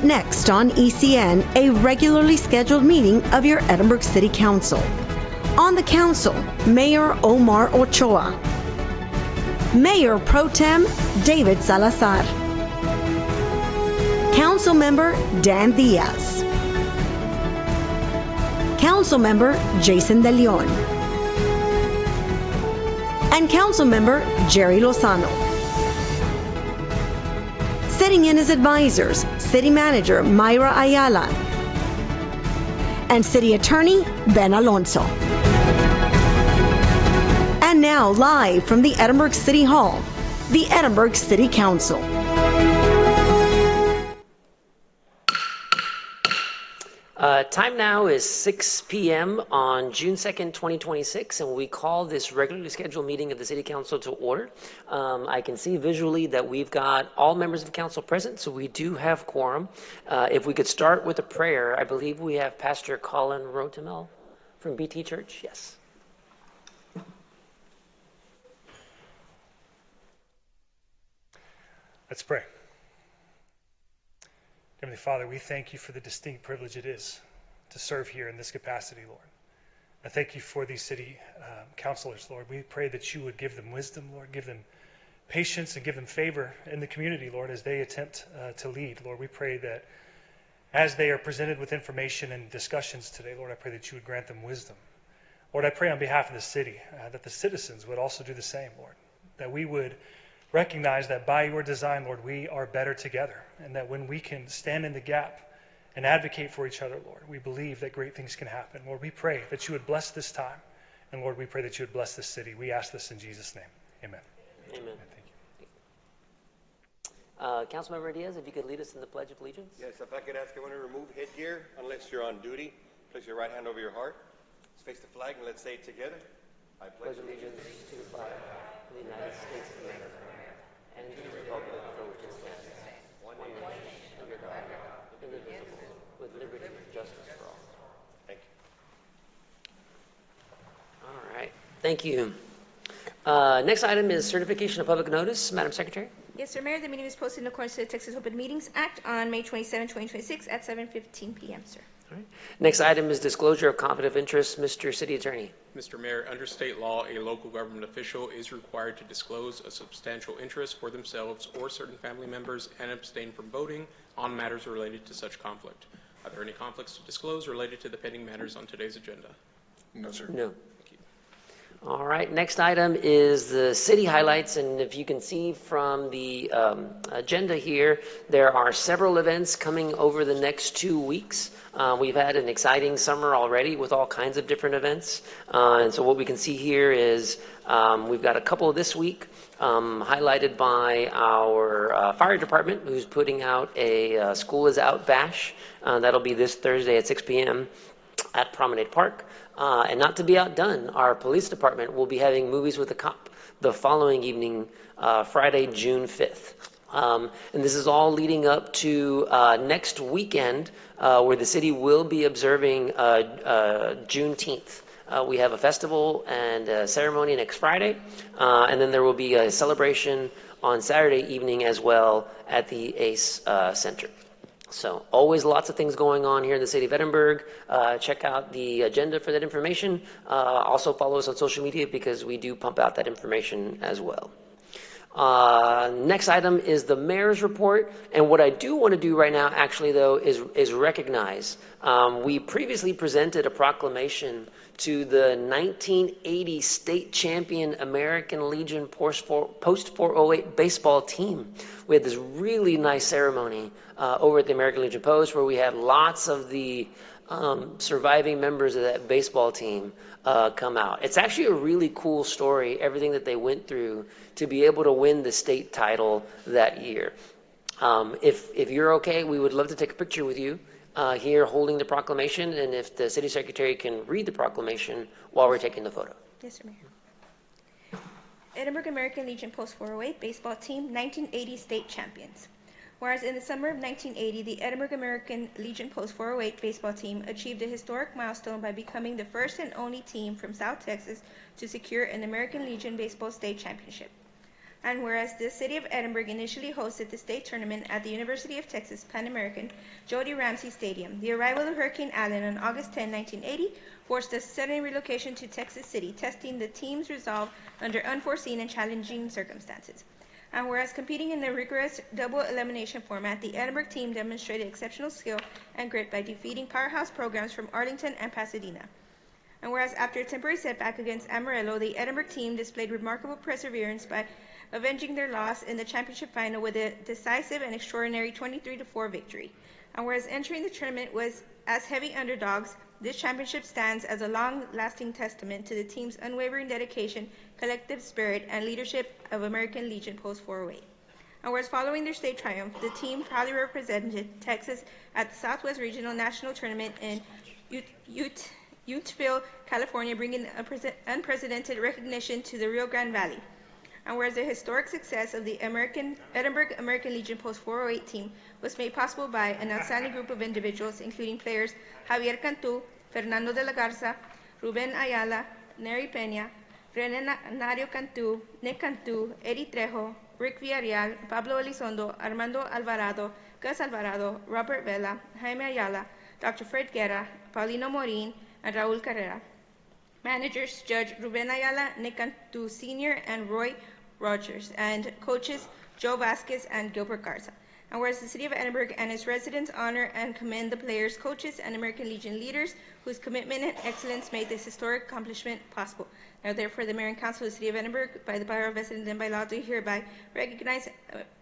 up next on ECN, a regularly scheduled meeting of your Edinburg City Council. On the council, Mayor Omar Ochoa, Mayor Pro Tem David Salazar, Council Member Dan Diaz, Council Member Jason De Leon, and Council Member Jerry Lozano. Sitting in as advisors, City Manager Mayra Ayala and City Attorney Ben Alonso. And now, live from the Edinburg City Hall, the Edinburg City Council. Time now is 6 p.m. on June 2nd, 2026, and we call this regularly scheduled meeting of the City Council to order. I can see visually that we've got all members of the council present, so we do have quorum. If we could start with a prayer, I believe we have Pastor Colin Rotemel from BT Church. Yes. Let's pray. Heavenly Father, we thank you for the distinct privilege it is to serve here in this capacity, Lord. I thank you for these city councilors, Lord. We pray that you would give them wisdom, Lord, give them patience and give them favor in the community, Lord, as they attempt to lead. Lord, we pray that as they are presented with information and discussions today, Lord, I pray that you would grant them wisdom. Lord, I pray on behalf of the city that the citizens would also do the same, Lord, that we would recognize that by your design, Lord, we are better together, and that when we can stand in the gap and advocate for each other, Lord, we believe that great things can happen. Lord, we pray that you would bless this time, and Lord, we pray that you would bless this city. We ask this in Jesus' name. Amen. Amen. Thank you. Councilmember Diaz, if you could lead us in the Pledge of Allegiance. Yes, if I could ask everyone to remove headgear unless you're on duty. Place your right hand over your heart. Let's face the flag and let's say it together. I pledge allegiance to the flag of the United States of America and to the republic for which it stands, one nation, under God, indivisible, with liberty and justice for all. Thank you. All right. Thank you. Next item is certification of public notice. Madam Secretary. Yes, sir, Mayor. The meeting was posted in accordance to the Texas Open Meetings Act on May 27, 2026 at 7:15 p.m., sir. All right. Next item is disclosure of conflict of interest. Mr. City Attorney. Mr. Mayor, under state law, a local government official is required to disclose a substantial interest for themselves or certain family members and abstain from voting on matters related to such conflict. Are there any conflicts to disclose related to the pending matters on today's agenda? No, sir. No. All right, next item is the city highlights, and if you can see from the agenda here, there are several events coming over the next 2 weeks. We've had an exciting summer already with all kinds of different events, and so what we can see here is we've got a couple this week, highlighted by our fire department, who's putting out a School is Out bash. That'll be this Thursday at 6 p.m. at Promenade Park. And not to be outdone, our police department will be having Movies with a Cop the following evening, Friday, June 5th. And this is all leading up to next weekend, where the city will be observing Juneteenth. We have a festival and a ceremony next Friday, and then there will be a celebration on Saturday evening as well at the ACE Center. So always lots of things going on here in the city of Edinburg. Check out the agenda for that information. Also follow us on social media because we do pump out that information as well. Next item is the mayor's report. And what I do want to do right now, actually, though, is recognize. We previously presented a proclamation to the 1980 state champion American Legion Post 408 baseball team. We had this really nice ceremony over at the American Legion Post where we had lots of the surviving members of that baseball team come out. It's actually a really cool story, everything that they went through to be able to win the state title that year. If you're okay, we would love to take a picture with you here holding the proclamation, and if the city secretary can read the proclamation while we're taking the photo. Yes, sir, Mayor. Edinburg American Legion Post 408 baseball team, 1980 state champions. Whereas in the summer of 1980, the Edinburg American Legion Post 408 baseball team achieved a historic milestone by becoming the first and only team from South Texas to secure an American Legion baseball state championship. And whereas the city of Edinburg initially hosted the state tournament at the University of Texas Pan American Jody Ramsey Stadium, the arrival of Hurricane Allen on August 10, 1980, forced a sudden relocation to Texas City, testing the team's resolve under unforeseen and challenging circumstances. And whereas competing in the rigorous double elimination format, the Edinburg team demonstrated exceptional skill and grit by defeating powerhouse programs from Arlington and Pasadena. And whereas after a temporary setback against Amarillo, the Edinburg team displayed remarkable perseverance by avenging their loss in the championship final with a decisive and extraordinary 23-4 victory. And whereas entering the tournament was as heavy underdogs, this championship stands as a long-lasting testament to the team's unwavering dedication, collective spirit, and leadership of American Legion Post 408. And whereas following their state triumph, the team proudly represented Texas at the Southwest Regional National Tournament in Yountville, California, bringing unprecedented recognition to the Rio Grande Valley. And whereas the historic success of the Edinburg American Legion Post 408 team was made possible by an outstanding group of individuals, including players Javier Cantu, Fernando de la Garza, Ruben Ayala, Neri Peña, René Nario Cantu, Nick Cantu, Eddie Trejo, Rick Villarreal, Pablo Elizondo, Armando Alvarado, Gus Alvarado, Robert Vela, Jaime Ayala, Dr. Fred Guerra, Paulino Morin, and Raul Carrera. Managers Judge Ruben Ayala, Nick Cantu Sr., and Roy Rogers, and coaches Joe Vasquez and Gilbert Garza. And whereas the City of Edinburg and its residents honor and commend the players, coaches, and American Legion leaders whose commitment and excellence made this historic accomplishment possible. Now therefore, the Mayor and Council of the City of Edinburg, by the power vested in them by law, do hereby recognize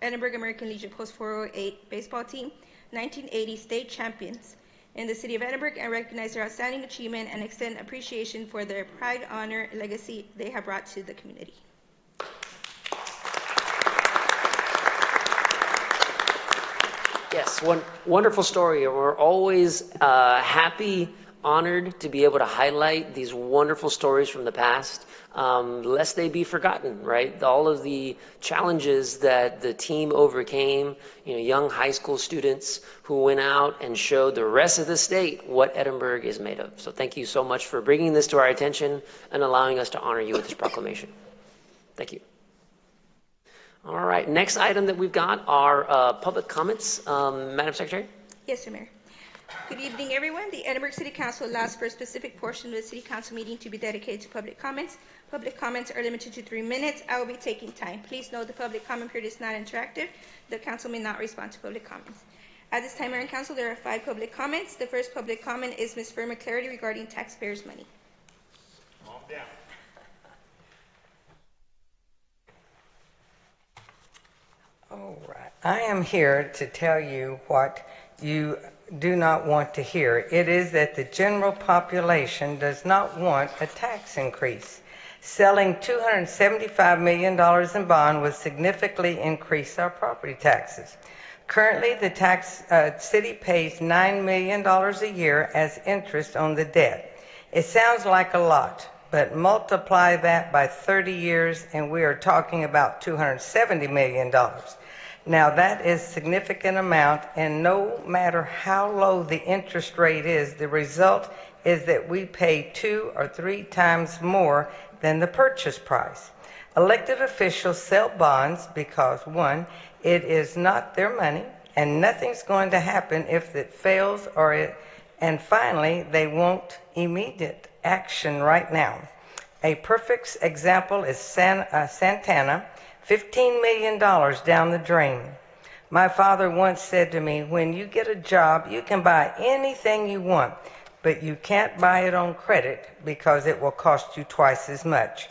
Edinburg American Legion Post 408 baseball team, 1980 state champions in the City of Edinburg, and recognize their outstanding achievement and extend appreciation for their pride, honor, and legacy they have brought to the community. Yes, one wonderful story. We're always happy, honored to be able to highlight these wonderful stories from the past, lest they be forgotten, right? All of the challenges that the team overcame, young high school students who went out and showed the rest of the state what Edinburg is made of. So thank you so much for bringing this to our attention and allowing us to honor you with this proclamation. Thank you. All right, next item that we've got are public comments. Madam Secretary? Yes, sir, Mayor. Good evening, everyone. The Edinburg City Council allows for a specific portion of the City Council meeting to be dedicated to public comments. Public comments are limited to 3 minutes. I will be taking time. Please note the public comment period is not interactive. The Council may not respond to public comments. At this time, Mayor and Council, there are 5 public comments. The first public comment is Ms. Firma Clarity regarding taxpayers' money. Calm down. All right. I am here to tell you what you do not want to hear. It is that the general population does not want a tax increase. Selling $275 million in bond would significantly increase our property taxes. Currently, the city pays $9 million a year as interest on the debt. It sounds like a lot, but multiply that by 30 years and we are talking about $270 million. Now that is a significant amount, and no matter how low the interest rate is, the result is that we pay 2 or 3 times more than the purchase price. Elected officials sell bonds because, 1, it is not their money, and nothing's going to happen if it fails, and finally, they want immediate action right now. A perfect example is Santana, $15 million down the drain. My father once said to me, when you get a job, you can buy anything you want, but you can't buy it on credit because it will cost you twice as much.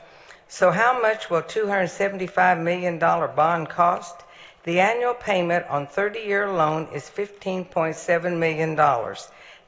So how much will $275 million bond cost? The annual payment on 30-year loan is $15.7 million.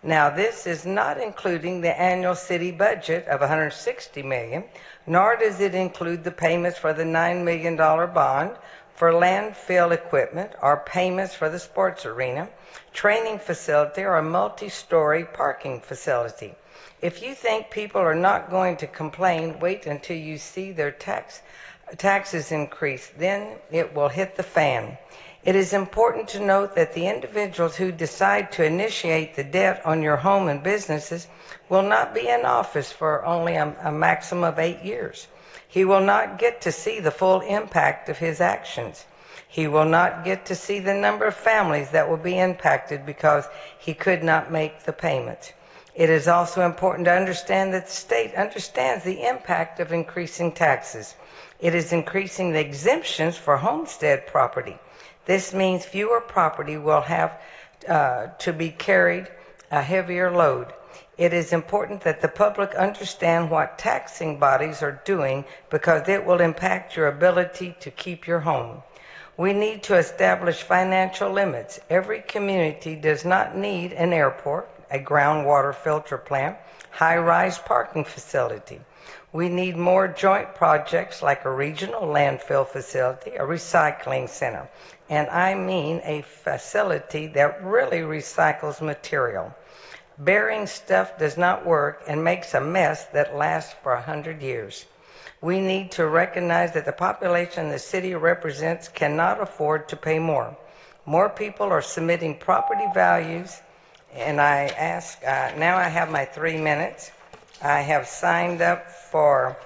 Now, this is not including the annual city budget of $160 million, nor does it include the payments for the $9 million bond, for landfill equipment, or payments for the sports arena, training facility, or a multi-story parking facility. If you think people are not going to complain, wait until you see their taxes increase. Then it will hit the fan. It is important to note that the individuals who decide to initiate the debt on your home and businesses will not be in office for only a maximum of 8 years. He will not get to see the full impact of his actions. He will not get to see the number of families that will be impacted because he could not make the payment. It is also important to understand that the state understands the impact of increasing taxes. It is increasing the exemptions for homestead property. This means fewer property will have to be carried a heavier load. It is important that the public understand what taxing bodies are doing because it will impact your ability to keep your home. We need to establish financial limits. Every community does not need an airport, a groundwater filter plant, high-rise parking facility. We need more joint projects like a regional landfill facility, a recycling center, and I mean a facility that really recycles material. Burying stuff does not work and makes a mess that lasts for 100 years. We need to recognize that the population the city represents cannot afford to pay more. More people are submitting property values, and I ask, now I have my 3 minutes. I have signed up for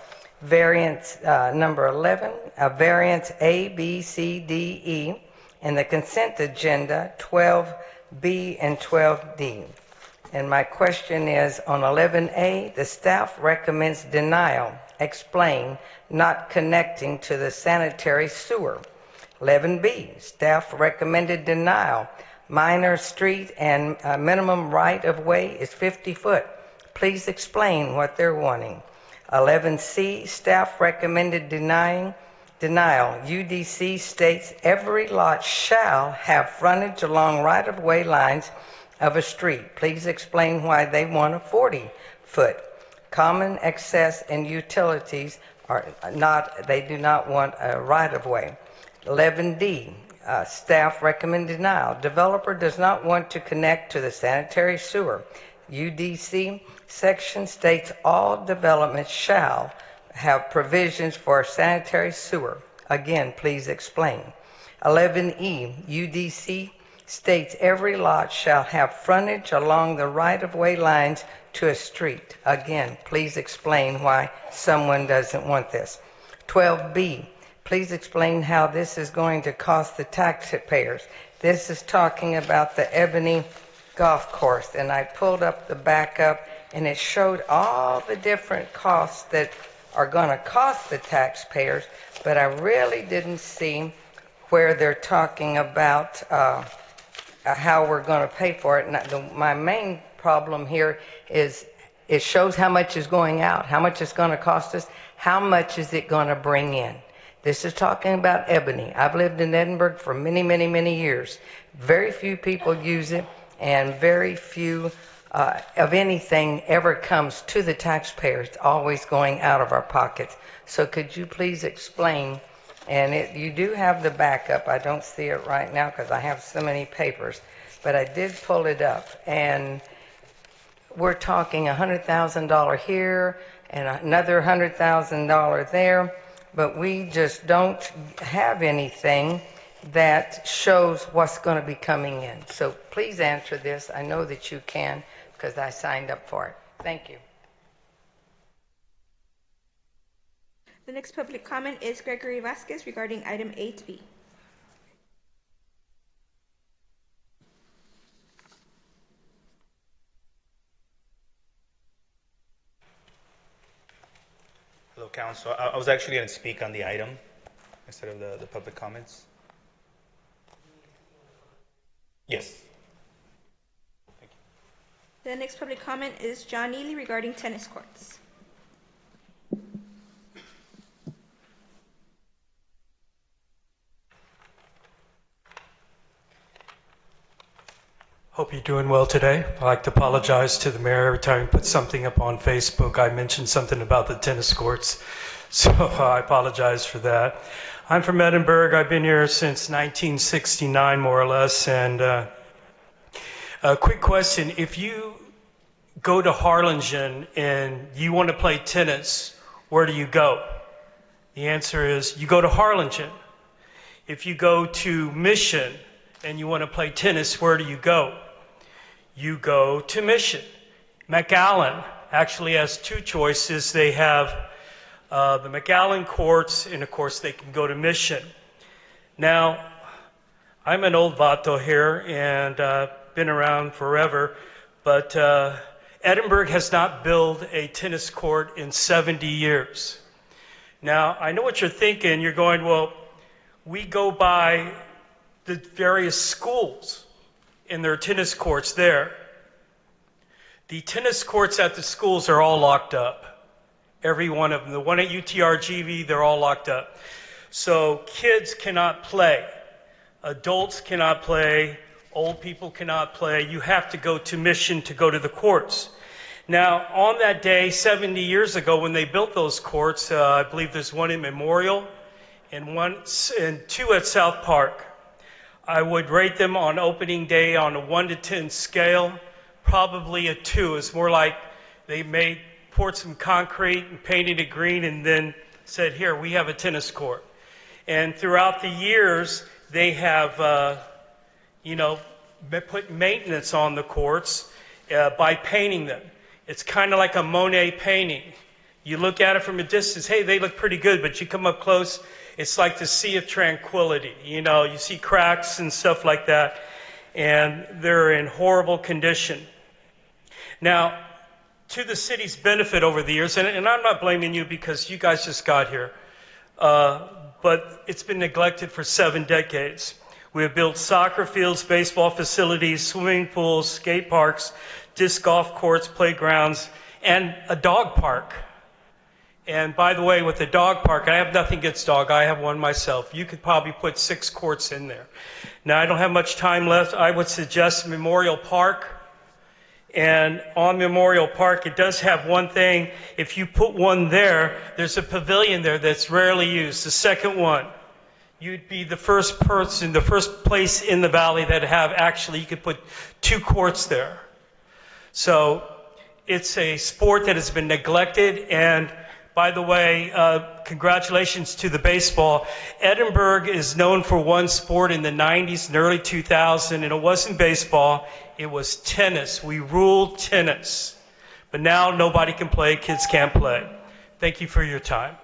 variance number 11, variance A, B, C, D, E, and the consent agenda 12B and 12D. And my question is, on 11A, the staff recommends denial. Explain, not connecting to the sanitary sewer. 11B, staff recommended denial. Minor street and minimum right-of-way is 50 foot. Please explain what they're wanting. 11C, staff recommended denial. UDC states every lot shall have frontage along right-of-way lines of a street. Please explain why they want a 40-foot. Common access and utilities are not, they do not want a right-of-way. 11D, staff recommend denial. Developer does not want to connect to the sanitary sewer. UDC section states all developments shall have provisions for a sanitary sewer. Again, please explain. 11E, UDC states every lot shall have frontage along the right-of-way lines to a street. Again, please explain why someone doesn't want this. 12B, please explain how this is going to cost the taxpayers. This is talking about the Ebony Golf Course, and I pulled up the backup, and it showed all the different costs that are going to cost the taxpayers, but I really didn't see where they're talking about how we're going to pay for it. And my main problem here is it shows how much is going out, how much it's going to cost us, how much is it going to bring in. This is talking about Ebony. I've lived in Edinburg for many, many, many years. Very few people use it, and very few of anything ever comes to the taxpayers. It's always going out of our pockets. So could you please explain? And you do have the backup. I don't see it right now because I have so many papers, but I did pull it up, and we're talking $100,000 here and another $100,000 there, but we just don't have anything that shows what's going to be coming in. So please answer this. I know that you can because I signed up for it. Thank you. The next public comment is Gregory Vasquez regarding item 8B. Hello, Council. I was actually going to speak on the item instead of the public comments. Yes. Thank you. The next public comment is John Neely regarding tennis courts. Hope you're doing well today. I'd like to apologize to the mayor. Every time I put something up on Facebook, I mentioned something about the tennis courts. So I apologize for that. I'm from Edinburg. I've been here since 1969, more or less. And a quick question. If you go to Harlingen and you want to play tennis, where do you go? The answer is you go to Harlingen. If you go to Mission and you want to play tennis, where do you go? You go to Mission. McAllen actually has two choices. They have the McAllen courts, and of course they can go to Mission. Now, I'm an old vato here and been around forever, but Edinburg has not built a tennis court in 70 years. Now, I know what you're thinking. You're going, well, we go by the various schools and their tennis courts there. The tennis courts at the schools are all locked up. Every one of them. The one at UTRGV, they're all locked up. So kids cannot play. Adults cannot play. Old people cannot play. You have to go to Mission to go to the courts. Now, on that day, 70 years ago, when they built those courts, I believe there's one in Memorial and two at South Park. I would rate them on opening day on a 1 to 10 scale, probably a 2. It's more like they poured some concrete and painted it green and then said, here, we have a tennis court. And throughout the years, they have, put maintenance on the courts by painting them. It's kind of like a Monet painting. You look at it from a distance, hey, they look pretty good, but you come up close, it's like the Sea of Tranquility. You see cracks and stuff like that, and they're in horrible condition. Now, to the city's benefit over the years, and I'm not blaming you because you guys just got here, but it's been neglected for 7 decades. We have built soccer fields, baseball facilities, swimming pools, skate parks, disc golf courts, playgrounds, and a dog park. And by the way, with the dog park, I have nothing against dog. I have one myself. You could probably put 6 courts in there. Now, I don't have much time left. I would suggest Memorial Park. And on Memorial Park, it does have one thing. If you put one there, there's a pavilion there that's rarely used. The second one, you'd be the first place in the valley that you could put 2 courts there. So it's a sport that has been neglected. And by the way, congratulations to the baseball. Edinburg is known for one sport in the 90s and early 2000s, and it wasn't baseball, it was tennis. We ruled tennis. But now nobody can play, kids can't play. Thank you for your time.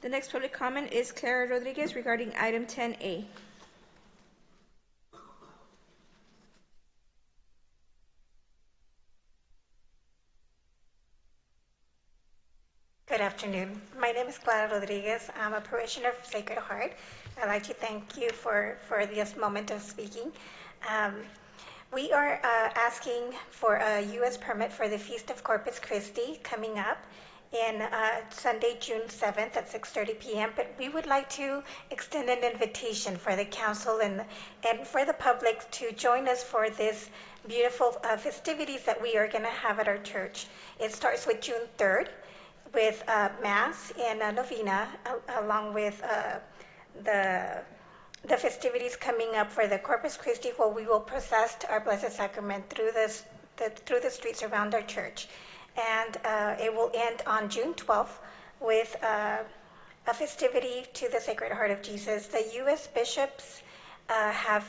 The next public comment is Clara Rodriguez regarding item 10A. Good afternoon. My name is Clara Rodriguez. I'm a parishioner of Sacred Heart. I'd like to thank you for this moment of speaking. We are asking for a U.S. permit for the Feast of Corpus Christi coming up in Sunday, June 7th at 6:30 p.m. But we would like to extend an invitation for the council and for the public to join us for this beautiful festivities that we are going to have at our church. It starts with June 3rd. With Mass and a novena, along with the festivities coming up for the Corpus Christi, where we will process our Blessed Sacrament through the streets around our church. And it will end on June 12th with a festivity to the Sacred Heart of Jesus. The U.S. bishops have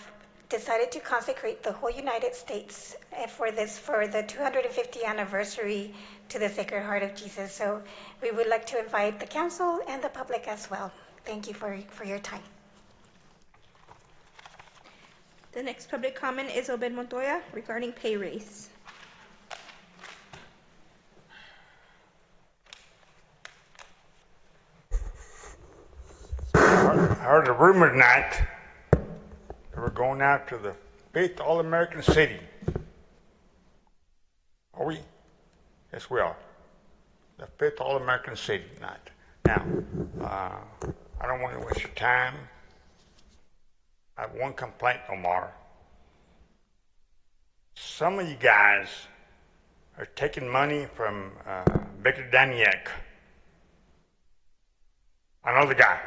decided to consecrate the whole United States for the 250th anniversary to the Sacred Heart of Jesus. So we would like to invite the council and the public as well. Thank you for your time. The next public comment is Obed Montoya regarding pay raise. I heard a rumor tonight that we're going out to the 5th All-American City. Are we? Yes, we are. The 5th All-American City tonight. Now, I don't want to waste your time. I have one complaint, Omar. Some of you guys are taking money from Victor Daniek. I know the guy.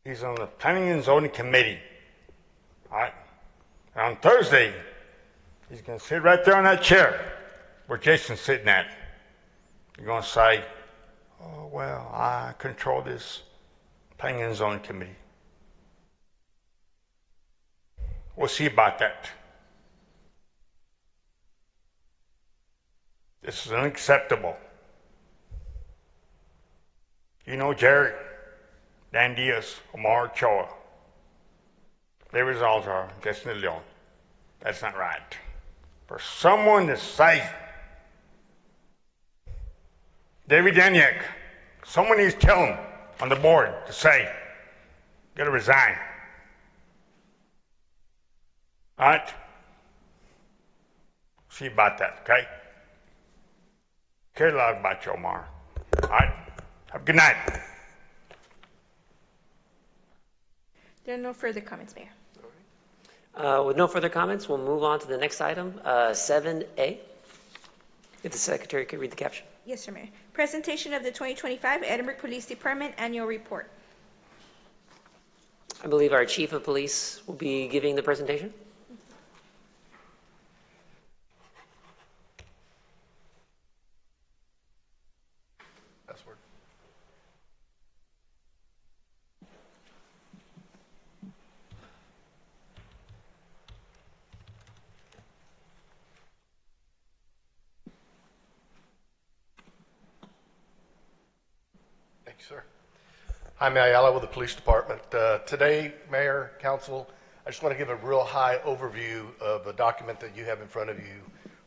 He's on the Planning and Zoning Committee. All right? And on Thursday, he's going to sit right there on that chair where Jason's sitting at. You're going to say, oh, well, I control this Planning and Zoning Committee. We'll see about that. This is unacceptable. You know Jerry, Dan Diaz, Omar Ochoa. Their results are just a Leon. That's not right. For someone to say, David Daniak, someone needs to tell him on the board to say, gotta resign. All right? See about that, okay? Care a lot about you, Omar. All right? Have a good night. There are no further comments, Mayor. With no further comments, we'll move on to the next item, 7A. If the secretary could read the caption. Yes, sir, Mayor. Presentation of the 2025 Edinburg Police Department Annual Report. I believe our chief of police will be giving the presentation. Password. Thank you, sir. I'm Ayala with the Police Department. Today, Mayor, Council, I just want to give a real high overview of a document that you have in front of you,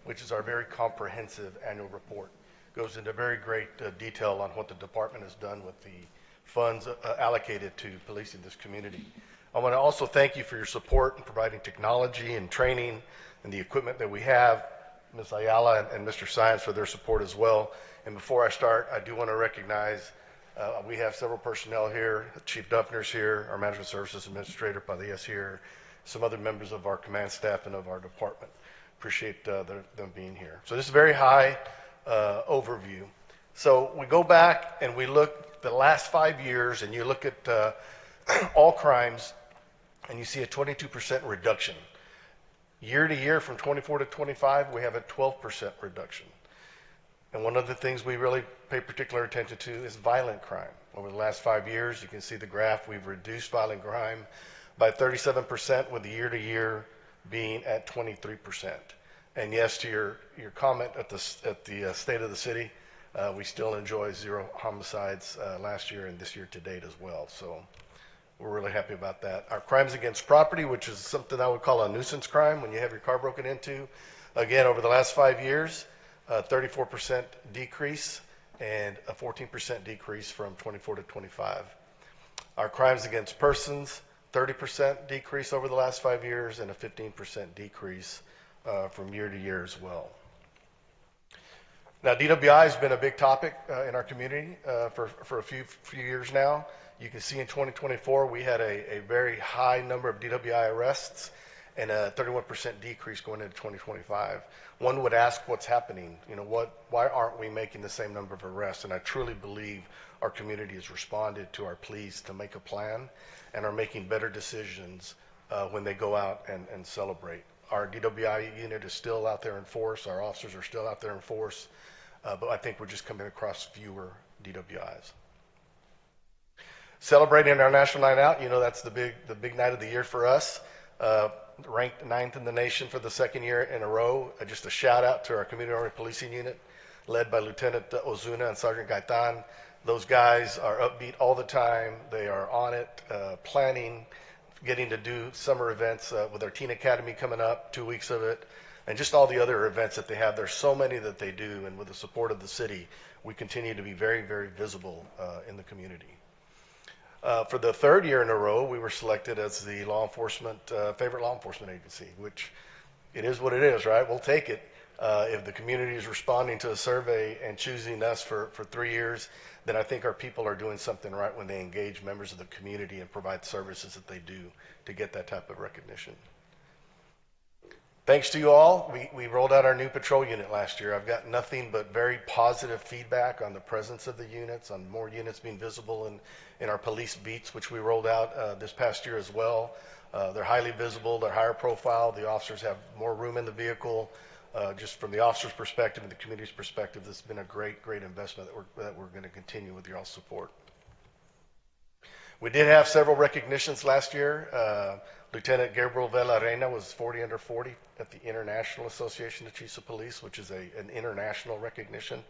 which is our very comprehensive annual report. It goes into very great detail on what the department has done with the funds allocated to policing this community. I want to also thank you for your support in providing technology and training and the equipment that we have. Ms. Ayala and Mr. Science for their support as well. And before I start, I do want to recognize we have several personnel here. Chief Duffner's here, our Management Services Administrator Padillas here, some other members of our command staff and of our department. Appreciate them being here. So this is a very high overview. So we go back and we look the last 5 years, and you look at all crimes, and you see a 22% reduction. Year to year, from 24 to 25, we have a 12% reduction. And one of the things we really pay particular attention to is violent crime. Over the last 5 years, you can see the graph, we've reduced violent crime by 37%, with the year to year being at 23%. And yes, to your comment at the state of the city, we still enjoy 0 homicides last year and this year to date as well. So we're really happy about that. Our crimes against property, which is something I would call a nuisance crime when you have your car broken into, again, over the last 5 years, 34% decrease and a 14% decrease from 24 to 25. Our crimes against persons, 30% decrease over the last 5 years and a 15% decrease from year to year as well. Now, DWI has been a big topic in our community for a few years now. You can see in 2024 we had a very high number of DWI arrests and a 31% decrease going into 2025. One would ask what's happening. Why aren't we making the same number of arrests? And I truly believe our community has responded to our pleas to make a plan and are making better decisions when they go out and celebrate. Our DWI unit is still out there in force. Our officers are still out there in force. But I think we're just coming across fewer DWIs. Celebrating our National Night Out, that's the big night of the year for us. Ranked 9th in the nation for the second year in a row. Just a shout out to our community policing unit led by Lieutenant Ozuna and Sergeant Gaitan. Those guys are upbeat all the time. They are on it, planning, getting to do summer events with our Teen Academy coming up, 2 weeks of it, and just all the other events that they have. There's so many that they do, and with the support of the city, we continue to be very, very visible in the community. For the 3rd year in a row, we were selected as the favorite law enforcement agency, which it is what it is, right? We'll take it. If the community is responding to a survey and choosing us for 3 years, then I think our people are doing something right when they engage members of the community and provide services that they do to get that type of recognition. Thanks to you all, we rolled out our new patrol unit last year. I've got nothing but very positive feedback on the presence of the units, on more units being visible in our police beats, which we rolled out this past year as well. They're highly visible, they're higher profile, the officers have more room in the vehicle. Just from the officer's perspective and the community's perspective, this has been a great, great investment that we're going to continue with your all support. We did have several recognitions last year. Lieutenant Gabriel Villarena was 40 under 40 at the International Association of Chiefs of Police, which is an international recognition.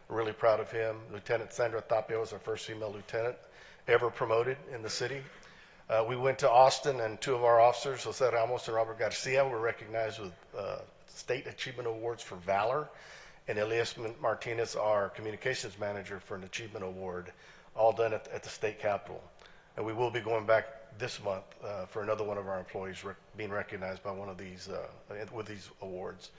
We're really proud of him. Lieutenant Sandra Tapia was our first female lieutenant ever promoted in the city. We went to Austin, and two of our officers, Jose Ramos and Robert Garcia, were recognized with State Achievement Awards for Valor, and Elias Martinez, our communications manager, for an Achievement Award, all done at the state capitol. And we will be going back this month for another one of our employees being recognized by one of these with these awards.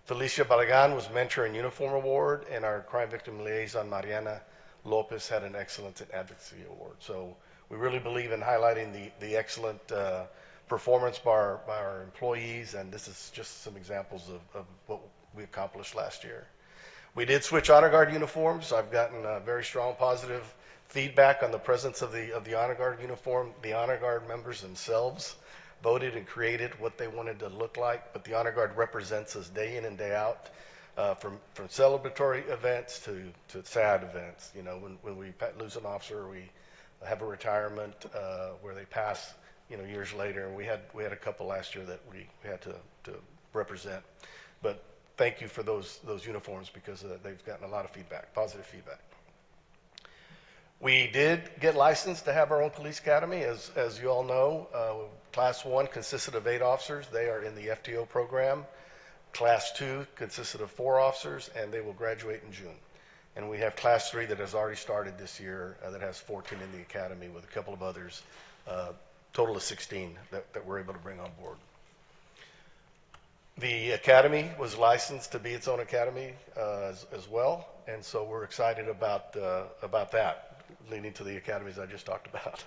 Felicia Balagan was Mentor in Uniform Award, and our crime victim liaison, Mariana Lopez, had an Excellence in Advocacy Award. So we really believe in highlighting the excellent performance by our employees, and this is just some examples of what we accomplished last year. We did switch honor guard uniforms. I've gotten very strong positive feedback on the presence of the honor guard uniform. The honor guard members themselves voted and created what they wanted to look like, but the honor guard represents us day in and day out, from celebratory events to sad events. You know, when we lose an officer, we have a retirement where they pass, you know, years later. And we had a couple last year that we had to represent. But thank you for those uniforms, because they've gotten a lot of feedback, positive feedback. We did get licensed to have our own police academy. As you all know, Class 1 consisted of 8 officers. They are in the FTO program. Class 2 consisted of 4 officers, and they will graduate in June. And we have Class 3 that has already started this year that has 14 in the academy with a couple of others, total of 16 that we're able to bring on board. The academy was licensed to be its own academy as well, and so we're excited about that, leading to the academies I just talked about.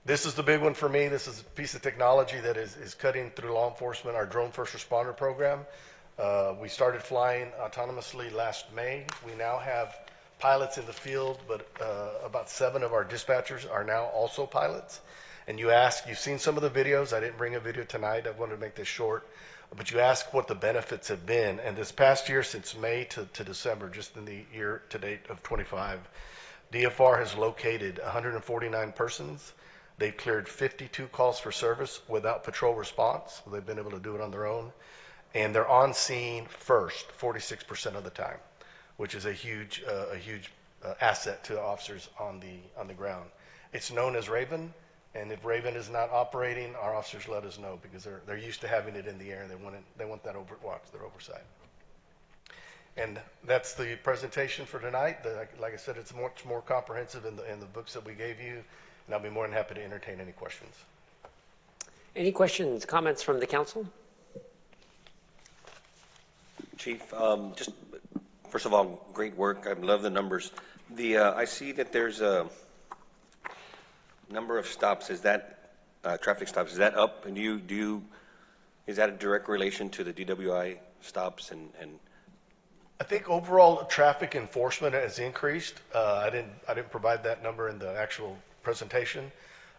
This is the big one for me. This is a piece of technology that is cutting through law enforcement, our drone first responder program. We started flying autonomously last May. We now have pilots in the field, but about 7 of our dispatchers are now also pilots. And you've seen some of the videos. I didn't bring a video tonight. I wanted to make this short. But you ask what the benefits have been. And this past year, since May to December, just in the year to date of 25, DFR has located 149 persons. They've cleared 52 calls for service without patrol response. So they've been able to do it on their own. And they're on scene first 46% of the time, which is a huge asset to officers on the ground. It's known as Raven. And if Raven is not operating, our officers let us know, because they're used to having it in the air, and they want that their oversight. And that's the presentation for tonight. Like I said, it's much more comprehensive in the books that we gave you, and I'll be more than happy to entertain any questions. Any questions, comments from the council? Chief, just first of all, great work. I love the numbers. I see that there's a number of stops. Is that traffic stops? Is that up? And is that a direct relation to the DWI stops? And I think overall traffic enforcement has increased. I didn't provide that number in the actual presentation,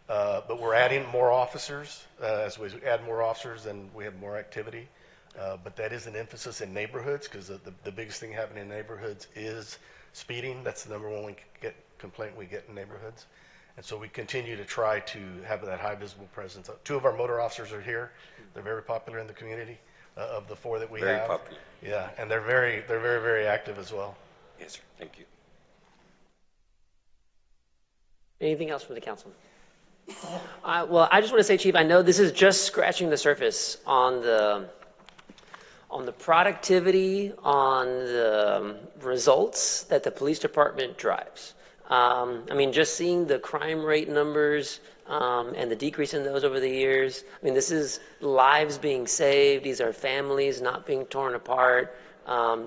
but we're adding more officers. As we add more officers, then we have more activity. But that is an emphasis in neighborhoods, because the biggest thing happening in neighborhoods is speeding. That's the number one complaint we get in neighborhoods. And so we continue to try to have that high visible presence. 2 of our motor officers are here. They're very popular in the community, of the 4 that we have. Very popular. Yeah, and they're very, very active as well. Yes, sir. Thank you. Anything else from the council? Well, I just want to say, Chief, I know this is just scratching the surface on the productivity, on the results that the police department drives. I mean, just seeing the crime rate numbers and the decrease in those over the years. I mean, this is lives being saved. These are families not being torn apart.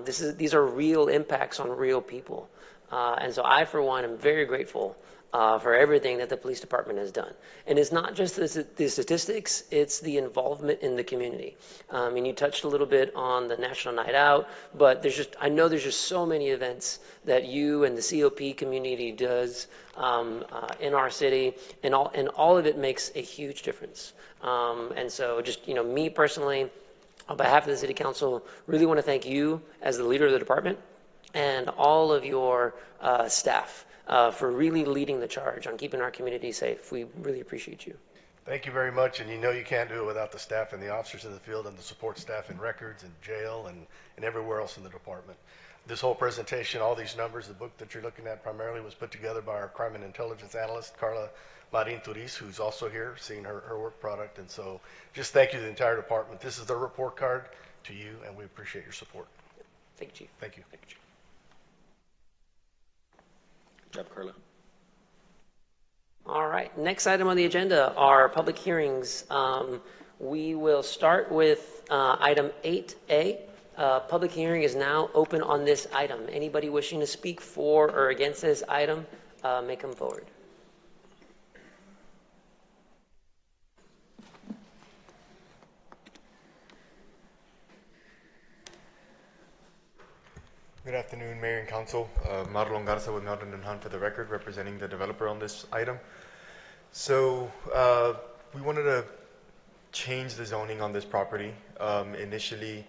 These are real impacts on real people. And so I, for one, am very grateful for everything that the police department has done. And it's not just the statistics, it's the involvement in the community. And you touched a little bit on the National Night Out, but I know there's just so many events that you and the COP community does in our city, and all of it makes a huge difference. And so just, me personally, on behalf of the City Council, really want to thank you as the leader of the department and all of your staff. for really leading the charge on keeping our community safe. We really appreciate you. Thank you very much, and you know you can't do it without the staff and the officers in the field and the support staff in records and jail and everywhere else in the department. This whole presentation, all these numbers, the book that you're looking at primarily was put together by our crime and intelligence analyst, Carla Marin Turiz, who's also here seeing her work product. And so just thank you to the entire department. This is the report card to you, and we appreciate your support. Thank you, Chief. Thank you. Thank you, Chief. Good job, Carla. All right, next item on the agenda are public hearings. We will start with item 8A. Public hearing is now open on this item. Anybody wishing to speak for or against this item may come forward. Good afternoon, Mayor and Council. Marlon Garza with Melton and Hunt for the record, representing the developer on this item. So we wanted to change the zoning on this property. Initially,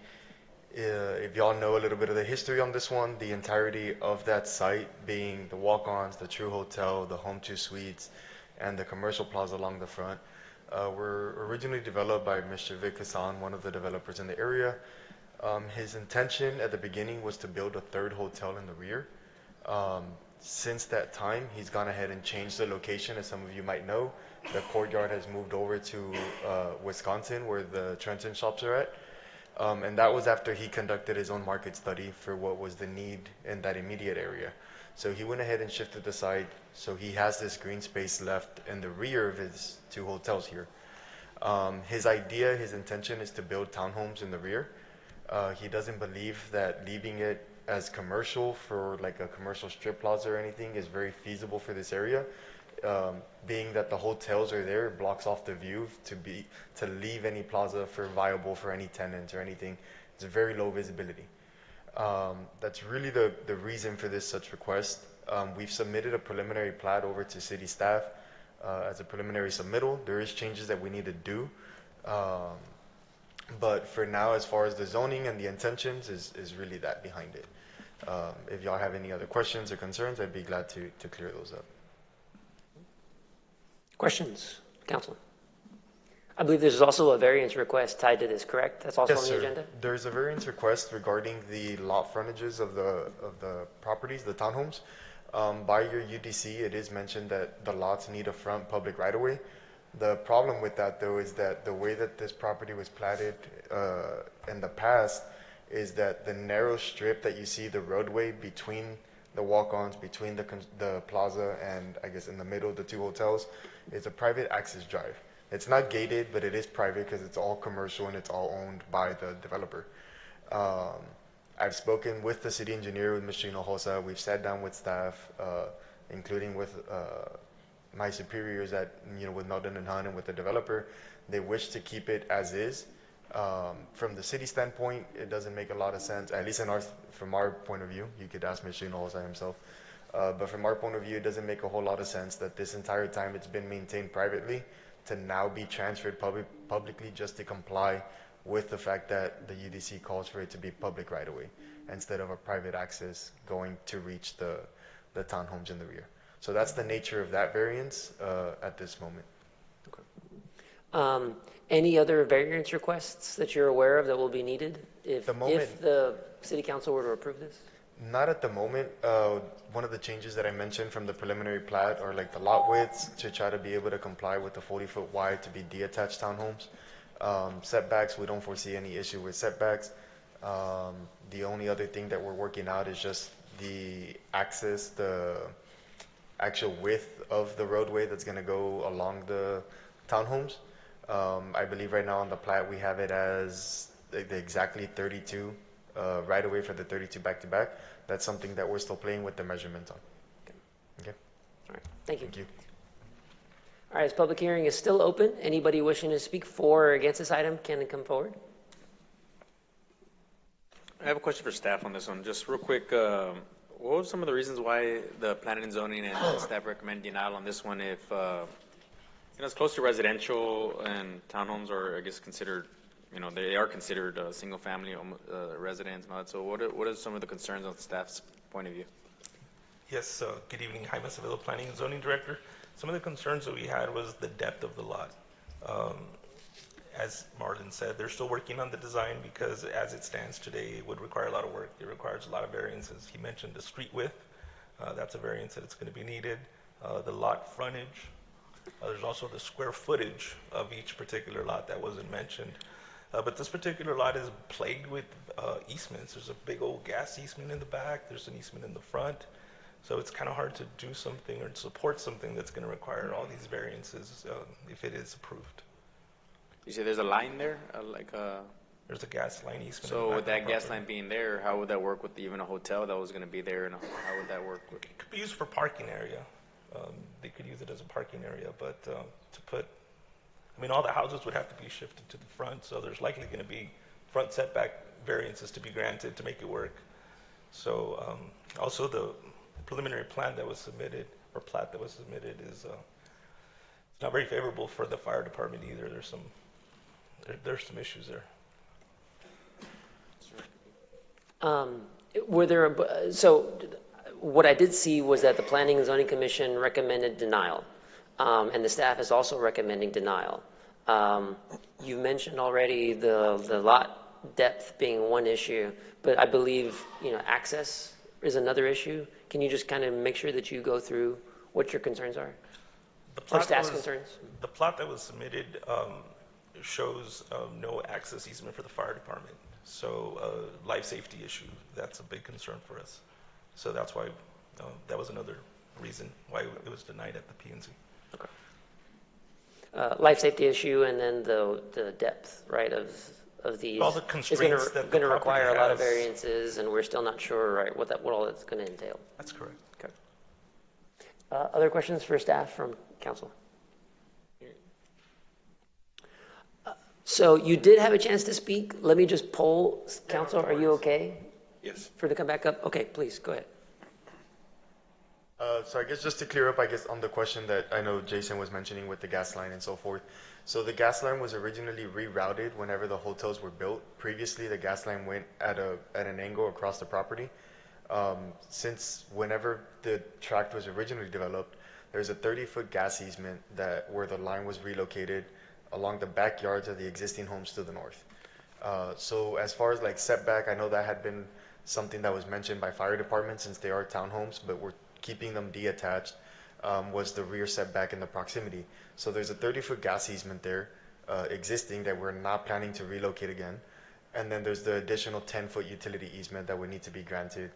if y'all know a little bit of the history on this one, the entirety of that site being the walk-ons, the True Hotel, the Home 2 Suites, and the commercial plaza along the front were originally developed by Mr. Vic Hassan, one of the developers in the area. His intention at the beginning was to build a third hotel in the rear. Since that time, he's gone ahead and changed the location. As some of you might know, the courtyard has moved over to Wisconsin, where the Trenton shops are at. And that was after he conducted his own market study for what was the need in that immediate area. So he went ahead and shifted the site, so he has this green space left in the rear of his two hotels here. His idea, his intention is to build townhomes in the rear. He doesn't believe that leaving it as commercial for like a commercial strip plaza or anything is very feasible for this area. Being that the hotels are there, it blocks off the view to leave any plaza for viable for any tenants or anything. It's a very low visibility. That's really the reason for this such request. We've submitted a preliminary plat over to city staff as a preliminary submittal. There is changes that we need to do. But for now, as far as the zoning and the intentions, is really that behind it. If y'all have any other questions or concerns, I'd be glad to clear those up. Questions, Council? I believe there's also a variance request tied to this, correct? That's also on the agenda? There's a variance request regarding the lot frontages of the properties, the townhomes. By your UDC, it is mentioned that the lots need a front public right-of-way. The problem with that, though, is that the way that this property was platted in the past is that the narrow strip that you see, the roadway between the walk-ons, between the plaza and I guess in the middle, the two hotels, is a private access drive. It's not gated, but it is private because it's all commercial and it's all owned by the developer. I've spoken with the city engineer, with Mr. Hinojosa. We've sat down with staff, including with my superiors with Melton and Hunt and with the developer. They wish to keep it as is. From the city standpoint, it doesn't make a lot of sense, at least from our point of view. You could ask Mr. Hinojosa himself. But from our point of view, it doesn't make a whole lot of sense that this entire time it's been maintained privately to now be transferred publicly just to comply with the fact that the UDC calls for it to be public right away instead of a private access going to reach the townhomes in the rear. So that's the nature of that variance at this moment. Okay. Any other variance requests that you're aware of that will be needed if the City Council were to approve this? Not at the moment. One of the changes that I mentioned from the preliminary plat are like the lot widths to try to be able to comply with the 40-foot wide to be detached townhomes. Setbacks, we don't foresee any issue with setbacks. The only other thing that we're working out is just the access, the actual width of the roadway that's going to go along the townhomes. I believe right now on the plat we have it as exactly 32 right away for the 32 back-to-back. That's something that we're still playing with the measurements on. Okay. All right. Thank you. Thank you. All right. This public hearing is still open. Anybody wishing to speak for or against this item can come forward. I have a question for staff on this one. Just real quick, what were some of the reasons why the planning and zoning and staff recommend denial on this one if it's close to residential and townhomes are, I guess, considered, they are considered single-family residents and all that. So what are some of the concerns on staff's point of view? Yes, good evening. Jaime Acevedo, Planning and Zoning Director. Some of the concerns that we had was the depth of the lot. Um, as Marlon said, they're still working on the design because as it stands today, it would require a lot of work. It requires a lot of variances. He mentioned the street width. That's a variance that it's going to be needed. The lot frontage. There's also the square footage of each particular lot that wasn't mentioned. But this particular lot is plagued with easements. There's a big old gas easement in the back. There's an easement in the front. So it's kind of hard to do something or support something that's going to require all these variances if it is approved. You say there's a line there, There's a gas line easement. So with that gas line being there, how would that work with even a hotel that was going to be there, and how would that work? It could be used for parking area. They could use it as a parking area, but to put, I mean, all the houses would have to be shifted to the front, so there's likely going to be front setback variances to be granted to make it work. So also the preliminary plan that was submitted, or plat that was submitted, is it's not very favorable for the fire department either. There's some issues there. So what I did see was that the Planning and Zoning Commission recommended denial, and the staff is also recommending denial. You mentioned already the lot depth being one issue, but I believe access is another issue. Can you just kind of make sure that you go through what your concerns are? Or staff's concerns? The plot that was submitted shows no access easement for the fire department. So life safety issue, that's a big concern for us. So that's why that was another reason why it was denied at the P&Z. Okay. Life safety issue, and then the depth, right, of these. All the constraints that going to require a lot of variances, and we're still not sure, right, what all that's going to entail. That's correct. Okay. Other questions for staff from council? So you did have a chance to speak. Let me just poll council. Are you okay? Yes. For to come back up? Okay, please go ahead. So I guess just to clear up, I guess on the question that I know Jason was mentioning with the gas line and so forth. So the gas line was originally rerouted whenever the hotels were built. Previously, the gas line went at an angle across the property. Since whenever the tract was originally developed, there's a 30-foot gas easement where the line was relocated along the backyards of the existing homes to the north. So as far as like setback, I know that had been something that was mentioned by fire department since they are townhomes, but we're keeping them detached, was the rear setback in the proximity. So there's a 30-foot gas easement there existing that we're not planning to relocate again. And then there's the additional 10-foot utility easement that would need to be granted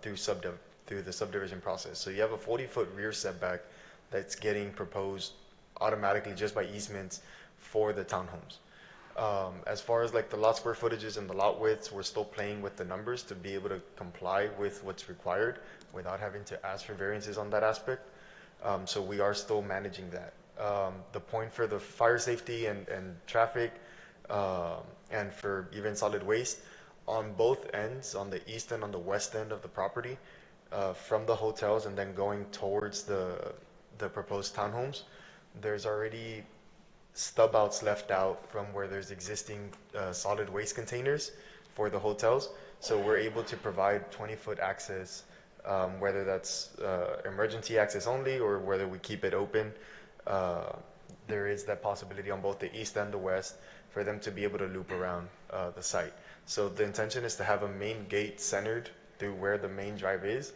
through the subdivision process. So you have a 40-foot rear setback that's getting proposed automatically just by easements for the townhomes. As far as like the lot square footages and the lot widths, we're still playing with the numbers to be able to comply with what's required without having to ask for variances on that aspect. So we are still managing that. The point for the fire safety and traffic and for even solid waste, on both ends, on the east and on the west end of the property, from the hotels and then going towards the proposed townhomes, there's already stub outs left out from where there's existing solid waste containers for the hotels. So we're able to provide 20-foot access, whether that's emergency access only or whether we keep it open. There is that possibility on both the east and the west for them to be able to loop around the site. So the intention is to have a main gate centered through where the main drive is,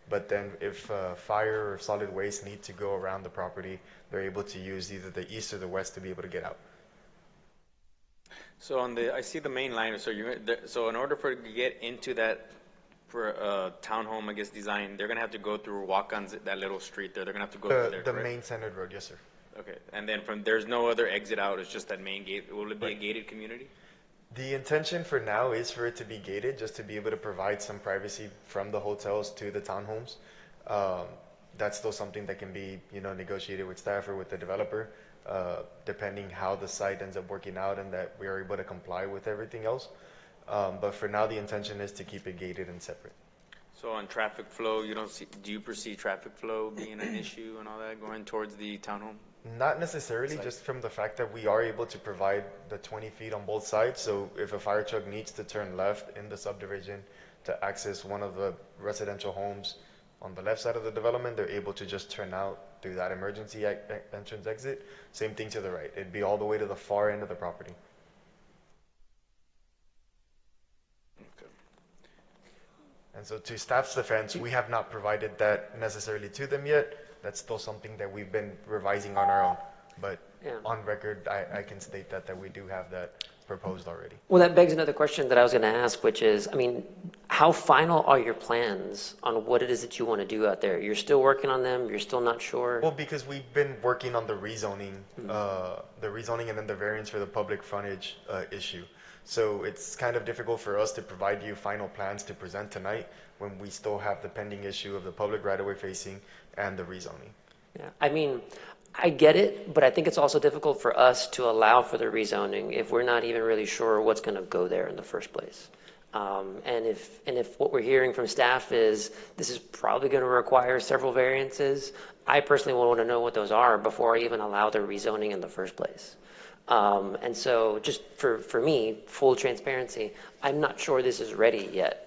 but then if fire or solid waste need to go around the property, they're able to use either the east or the west to be able to get out. So I see the main line. So in order for it to get into that, for a townhome, I guess, design, they're gonna have to go through walk-ons, that little street there. They're gonna have to go through there. The correct? main centered road, yes, sir. Okay, and then there's no other exit out. It's just that main gate. Will it be a gated community? The intention for now is for it to be gated, just to be able to provide some privacy from the hotels to the townhomes. That's still something that can be, negotiated with staff or with the developer, depending how the site ends up working out and that we are able to comply with everything else. But for now, the intention is to keep it gated and separate. So on traffic flow, do you perceive traffic flow being an issue and all that going towards the townhome? Not necessarily, just from the fact that we are able to provide the 20 feet on both sides. So if a fire truck needs to turn left in the subdivision to access one of the residential homes on the left side of the development, they're able to just turn out through that emergency entrance exit. Same thing to the right. It'd be all the way to the far end of the property. And so to staff's defense, we have not provided that necessarily to them yet. That's still something that we've been revising on our own. But on record, I can state that we do have that proposed already. Well, that begs another question that I was going to ask, which is, I mean, how final are your plans on what it is that you want to do out there? You're still working on them? You're still not sure? Well, because we've been working on the rezoning, and then the variance for the public frontage issue. So it's kind of difficult for us to provide you final plans to present tonight when we still have the pending issue of the public right-of-way facing and the rezoning. Yeah, I mean, I get it, but I think it's also difficult for us to allow for the rezoning if we're not even really sure what's going to go there in the first place. And if what we're hearing from staff is this is probably going to require several variances, I personally want to know what those are before I even allow the rezoning in the first place. And so just for me, full transparency, I'm not sure this is ready yet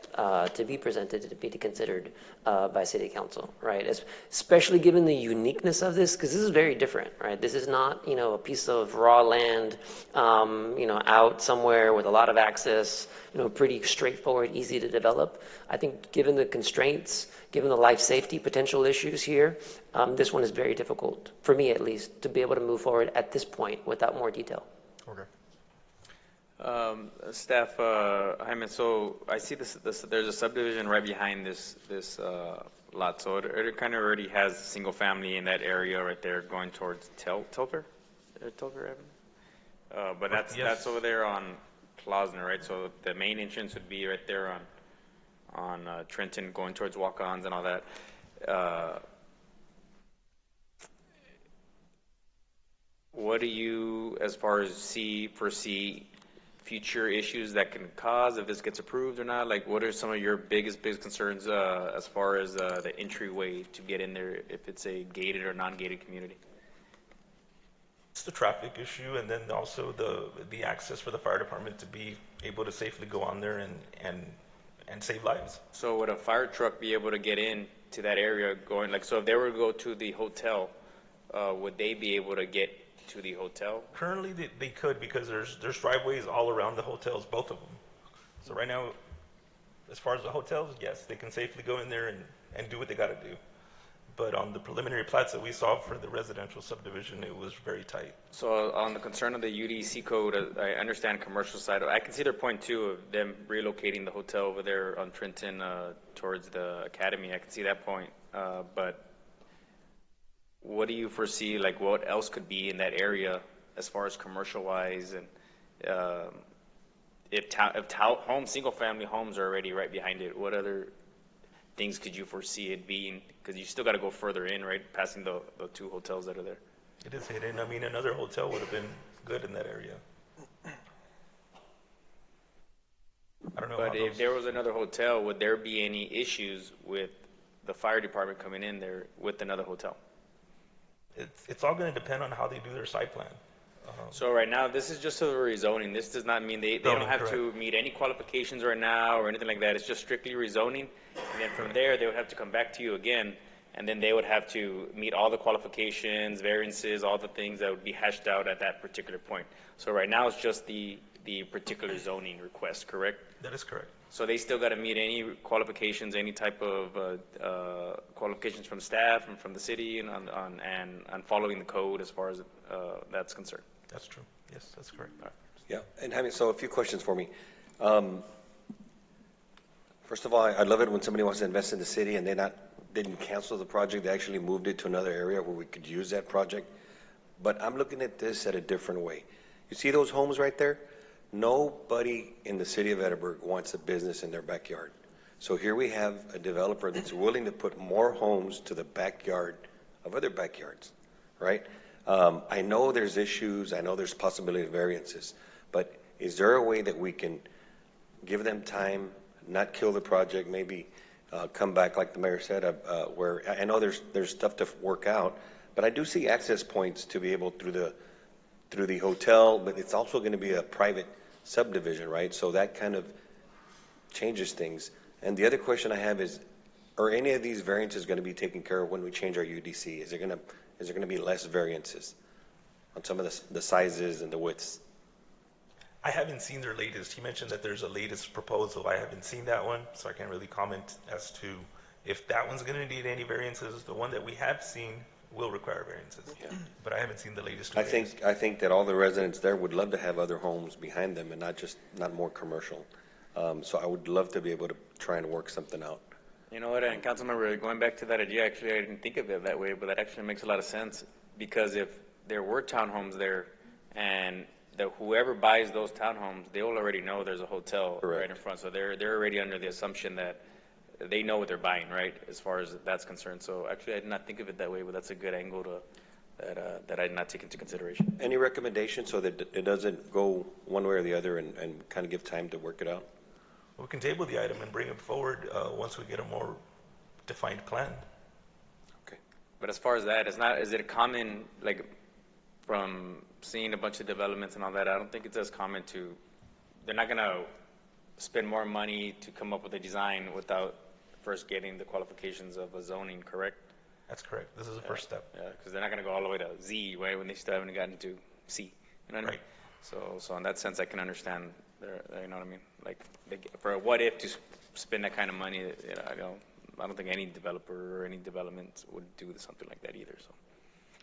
to be presented, to be considered by City Council, right? Especially given the uniqueness of this, because this is very different, right? This is not, a piece of raw land, out somewhere with a lot of access, pretty straightforward, easy to develop. I think given the constraints, given the life safety potential issues here, this one is very difficult, for me at least, to be able to move forward at this point without more detail. Okay. Staff, Jaime, so I see this, there's a subdivision right behind this lot, so it kind of already has single family in that area right there going towards Telfair Avenue? But that's over there on Klausner, right? So the main entrance would be right there on Trenton going towards walk-ons and all that. What do you, as far as foresee future issues that can cause if this gets approved or not? Like, what are some of your biggest concerns as far as the entryway to get in there if it's a gated or non-gated community? It's the traffic issue, and then also the access for the fire department to be able to safely go on there and save lives. So would a fire truck be able to get in to that area so if they were to go to the hotel, would they be able to get to the hotel? Currently they could, because there's driveways all around the hotels, both of them. So right now, as far as the hotels, yes, they can safely go in there and do what they got to do. But on the preliminary plats that we saw for the residential subdivision, it was very tight. So on the concern of the UDC code, I understand commercial side. I can see their point too of them relocating the hotel over there on Trenton towards the academy. I can see that point. But what do you foresee, like what else could be in that area as far as commercial wise, and if single family homes are already right behind it, what other things could you foresee it being? Because you still got to go further in, right, passing the two hotels that are there. It is hidden. I mean, another hotel would have been good in that area. I don't know. But if there was another hotel, would there be any issues with the fire department coming in there with another hotel? It's all going to depend on how they do their site plan. So right now, this is just a rezoning. This does not mean they don't have to meet any qualifications right now or anything like that. It's just strictly rezoning. And then from there, they would have to come back to you again, and then they would have to meet all the qualifications, variances, all the things that would be hashed out at that particular point. So right now, it's just the particular zoning request, correct? That is correct. So they still got to meet any qualifications, any type of qualifications from staff and from the city, and on following the code as far as that's concerned. That's true. Yes, that's correct. Right. Yeah, and Jaime, so a few questions for me. First of all, I love it when somebody wants to invest in the city and they didn't cancel the project. They actually moved it to another area where we could use that project. But I'm looking at this at a different way. You see those homes right there? Nobody in the city of Edinburg wants a business in their backyard. So here we have a developer that's willing to put more homes to the backyard of other backyards, right? I know there's issues. I know there's possibility of variances. But is there a way that we can give them time, not kill the project, maybe come back, like the mayor said, where I know there's stuff to work out, but I do see access points to be able through the hotel, but it's also going to be a private subdivision, right? So that kind of changes things. And the other question I have is, Are any of these variances going to be taken care of when we change our UDC? Is there going to be less variances on some of the sizes and the widths? I haven't seen their latest. He mentioned that there's a latest proposal. I haven't seen that one, so I can't really comment as to if that one's going to need any variances. The one that we have seen will require variances. Yeah. But I haven't seen the latest. I think that all the residents there would love to have other homes behind them and not more commercial. So I would love to be able to try and work something out. You know what, and Councilmember, going back to that idea, actually, I didn't think of it that way, but that actually makes a lot of sense, because if there were townhomes there, and whoever buys those townhomes, they will already know there's a hotel right in front, so they're already under the assumption that they know what they're buying, right, as far as that's concerned. So actually, I did not think of it that way, but that's a good angle that I did not take into consideration. Any recommendations so that it doesn't go one way or the other and kind of give time to work it out? We can table the item and bring it forward once we get a more defined plan. Okay. But as far as that, is it a common, like, from seeing a bunch of developments and all that, I don't think it's as common they're not going to spend more money to come up with a design without first getting the qualifications of a zoning, correct? That's correct. This is the first step. Yeah, because they're not going to go all the way to Z, right, when they still haven't gotten to C. You know what I mean? So in that sense, I can understand you know what I mean? Like, for a what if to spend that kind of money, you know, I don't think any developer or any development would do something like that either. So,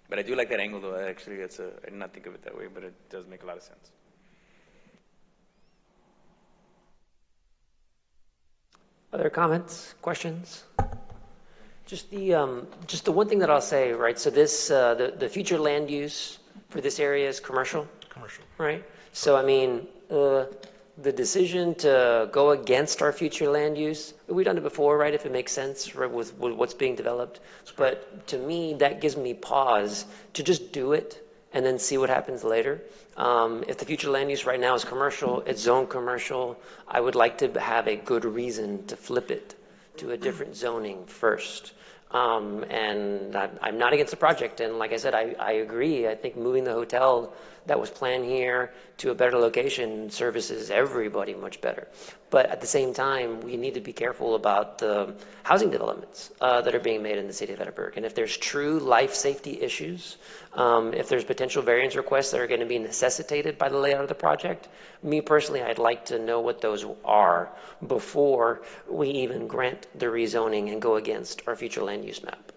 but I do like that angle, though. Actually, I did not think of it that way, but it does make a lot of sense. Other comments, questions? Just the one thing that I'll say, right? So this the future land use for this area is commercial. Commercial. Right. So I mean, the decision to go against our future land use, we've done it before, right? If it makes sense, right, with what's being developed. But to me, that gives me pause to just do it and then see what happens later. If the future land use right now is commercial, it's zoned commercial, I would like to have a good reason to flip it to a different zoning first. And I'm not against the project. And like I said, I agree. I think moving the hotel that was planned here to a better location services everybody much better. But at the same time, we need to be careful about the housing developments that are being made in the city of Edinburg. And if there's true life safety issues, if there's potential variance requests that are going to be necessitated by the layout of the project, me personally, I'd like to know what those are before we even grant the rezoning and go against our future land use map.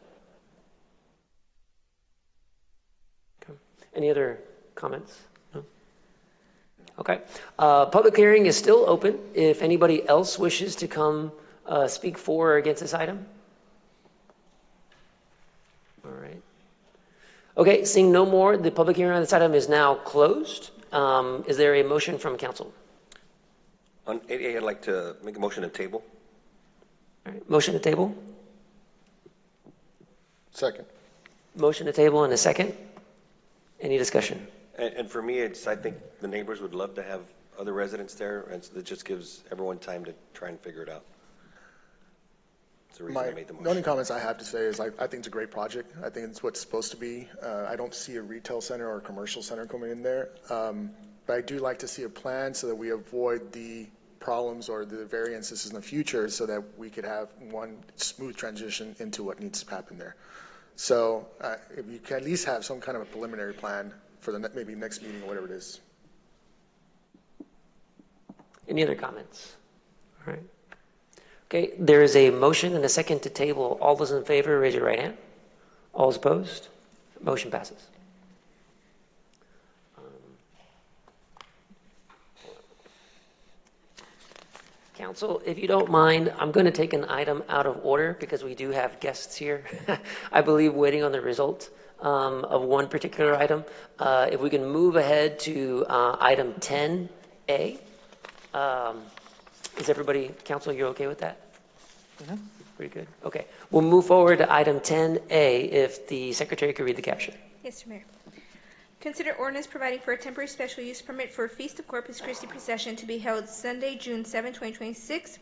Okay. Any other comments? No? Okay. Public hearing is still open. If anybody else wishes to come speak for or against this item. All right. Okay, seeing no more, the public hearing on this item is now closed. Is there a motion from council? On 8A, I'd like to make a motion to table. All right. Motion to table? Second. Motion to table and a second. Any discussion? And for me, I think the neighbors would love to have other residents there, and so it just gives everyone time to try and figure it out. That's the reason I made the motion. The only comments I have to say is I think it's a great project. I think it's what's supposed to be. I don't see a retail center or a commercial center coming in there. But I do like to see a plan so that we avoid the problems or the variances in the future so that we could have one smooth transition into what needs to happen there. So if you can at least have some kind of a preliminary plan for the maybe next meeting or whatever it is. Any other comments? All right. Okay, there is a motion and a second to table. All those in favor, raise your right hand. All those opposed? Motion passes. Council, if you don't mind, I'm going to take an item out of order because we do have guests here, I believe, waiting on the result of one particular item. If we can move ahead to item 10A. Is everybody, Council, you're okay with that? Mm-hmm. Pretty good. Okay. We'll move forward to item 10A if the Secretary could read the caption. Yes, Mayor. Consider ordinance providing for a temporary special use permit for Feast of Corpus Christi procession to be held Sunday, June 7, 2026,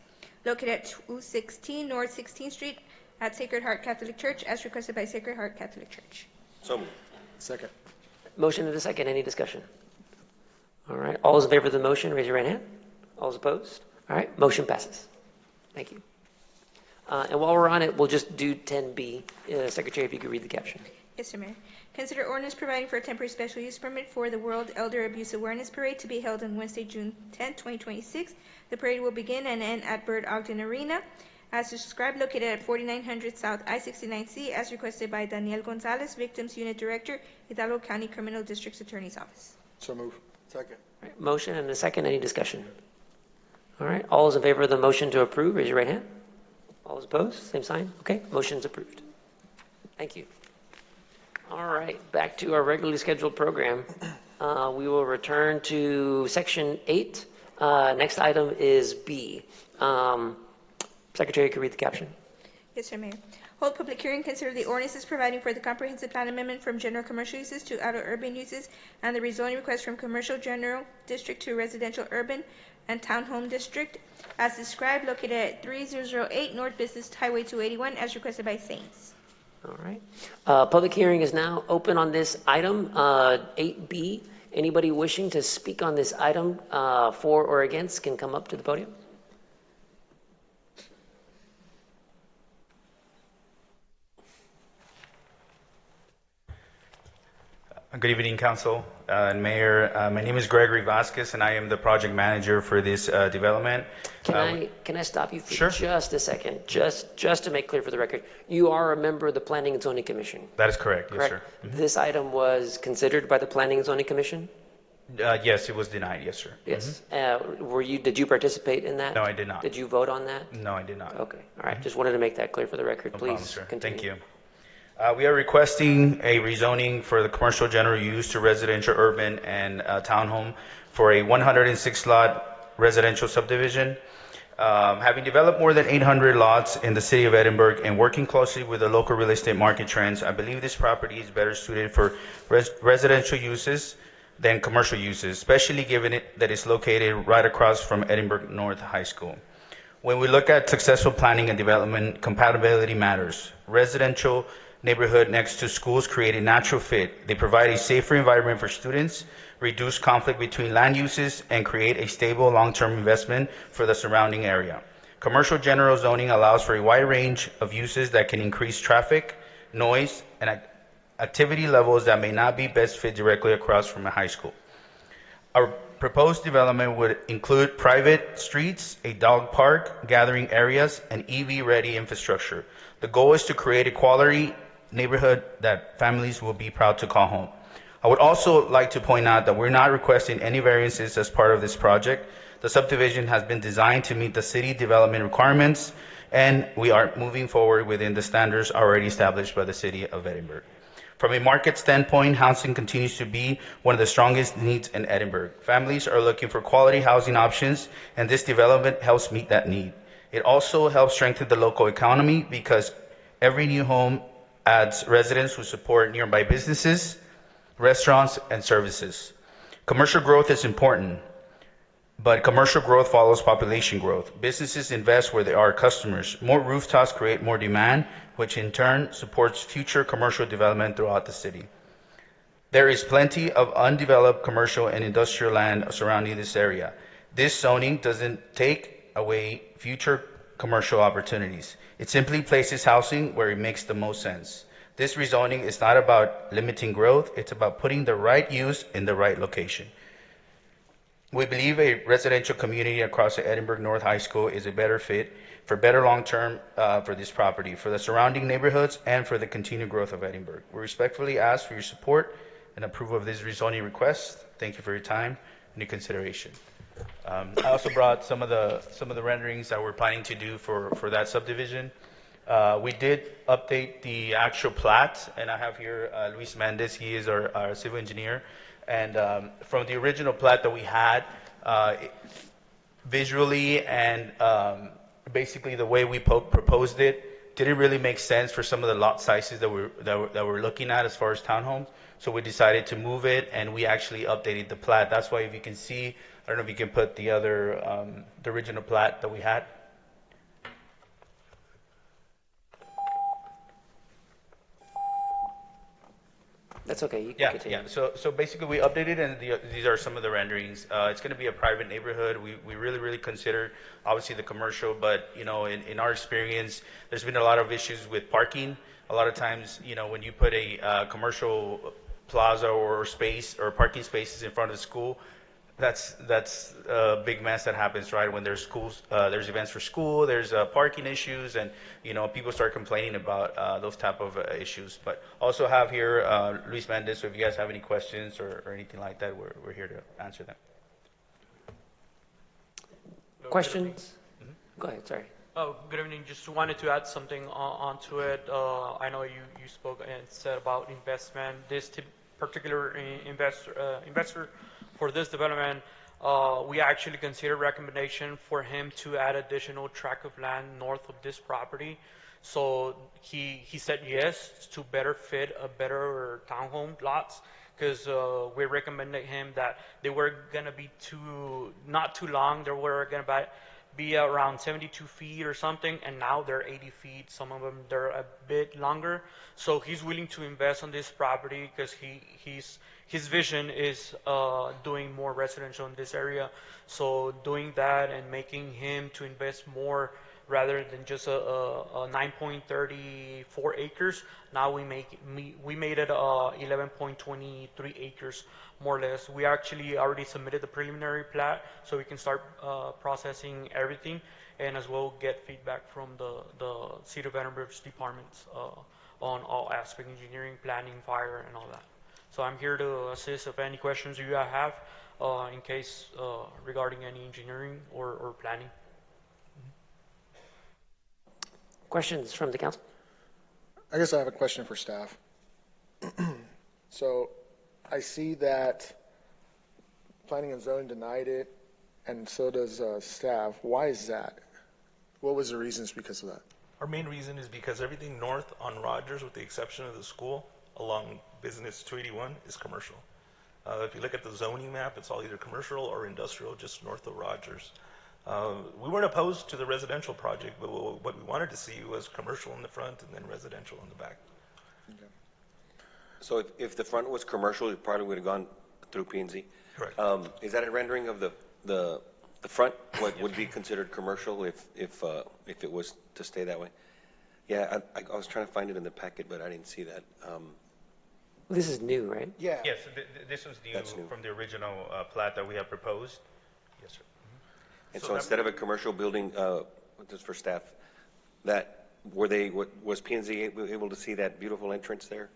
located at 216 North 16th Street at Sacred Heart Catholic Church, as requested by Sacred Heart Catholic Church. So moved. Second. Motion and a second. Any discussion? All right. All those in favor of the motion, raise your right hand. All those opposed? All right. Motion passes. Thank you. And while we're on it, we'll just do 10B. Secretary, if you could read the caption. Yes, sir, Mayor. Consider ordinance providing for a temporary special use permit for the World Elder Abuse Awareness Parade to be held on Wednesday, June 10, 2026. The parade will begin and end at Bird Ogden Arena, as described, located at 4900 South I-69C, as requested by Daniel Gonzalez, Victims Unit Director, Hidalgo County Criminal District's Attorney's Office. So move. Second. All right, motion and a second. Any discussion? All right. All those in favor of the motion to approve, raise your right hand. All those opposed, same sign. Okay, motion's approved. Thank you. All right, back to our regularly scheduled program. We will return to section 8. Next item is B. Secretary, you can read the caption. Yes, sir, Mayor. Hold public hearing, consider the ordinances providing for the comprehensive plan amendment from general commercial uses to outer urban uses and the rezoning request from commercial general district to residential urban and townhome district, as described, located at 3008 North Business Highway 281, as requested by Saints. All right. Public hearing is now open on this item, 8B. Anybody wishing to speak on this item for or against can come up to the podium. Good evening, Council and Mayor. My name is Gregory Vasquez, and I am the project manager for this development. Can I stop you for Sure. just a second? Just to make clear for the record, you are a member of the Planning and Zoning Commission. That is correct, yes, sir. This item was considered by the Planning and Zoning Commission? Yes, it was denied, yes, sir. Yes. Did you participate in that? No, I did not. Did you vote on that? No, I did not. Okay. All right. Just wanted to make that clear for the record. No Please problem, sir. continue. Thank you. We are requesting a rezoning for the commercial general use to residential, urban, and townhome for a 106-lot residential subdivision. Having developed more than 800 lots in the city of Edinburg and working closely with the local real estate market trends, I believe this property is better suited for residential uses than commercial uses, especially given that it's located right across from Edinburg North High School. When we look at successful planning and development, compatibility matters. Residential neighborhood next to schools create a natural fit. They provide a safer environment for students, reduce conflict between land uses, and create a stable long-term investment for the surrounding area. Commercial general zoning allows for a wide range of uses that can increase traffic, noise, and activity levels that may not be best fit directly across from a high school. Our proposed development would include private streets, a dog park, gathering areas, and EV-ready infrastructure. The goal is to create a quality neighborhood that families will be proud to call home. I would also like to point out that we're not requesting any variances as part of this project. The subdivision has been designed to meet the city development requirements, and we are moving forward within the standards already established by the city of Edinburg. From a market standpoint, housing continues to be one of the strongest needs in Edinburg. Families are looking for quality housing options, and this development helps meet that need. It also helps strengthen the local economy because every new home adds residents who support nearby businesses, restaurants, and services. Commercial growth is important, but commercial growth follows population growth. Businesses invest where there are customers. More rooftops create more demand, which in turn supports future commercial development throughout the city. There is plenty of undeveloped commercial and industrial land surrounding this area. This zoning doesn't take away future commercial opportunities. It simply places housing where it makes the most sense. This rezoning is not about limiting growth, it's about putting the right use in the right location. We believe a residential community across the Edinburg North High School is a better fit for better long-term for this property, for the surrounding neighborhoods, and for the continued growth of Edinburg. We respectfully ask for your support and approval of this rezoning request. Thank you for your time and your consideration. I also brought some of the renderings that we're planning to do for that subdivision. We did update the actual plat, and I have here Luis Mendez. He is our civil engineer. And from the original plat that we had, visually and basically the way we proposed it didn't really make sense for some of the lot sizes that we're looking at as far as townhomes. So we decided to move it, and we actually updated the plat. That's why if you can see, I don't know if you can put the other, the original plat that we had. That's okay. You can Yeah, continue. yeah. So basically, we updated, and these are some of the renderings. It's going to be a private neighborhood. We really consider, obviously, the commercial, but in our experience, there's been a lot of issues with parking. A lot of times, when you put a commercial plaza or space or parking spaces in front of the school, that's a big mess that happens, right? When there's schools, there's events for school, there's parking issues, and people start complaining about those type of issues. But also have here Luis Mendez. So if you guys have any questions or anything like that, we're here to answer them. Questions? Go ahead. Sorry. Oh, good evening. Just wanted to add something onto it. I know you spoke and said about investment. This particular investor for this development, we actually considered recommendation for him to add additional tract of land north of this property. So he said yes to better fit a better townhome lots, because we recommended him that they were gonna be not too long. They were gonna be around 72 feet or something, and now they're 80 feet. Some of them they're a bit longer. So he's willing to invest on this property because his vision is doing more residential in this area. So doing that and making him to invest more rather than just a 9.34 acres. Now we made it 11.23 acres, more or less. We actually already submitted the preliminary plat, so we can start processing everything, and as well get feedback from the City of Edinburgh's departments on all aspects, engineering, planning, fire, and all that. So I'm here to assist if any questions you have in case regarding any engineering or planning. Questions from the council? I guess I have a question for staff. So I see that planning and zoning denied it, and so does staff. Why is that? What was the reasons because of that? Our main reason is because everything north on Rogers, with the exception of the school, along Business 281, is commercial. If you look at the zoning map, it's all either commercial or industrial just north of Rogers. We weren't opposed to the residential project, but what we wanted to see was commercial in the front and then residential in the back. Okay. So if the front was commercial, it probably would have gone through P&Z. Correct. Is that a rendering of the front? What would be considered commercial if it was to stay that way? Yeah, I was trying to find it in the packet, but I didn't see that. This is new, right? Yeah. Yes, this was new from the original plat that we have proposed. Yes, sir. And so instead of a commercial building, just for staff, was P&Z able to see that beautiful entrance there?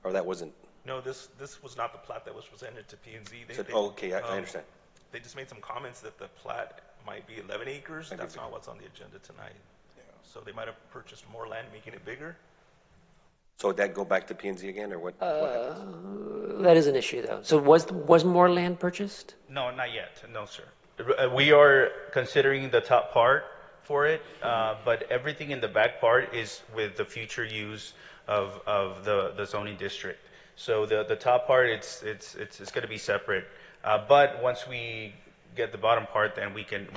Or that wasn't? No, this was not the plat that was presented to P&Z. Okay, I understand. They just made some comments that the plat might be 11 acres. That's not what's on the agenda tonight. Yeah. So they might have purchased more land, making it bigger. So would that go back to P&Z again, or what happens? That is an issue, though. So was more land purchased? No, not yet. No, sir. We are considering the top part for it, but everything in the back part is with the future use of the zoning district. So the top part, it's going to be separate. But once we get the bottom part, then we can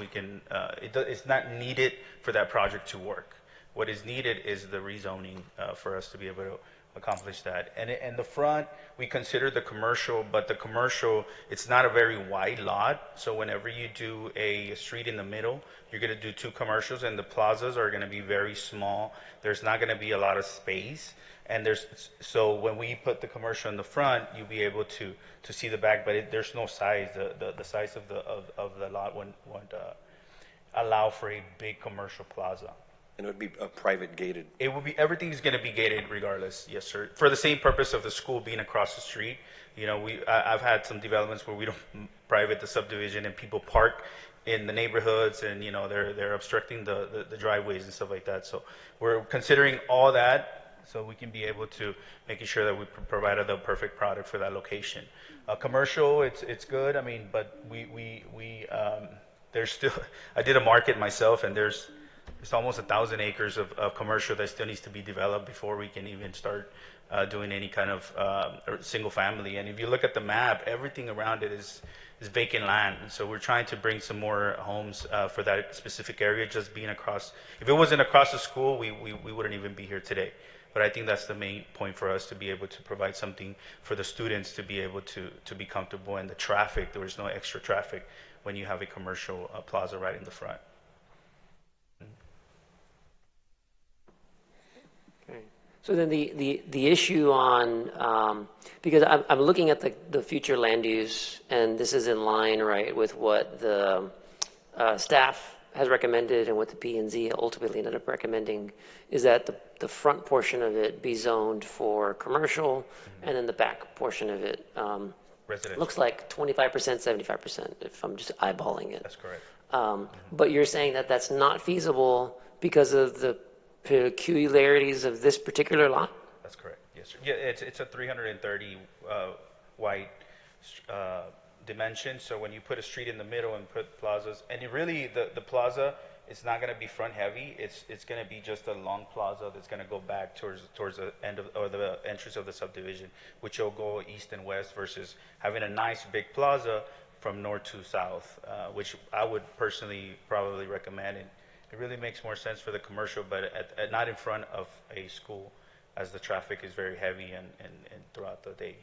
it's not needed for that project to work. What is needed is the rezoning for us to be able to accomplish that. And the front, we consider the commercial, but the commercial, it's not a very wide lot. So whenever you do a street in the middle, you're going to do two commercials, and the plazas are going to be very small. There's not going to be a lot of space. And so when we put the commercial in the front, you'll be able to see the back, but there's no size. The size of the lot won't allow for a big commercial plaza. And it would be a private gated? It will be, everything's going to be gated regardless, yes, sir. For the same purpose of the school being across the street. I've had some developments where we don't private the subdivision and people park in the neighborhoods, and they're obstructing the driveways and stuff like that. So we're considering all that, so we can be able to making sure that we provided the perfect product for that location. Commercial, it's good. I mean, but there's still. I did a market myself, and there's almost 1,000 acres of commercial that still needs to be developed before we can even start doing any kind of single family. And if you look at the map, everything around it is vacant land. So we're trying to bring some more homes for that specific area. Just being across, if it wasn't across the school, we wouldn't even be here today. But I think that's the main point for us, to be able to provide something for the students to be able to be comfortable, and the traffic, there is no extra traffic when you have a commercial plaza right in the front. Okay. So then the issue on, because I'm looking at the future land use, and this is in line, right, with what the staff has recommended and what the P&Z ultimately ended up recommending, is that the front portion of it be zoned for commercial, and then the back portion of it looks like 25%, 75%, if I'm just eyeballing it. That's correct. But you're saying that that's not feasible because of the peculiarities of this particular lot? That's correct. Yes, sir. Yeah, it's a 330 wide dimension. So when you put a street in the middle and put plazas, and the plaza is not going to be front heavy. It's going to be just a long plaza that's going to go back towards the end of, or the entrance of the subdivision, which will go east and west, versus having a nice big plaza from north to south, which I would personally probably recommend. And it really makes more sense for the commercial, but not in front of a school, as the traffic is very heavy and throughout the day.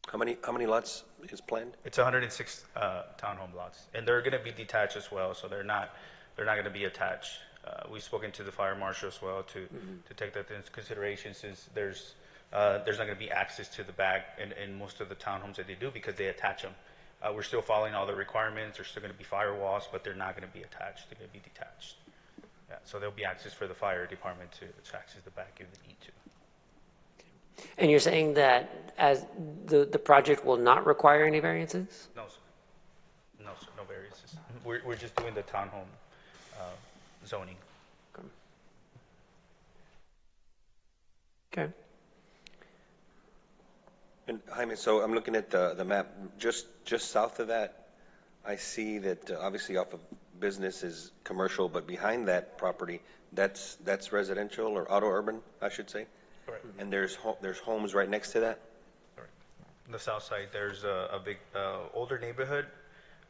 How many lots is planned? It's 106 townhome lots, and they're going to be detached as well, so they're not going to be attached. We've spoken to the fire marshal as well to take that into consideration, since there's not going to be access to the back in most of the townhomes that they do, because they attach them. We're still following all the requirements. There's still going to be firewalls, but they're not going to be attached. They're going to be detached. Yeah, so there'll be access for the fire department to access the back if they need to. And you're saying that as the project will not require any variances? No, sir. No, sir. No variances. We're just doing the townhome zoning. Okay. And Jaime, so I'm looking at the map. Just south of that, I see that obviously off of business is commercial, but behind that property, that's residential or auto urban, I should say. Correct. And there's homes right next to that. Correct. On the south side, there's a big older neighborhood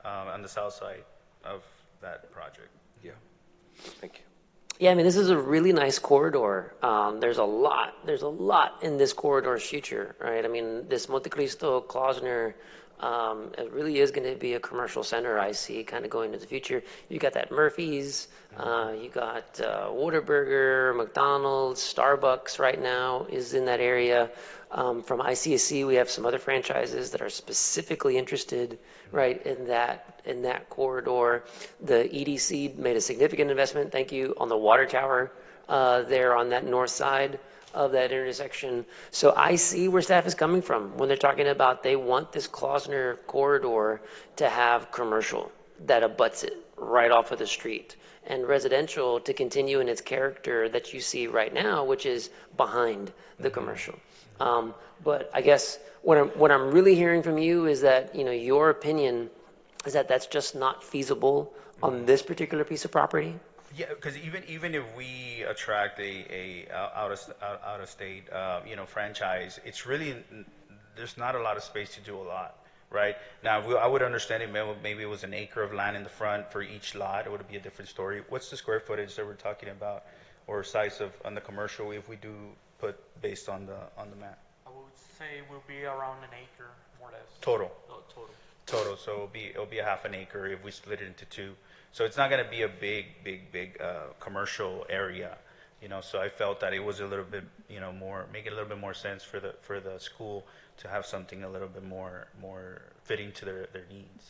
on the south side of that project. Yeah. Thank you. Yeah, I mean, this is a really nice corridor. There's a lot in this corridor's future, right? I mean, this Montecristo, Klausner, it really is going to be a commercial center, I see, kind of going into the future. You got that Murphy's, you got Whataburger, McDonald's, Starbucks right now is in that area. From ICSC, we have some other franchises that are specifically interested, right, in that corridor. The EDC made a significant investment, thank you, on the water tower there on that north side of that intersection. So I see where staff is coming from when they're talking about they want this Klausner corridor to have commercial that abuts it right off of the street, and residential to continue in its character that you see right now, which is behind the commercial. But I guess what I'm really hearing from you is that, your opinion is that that's just not feasible on this particular piece of property. Yeah, because even if we attract a out of state franchise, it's really, there's not a lot of space to do a lot, right? Now I would understand it. Maybe it was an acre of land in the front for each lot. It would be a different story. What's the square footage that we're talking about, or size on the commercial if we do put based on the map? I would say it will be around an acre, more or less. Total. Oh, Total. So it'll be a half an acre if we split it into two. So it's not going to be a big commercial area, So I felt that it was a little bit, make it a little bit more sense for the school to have something a little bit more fitting to their needs.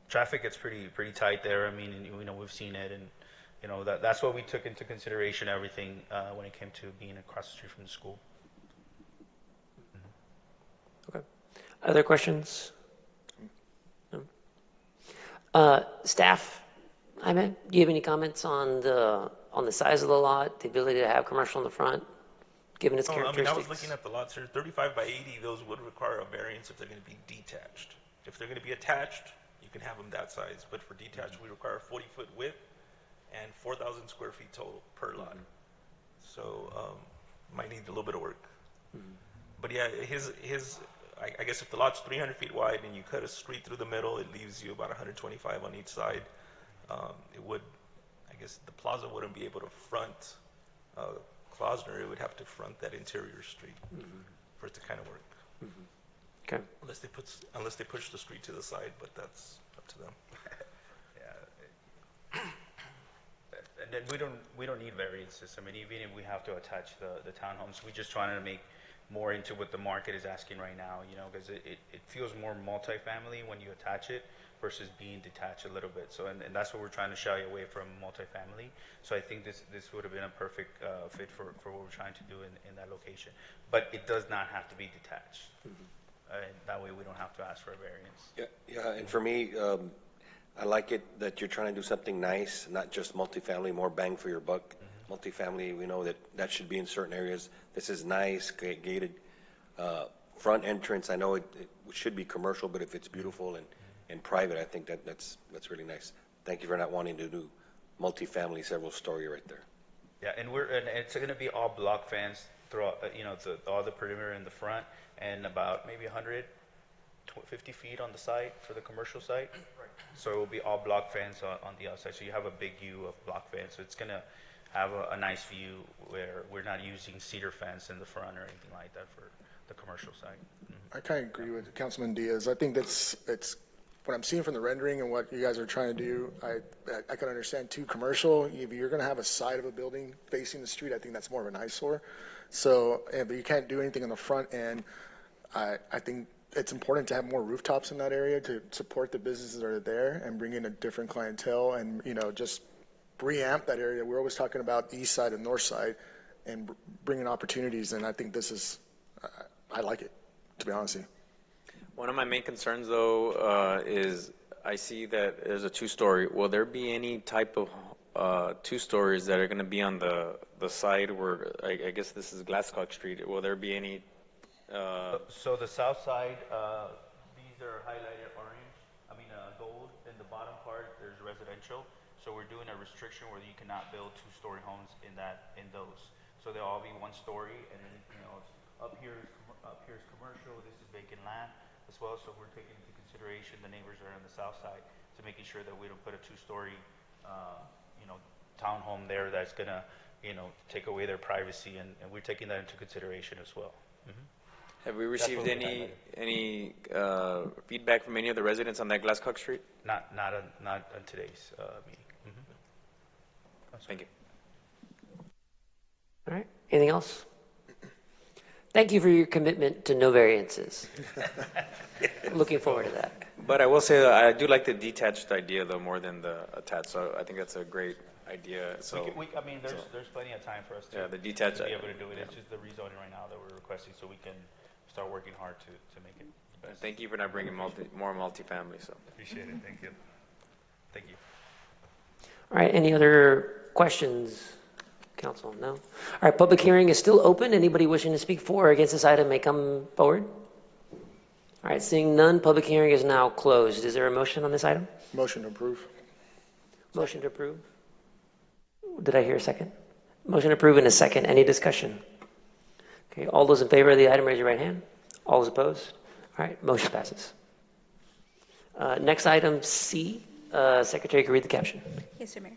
Traffic gets pretty tight there. I mean, we've seen it, and that's what we took into consideration, everything when it came to being across the street from the school. Okay. Other questions? No? Staff, Jaime, do you have any comments on the size of the lot, the ability to have commercial in the front, given its characteristics? I was looking at the lots here. 35 by 80, those would require a variance if they're going to be detached. If they're going to be attached, you can have them that size. But for detached, we require a 40-foot width and 4,000 square feet total per lot. So might need a little bit of work. But yeah, his I guess if the lot's 300 feet wide and you cut a street through the middle, it leaves you about 125 on each side. It would, I guess the plaza wouldn't be able to front Klausner. It would have to front that interior street for it to kind of work. Okay. Unless they push the street to the side, but that's up to them. Yeah. And then we don't need variances. I mean, even if we have to attach the townhomes, we're just trying to make more into what the market is asking right now, you know, because it feels more multifamily when you attach it versus being detached a little bit. So, and that's what we're trying to shy away from, multifamily. So I think this would have been a perfect fit for what we're trying to do in that location. But it does not have to be detached. And that way we don't have to ask for a variance. Yeah, and for me, I like it that you're trying to do something nice, not just multifamily, more bang for your buck. Multifamily, we know that should be in certain areas. This is nice, gated. Front entrance, I know it should be commercial, but if it's beautiful and private, I think that's really nice. Thank you for not wanting to do multifamily, several story right there. Yeah, and it's going to be all block fence throughout, all the perimeter in the front, and about maybe 150 feet on the side for the commercial side. Right. So it will be all block fence on the outside. So you have a big view of block fence. So it's going to have a nice view where we're not using cedar fence in the front or anything like that for the commercial side. I kind of agree with Councilman Diaz. I think it's what I'm seeing from the rendering and what you guys are trying to do. I can understand too, commercial. If you're going to have a side of a building facing the street, I think that's more of an eyesore. So, but you can't do anything on the front end. I think it's important to have more rooftops in that area to support the businesses that are there and bring in a different clientele and, just reamp that area. We're always talking about east side and north side and bringing opportunities. And I think this is, I like it, to be honest with you. One of my main concerns, though, is I see that there's a two-story. Will there be any type of two stories that are going to be on the side where, I guess this is Glasscock Street. Will there be any? So the south side, these are highlighted orange, gold. In the bottom part, there's residential. So we're doing a restriction where you cannot build two-story homes in those. So they'll all be one story, and anything else. Up here is commercial. This is vacant land as well. So we're taking into consideration the neighbors that are on the south side to making sure that we don't put a two-story, townhome there that's gonna, take away their privacy, and we're taking that into consideration as well. Have we received any feedback from any of the residents on that Glasscock Street? Not on today's meeting. Thank you. All right. Anything else? Thank you for your commitment to no variances. Looking forward to that. But I will say that I do like the detached idea, though, more than the attached. So I think that's a great idea. So there's plenty of time for us to, the detached, to be able to do it. It's just the rezoning right now that we're requesting, so we can start working hard to make it best. Thank you for not bringing more multifamily. So appreciate it. Thank you. Thank you. All right. Any other questions, Council? No? All right. Public hearing is still open. Anybody wishing to speak for or against this item may come forward. All right. Seeing none, public hearing is now closed. Is there a motion on this item? Motion to approve. Motion to approve. Did I hear a second? Motion to approve in a second. Any discussion? Okay. All those in favor of the item, raise your right hand. All those opposed? All right. Motion passes. Next item, C. Secretary can read the caption. Yes, sir, Mayor.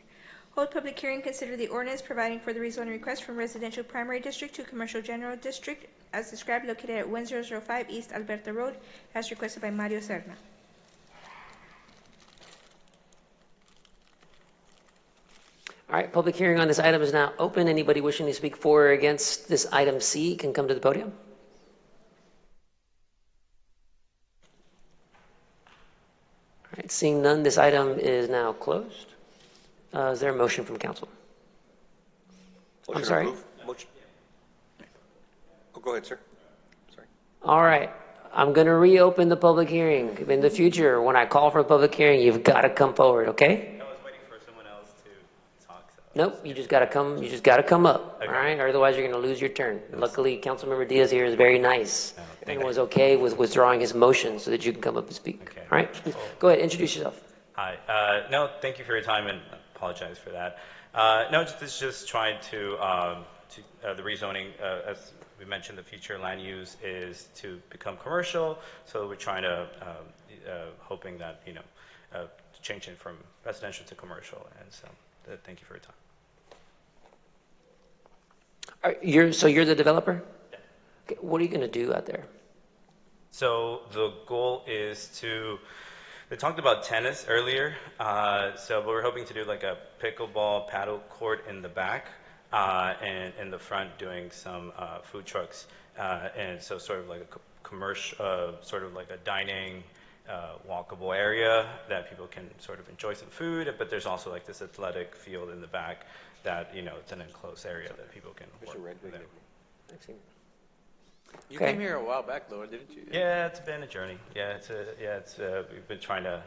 Hold public hearing, consider the ordinance providing for the rezoning request from residential primary district to commercial general district as described, located at 1005 East Alberta Road, as requested by Mario Serna. All right, public hearing on this item is now open. Anybody wishing to speak for or against this item C can come to the podium. All right, seeing none, this item is now closed. Is there a motion from council? I'm sorry? Motion. Oh, go ahead, sir. Sorry. All right. I'm going to reopen the public hearing. In the future, when I call for a public hearing, you've got to come forward, okay? I was waiting for someone else to talk. So. Nope, you just got to come. You just got to come up, Okay. all right? Or otherwise, you're going to lose your turn. Luckily, Councilmember Diaz here is very nice and was okay with withdrawing his motion so that you can come up and speak. Okay. All right, please, go ahead, introduce yourself. Hi. No, thank you for your time and apologize for that. No, just trying to the rezoning, as we mentioned, the future land use is to become commercial. So we're trying to, hoping that, change it from residential to commercial. And so thank you for your time. So you're the developer? Yeah. Okay, what are you going to do out there? So the goal is to, they talked about tennis earlier, so we're hoping to do like a pickleball paddle court in the back, and in the front doing some food trucks, and so sort of like a commercial, sort of like a dining, walkable area that people can sort of enjoy some food, but there's also like this athletic field in the back that, it's an enclosed area that people can work within. You came here a while back, though, didn't you? Yeah, it's been a journey. Yeah, we've been trying to,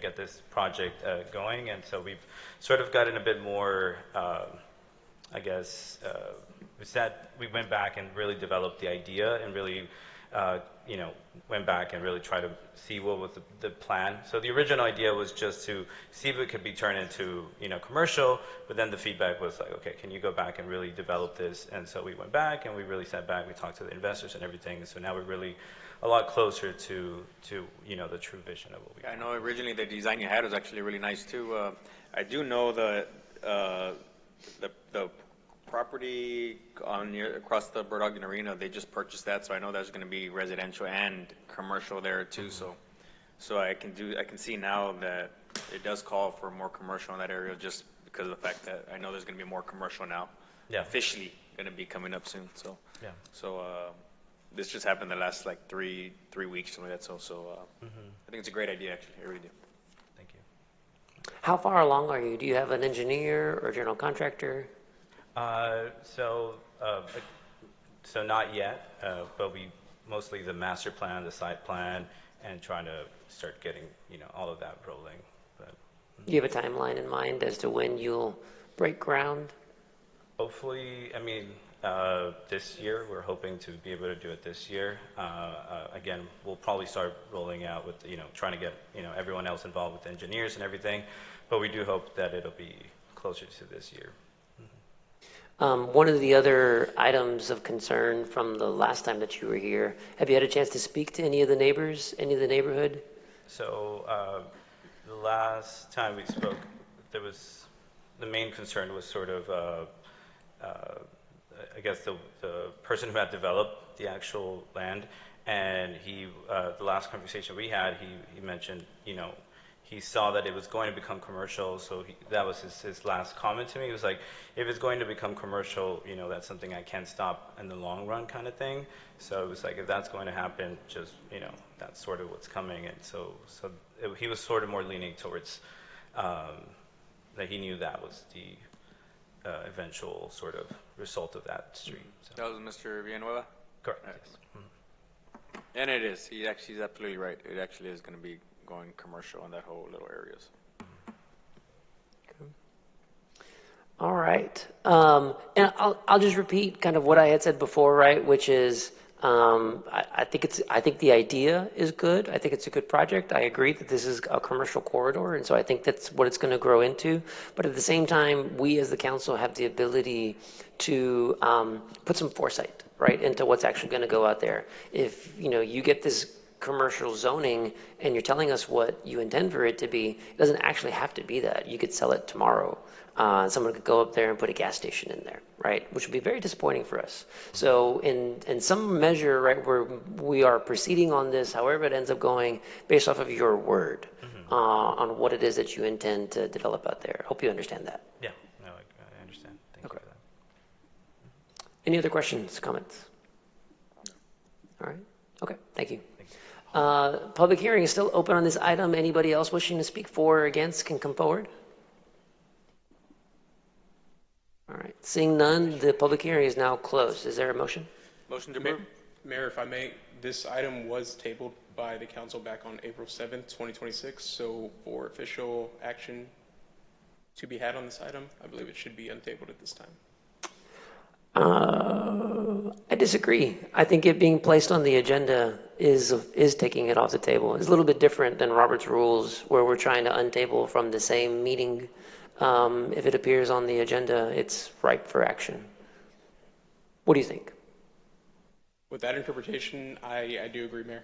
get this project going, and so we've sort of gotten a bit more, I guess, we went back and really developed the idea and really, went back and really tried to see what was the plan. So the original idea was just to see if it could be turned into, commercial, but then the feedback was like, okay, can you go back and really develop this? And so we went back and we really sat back, we talked to the investors and everything, and so now we're really a lot closer to the true vision of what we I know originally the design you had was actually really nice too. I do know the property across the Bird Ogden Arena, they just purchased that, so I know there's going to be residential and commercial there too. So I can see now that it does call for more commercial in that area, just because of the fact that I know there's going to be more commercial now. Yeah. Officially going to be coming up soon. So yeah. So this just happened the last like three weeks, something like that. So I think it's a great idea, actually. I really do. Thank you. How far along are you? Do you have an engineer or general contractor? So not yet, but we mostly the master plan, the site plan, and trying to start getting, all of that rolling. But do you have a timeline in mind as to when you'll break ground? Hopefully, this year, we're hoping to be able to do it this year. Again, we'll probably start rolling out with, trying to get, everyone else involved with engineers and everything, but we do hope that it'll be closer to this year. One of the other items of concern from the last time that you were here, have you had a chance to speak to any of the neighbors, any of the neighborhood? So the last time we spoke, the main concern was sort of, I guess the person who had developed the actual land, and the last conversation we had, he mentioned, he saw that it was going to become commercial, so that was his last comment to me. He was like, if it's going to become commercial, that's something I can't stop in the long run kind of thing. So it was like, if that's going to happen, just, that's sort of what's coming. And he was sort of more leaning towards that he knew that was the eventual sort of result of that street. So. That was Mr. Villanueva? Correct, right. Yes. Mm-hmm. And it is. He's absolutely right. It actually is going to be going commercial in that whole little areas. Okay. All right. And I'll just repeat kind of what I had said before, right? Which is, I think the idea is good. I think it's a good project. I agree that this is a commercial corridor, and so I think that's what it's going to grow into. But at the same time, we as the council have the ability to put some foresight, right, into what's actually going to go out there. If you get this commercial zoning and you're telling us what you intend for it to be, it doesn't actually have to be that. You could sell it tomorrow. Someone could go up there and put a gas station in there, right? Which would be very disappointing for us. So in some measure, right, we are proceeding on this, however it ends up going, based off of your word on what it is that you intend to develop out there. Hope you understand that. Yeah, no, I understand. Thank you for that. Any other questions, comments? All right. Okay, thank you. Public hearing is still open on this item. Anybody else wishing to speak for or against can come forward. All right. Seeing none, the public hearing is now closed. Is there a motion? Motion to approve. Mayor, if I may, this item was tabled by the council back on April 7th, 2026. So for official action to be had on this item, I believe it should be untabled at this time. I disagree. I think it being placed on the agenda is taking it off the table. It's a little bit different than Robert's rules, where we're trying to untable from the same meeting if it appears on the agenda, it's ripe for action. What do you think? With that interpretation, I do agree, Mayor.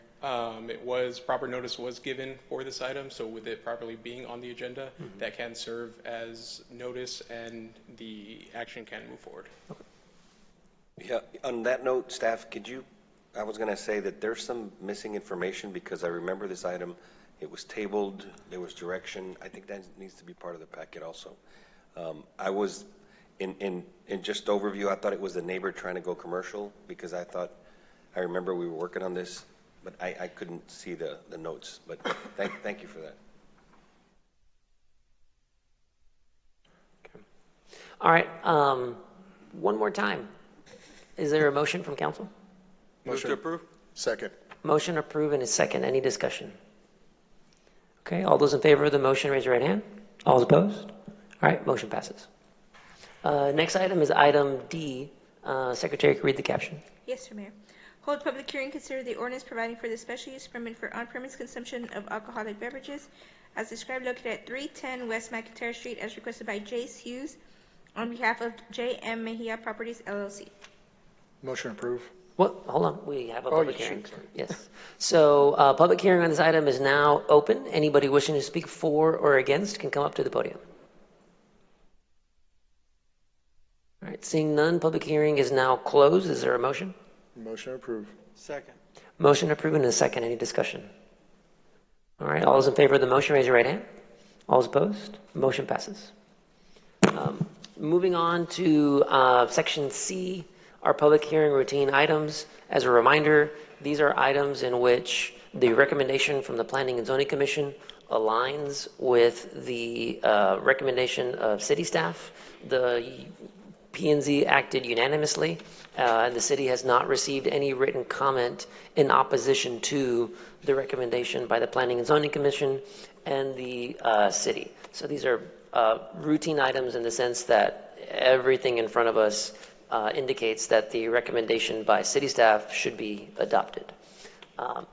Proper notice was given for this item, so with it properly being on the agenda, that can serve as notice and the action can move forward. Yeah, on that note, staff, I was going to say that there's some missing information because I remember this item, it was tabled, there was direction. I think that needs to be part of the packet also. I was, in just overview, I thought it was the neighbor trying to go commercial because I remember we were working on this, but I couldn't see the notes. But thank you for that. Okay. All right. One more time. Is there a motion from council? Motion to approve. Second. Motion approved and a second. Any discussion? Okay. All those in favor of the motion, raise your right hand. All opposed? All right. Motion passes. Next item is item D. Secretary, can you read the caption? Yes, sir, Mayor. Hold public hearing, consider the ordinance providing for the special use permit for on-premise consumption of alcoholic beverages as described located at 310 West McIntyre Street as requested by Jace Hughes on behalf of J.M. Mejia Properties, LLC. Motion approved. Well, hold on. We have a public hearing. Yes. So public hearing on this item is now open. Anybody wishing to speak for or against can come up to the podium. All right. Seeing none, public hearing is now closed. Is there a motion? Motion approved. Second. Motion approved and a second. Any discussion? All right. All those in favor of the motion, raise your right hand. All opposed? Motion passes. Moving on to section C, our public hearing routine items. As a reminder, these are items in which the recommendation from the Planning and Zoning Commission aligns with the recommendation of city staff. The P&Z acted unanimously. The city has not received any written comment in opposition to the recommendation by the Planning and Zoning Commission and the city. So these are routine items in the sense that everything in front of us indicates that the recommendation by city staff should be adopted.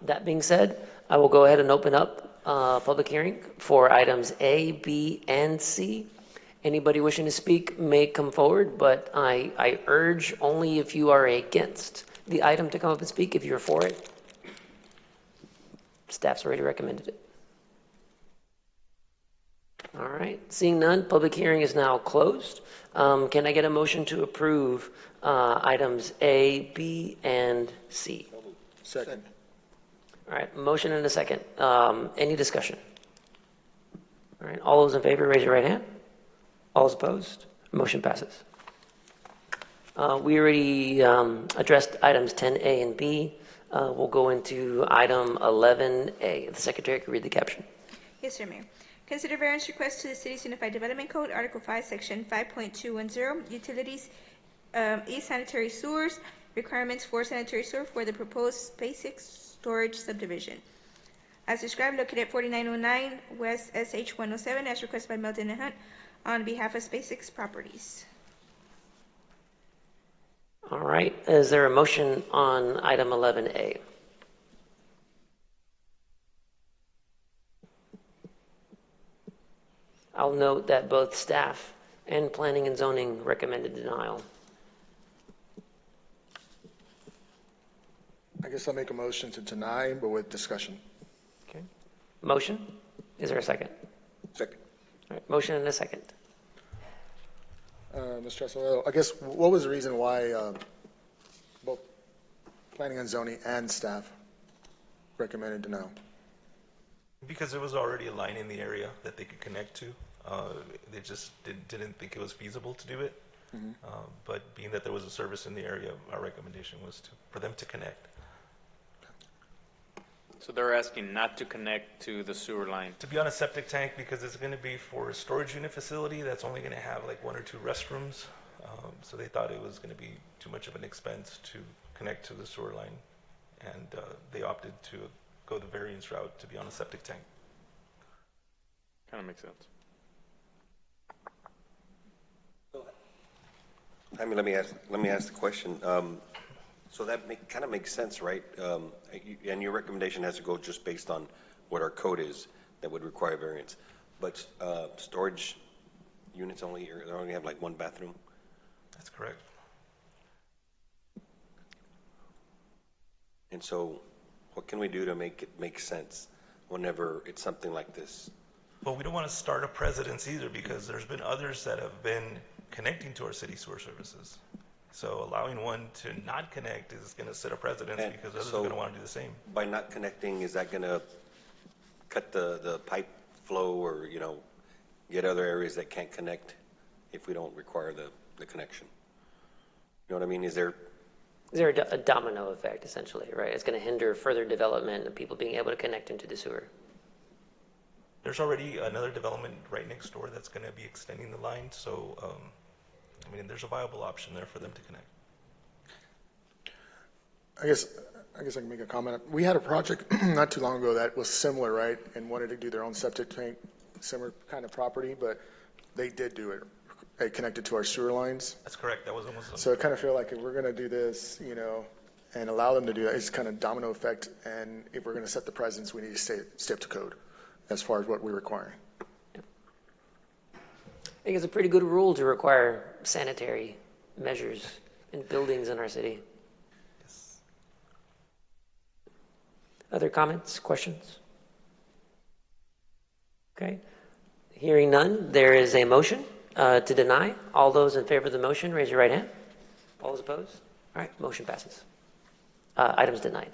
That being said, I will go ahead and open up public hearing for items A, B, and C. Anybody wishing to speak may come forward, but I urge only if you are against the item to come up and speak. If you're for it, staff's already recommended it. All right. Seeing none, public hearing is now closed. Can I get a motion to approve items A, B, and C? Second. All right. Motion and a second. Any discussion? All right. All those in favor, raise your right hand. All opposed? Motion passes. We already addressed items 10A and B. We'll go into item 11A. The Secretary can read the caption. Yes, sir, Mayor. Consider variance request to the City's Unified Development Code, Article 5, Section 5.210, Utilities, E-Sanitary Sewers, Requirements for Sanitary Sewer for the proposed basic storage subdivision. As described, located at 4909 West SH 107, as requested by Melton and Hunt on behalf of SpaceX Properties. All right. Is there a motion on item 11A? I'll note that both staff and planning and zoning recommended denial. I guess I'll make a motion to deny, but with discussion. Okay. Motion? Is there a second? Second. All right. Motion and a second. Mr. Acevedo, I guess what was the reason why both planning and zoning and staff recommended denial? Because it was already a line in the area that they could connect to. They just didn't think it was feasible to do it. Mm-hmm. But being that there was a service in the area, our recommendation was for them to connect. So they're asking not to connect to the sewer line? To be on a septic tank, because it's going to be for a storage unit facility that's only going to have like 1 or 2 restrooms. So they thought it was going to be too much of an expense to connect to the sewer line. And they opted to go the variance route to be on a septic tank. Kind of makes sense. I mean, let me ask the question. So that kind of makes sense, right? And your recommendation has to go just based on what our code is that would require variance. But storage units only, or they only have like one bathroom? That's correct. And so what can we do to make it make sense whenever it's something like this? Well, we don't want to start a precedence either, because there's been others that have been connecting to our city sewer services. So allowing one to not connect is going to set a precedence, And because others so are going to want to do the same. By not connecting, is that going to cut the pipe flow, or, you know, get other areas that can't connect if we don't require the connection? You know what I mean? Is there a domino effect, essentially, right? It's going to hinder further development of people being able to connect into the sewer. There's already another development right next door that's going to be extending the line, so I mean, there's a viable option there for them to connect. I guess I can make a comment. We had a project not too long ago that was similar, right, and wanted to do their own septic tank, similar kind of property, but they did do it. They connected to our sewer lines. That's correct. That was almost. So I kind of feel like if we're going to do this, you know, and allow them to do that, it's kind of domino effect. And if we're going to set the precedence, we need to stay up to code as far as what we're requiring. I think it's a pretty good rule to require sanitary measures in buildings in our city. Yes. Other comments, questions? Okay. Hearing none, there is a motion to deny. All those in favor of the motion, raise your right hand. All those opposed? All right, motion passes. Item's denied.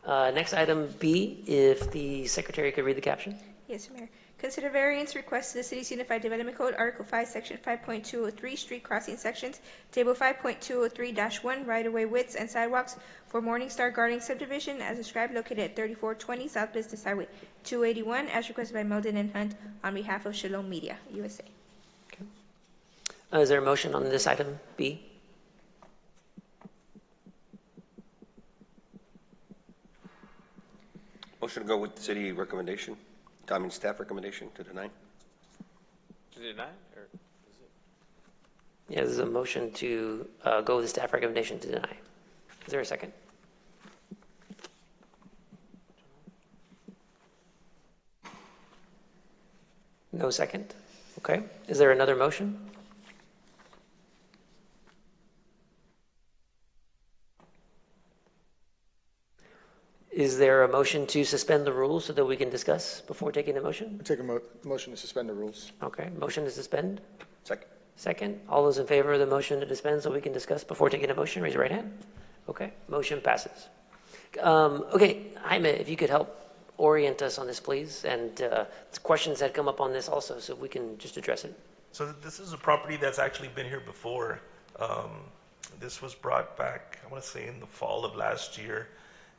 Next item B, if the secretary could read the caption. Yes, Mayor. Consider variance request to the City's Unified Development Code, Article 5, Section 5.203, Street Crossing Sections, Table 5.203-1, Right-of-way widths and sidewalks for Morningstar Gardening Subdivision as described, located at 3420 South Business Highway 281, as requested by Meldon and Hunt on behalf of Shalom Media, USA. Is there a motion on this item B? motion to go with the city recommendation? I mean, staff recommendation to deny? To deny, or is it? Yeah, there's a motion to go with the staff recommendation to deny. Is there a second? No second? Okay. Is there another motion? Is there a motion to suspend the rules so that we can discuss before taking the motion? Take a motion to suspend the rules. Okay, motion to suspend. Second. Second. All those in favor of the motion to suspend so we can discuss before taking a motion, raise your right hand. Okay, motion passes. Okay, Jaime, if you could help orient us on this, please, and questions that come up on this also, so we can just address it. So this is a property that's actually been here before. This was brought back, I want to say, in the fall of last year.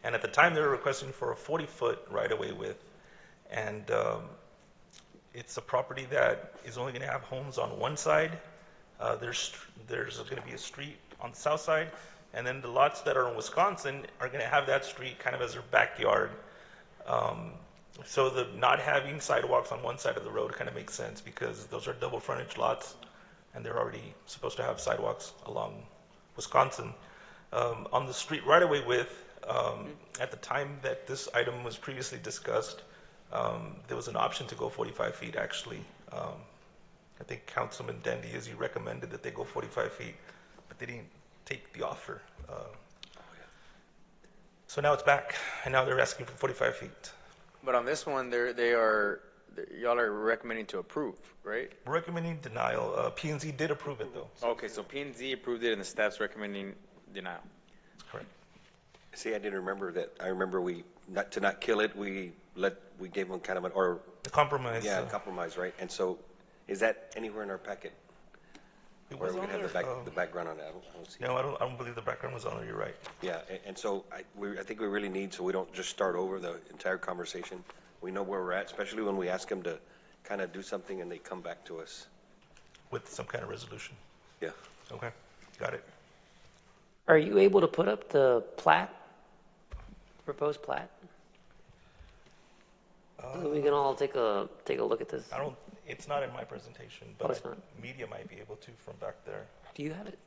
And at the time, they were requesting for a 40-foot right-of-way width. And it's a property that is only going to have homes on one side. There's going to be a street on the south side. And then the lots that are in Wisconsin are going to have that street kind of as their backyard. So the not having sidewalks on one side of the road kind of makes sense, because those are double frontage lots, and they're already supposed to have sidewalks along Wisconsin. On the street right-of-way width, at the time that this item was previously discussed, there was an option to go 45 feet, actually. I think Councilman Dandy Izzy recommended that they go 45 feet, but they didn't take the offer. So now it's back, and now they're asking for 45 feet. But on this one, y'all are recommending to approve, right? We're recommending denial. P&Z did approve it, though. Okay, so P&Z approved it, and the staff's recommending denial. That's correct. See, I didn't remember that. I remember to not kill it, we gave them kind of a compromise. Yeah, a compromise, right? And so, is that anywhere in our packet? Or we have the background on that? I don't see. No, I don't believe the background was on there. You're right. Yeah, and so I think we really need, so we don't just start over the entire conversation. We know where we're at, especially when we ask them to kind of do something and they come back to us with some kind of resolution. Yeah. Okay, got it. Are you able to put up the plat, proposed plat? So we can all take a look at this. It's not in my presentation, but media might be able to from back there. Do you have it?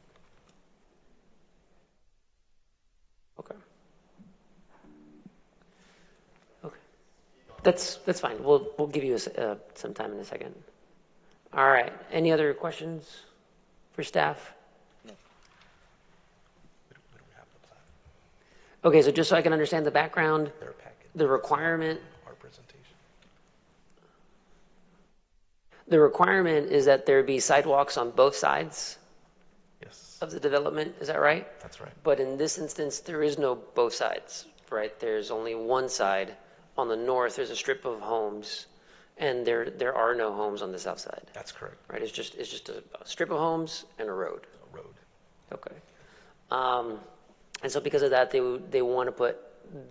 Okay. Okay. That's fine. We'll give you some time in a second. All right. Any other questions for staff? Okay, so just so I can understand the background, the requirement is that there be sidewalks on both sides of the development, is that right? That's right. But in this instance, there is no both sides, right? There's only one side. On the north, there's a strip of homes, and there are no homes on the south side. That's correct. Right, it's just a strip of homes and a road. A road. Okay. And so because of that, they want to put,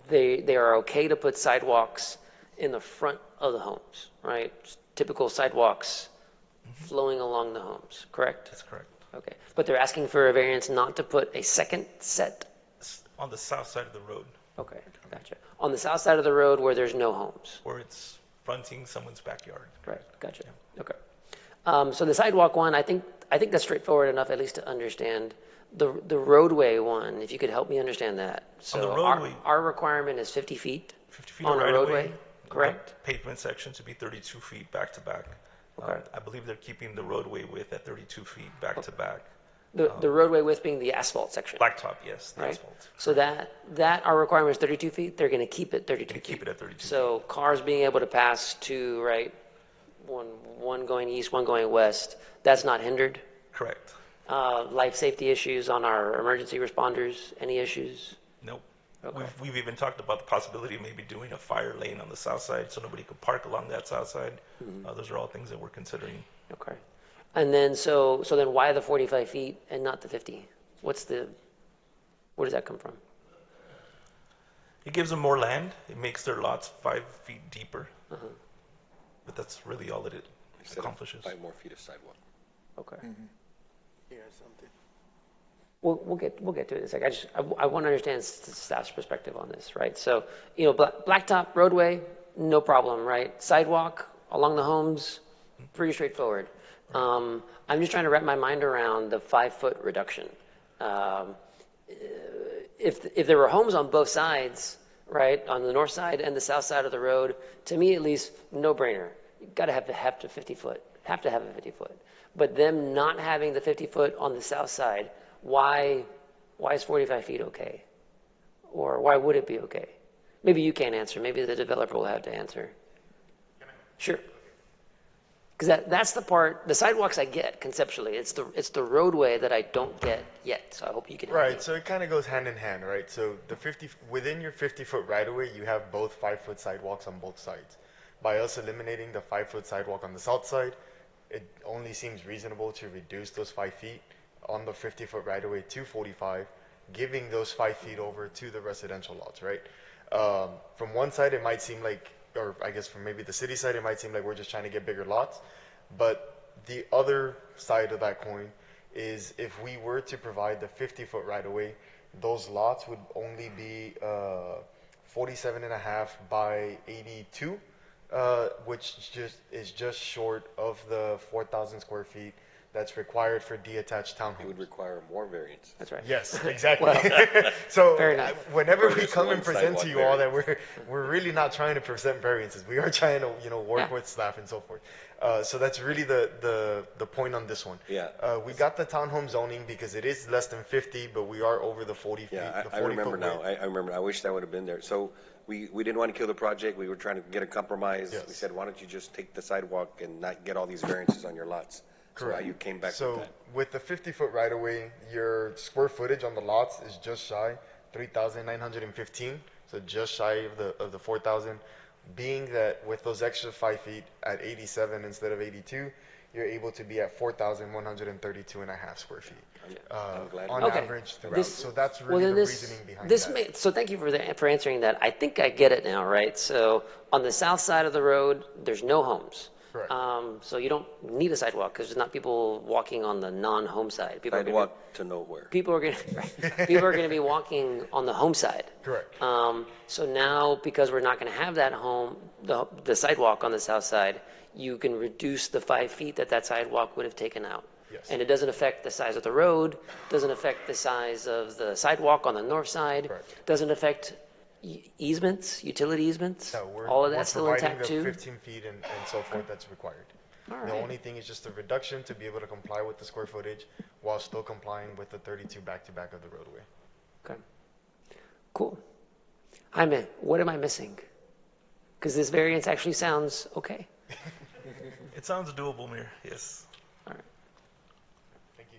they are okay to put sidewalks in the front of the homes, right? Typical sidewalks flowing along the homes, correct? That's correct. Okay, but they're asking for a variance not to put a second set? On the south side of the road. Okay, gotcha. On the south side of the road where there's no homes? Where it's fronting someone's backyard. Right, gotcha. Yeah. Okay. So the sidewalk one, I think that's straightforward enough at least to understand. The roadway one, if you could help me understand that. So On the roadway, our requirement is 50 feet, 50 feet on right a roadway, correct? Pavement section to be 32 feet back to back. Okay. I believe they're keeping the roadway width at 32 feet back to back. The roadway width being the asphalt section. Blacktop, yes, the right? asphalt. So that our requirement is 32 feet. They're going to keep it 32 feet. Keep it at 32 So cars being able to pass to, right, one going east, one going west, that's not hindered? Correct. Life safety issues on our emergency responders, any issues? Nope. Okay. We've even talked about the possibility of maybe doing a fire lane on the south side so nobody could park along that south side. Those are all things that we're considering. Okay. And then, so then why the 45 feet and not the 50? Where does that come from? It gives them more land. It makes their lots 5 feet deeper. But that's really all that it accomplishes. 5 more feet of sidewalk. Okay. Yeah, something. We'll get to it in a second. I want to understand staff's perspective on this, right? So, blacktop roadway, no problem, right? Sidewalk along the homes, pretty straightforward. I'm just trying to wrap my mind around the 5-foot reduction. If there were homes on both sides, right, on the north side and the south side of the road, to me at least, no brainer. You've got to have a 50 foot. But them not having the 50 foot on the south side, why is 45 feet okay? Or why would it be okay? Maybe you can't answer. Maybe the developer will have to answer. Sure. Because that's the part, the sidewalks I get conceptually. It's the roadway that I don't get yet. So I hope you can help me. Right, so it kind of goes hand in hand, right? So within your 50-foot right-of-way, you have both 5-foot sidewalks on both sides. By us eliminating the 5-foot sidewalk on the south side, it only seems reasonable to reduce those 5 feet on the 50-foot right-of-way to 45, giving those 5 feet over to the residential lots, right? From one side, it might seem like, or I guess from maybe the city side, it might seem like we're just trying to get bigger lots. But the other side of that coin is if we were to provide the 50-foot right-of-way, those lots would only be 47.5 by 82, which is just short of the 4,000 square feet that's required for detached townhomes. It would require more variance. That's right. Yes, exactly. Well, so whenever we come and present to you all that we're really not trying to present variances. We are trying to work with staff and so forth. So that's really the point on this one. Yeah. We got the townhome zoning because it is less than 50, but we are over the 40 feet. Yeah, the 40 I remember foot now. width. I remember. I wish that would have been there. So we didn't want to kill the project. We were trying to get a compromise. Yes. We said, why don't you just take the sidewalk and not get all these variances on your lots? Correct. So you came back So with that. with the 50-foot right-of-way, your square footage on the lots is just shy 3,915. So just shy of the 4,000. Being that with those extra 5 feet at 87 instead of 82, you're able to be at 4,132 and a half square feet I'm glad. on Okay. average throughout. So that's really the reasoning behind this that. so thank you for answering that. I think I get it now, right? So on the south side of the road, there's no homes. Correct. So you don't need a sidewalk because there's not people walking on the non-home side. Sidewalk to nowhere. People are going to be walking on the home side. Correct. So now, because we're not going to have that the sidewalk on the south side, you can reduce the 5 feet that sidewalk would have taken out. Yes. And it doesn't affect the size of the road, doesn't affect the size of the sidewalk on the north side, Correct. doesn't affect easements, utility easements. No, All of we're that's still providing intact the too. 15 feet and so forth that's required. All The right. only thing is just a reduction to be able to comply with the square footage while still complying with the 32 back-to-back of the roadway. Okay. Cool. Jaime, what am I missing? Because this variance actually sounds okay. It sounds doable, Mayor. Yes. All right. Thank you.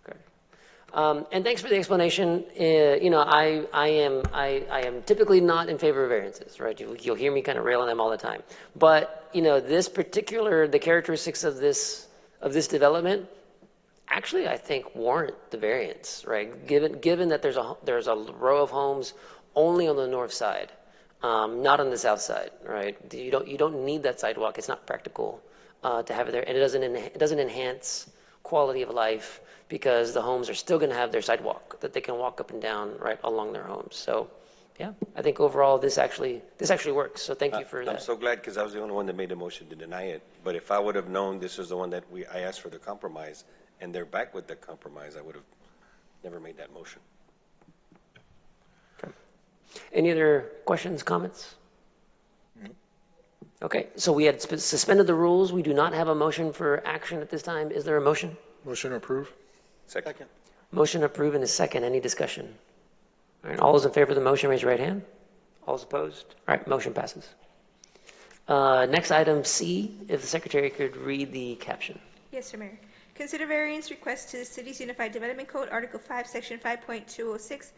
Okay. And thanks for the explanation. I am typically not in favor of variances, right? You'll hear me kind of rail on them all the time. But the characteristics of this development, actually, I think warrant the variance, right? Given that there's a row of homes only on the north side, not on the south side, right? You don't need that sidewalk. It's not practical to have it there, and it doesn't enhance quality of life because the homes are still going to have their sidewalk that they can walk up and down right along their homes. So, yeah, I think overall this actually works. So thank you for that. I'm so glad because I was the only one that made a motion to deny it. But if I would have known this was the one that I asked for the compromise, and they're back with the compromise, I would have never made that motion. Okay. Any other questions, comments? Okay, so we had suspended the rules. We do not have a motion for action at this time. Is there a motion? Motion to approve. Second. Motion approved and a second. Any discussion? All right, all those in favor of the motion, raise your right hand. All those opposed? All right, motion passes. Next item C, if the secretary could read the caption. Yes, sir, Mayor. Consider variance request to the City's Unified Development Code, Article 5, Section 5.206,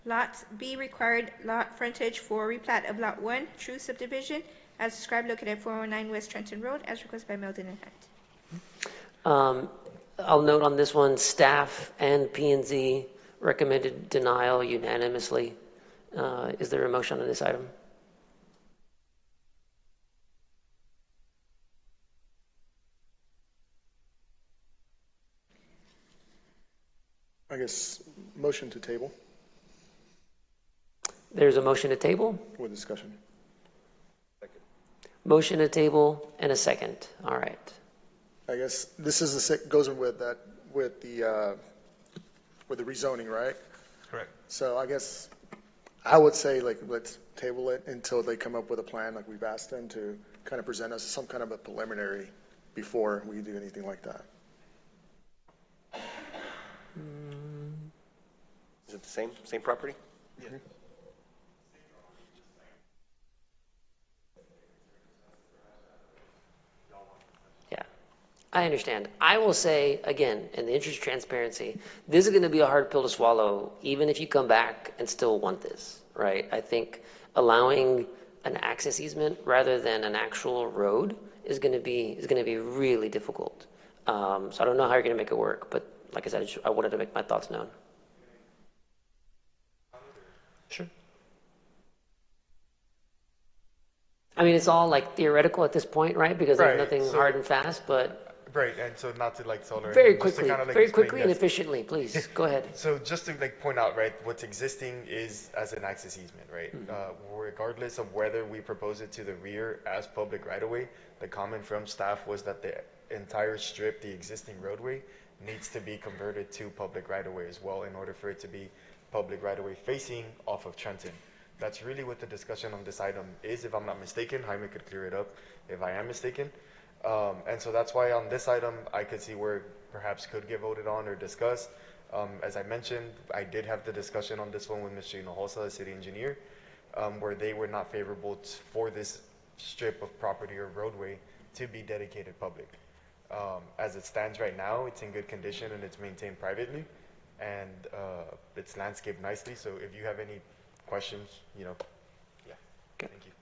Lot B required lot frontage for replat of Lot 1, True Subdivision, as described located at 409 West Trenton Road, as requested by Meldon and Hunt. I'll note on this one, staff and P&Z recommended denial unanimously. Is there a motion on this item? I guess motion to table There's a motion to table, with discussion. motion to table, and a second. All right. I guess this is goes with that with the rezoning, right? Correct. So I guess I would say let's table it until they come up with a plan, like we've asked them to kind of present us some kind of a preliminary before we do anything like that. Is it the same property? Yeah. Yeah, I understand. I will say, again, in the interest of transparency, this is going to be a hard pill to swallow, even if you come back and still want this, right? I think allowing an access easement rather than an actual road is going to be really difficult. So I don't know how you're going to make it work, but like I said, I wanted to make my thoughts known. Sure. I mean, it's all like theoretical at this point, right? Because there's nothing hard and fast, but Right, and so not to solar. very just to quickly, kinda, very explain, quickly and yes. efficiently, please go ahead. So just to point out, right, what's existing is as an access easement, right? Regardless of whether we propose it to the rear as public right-of-way, the comment from staff was that the entire strip, the existing roadway, needs to be converted to public right-of-way as well in order for it to be public right-of-way facing off of Trenton. That's really what the discussion on this item is, if I'm not mistaken. Jaime could clear it up if I am mistaken. And so that's why on this item, I could see where it perhaps could get voted on or discussed. As I mentioned, I did have the discussion on this one with Mr. Hinojosa, the city engineer, where they were not favorable for this strip of property or roadway to be dedicated public. As it stands right now, it's in good condition and it's maintained privately, and it's landscaped nicely. So if you have any questions, yeah. Okay. Thank you.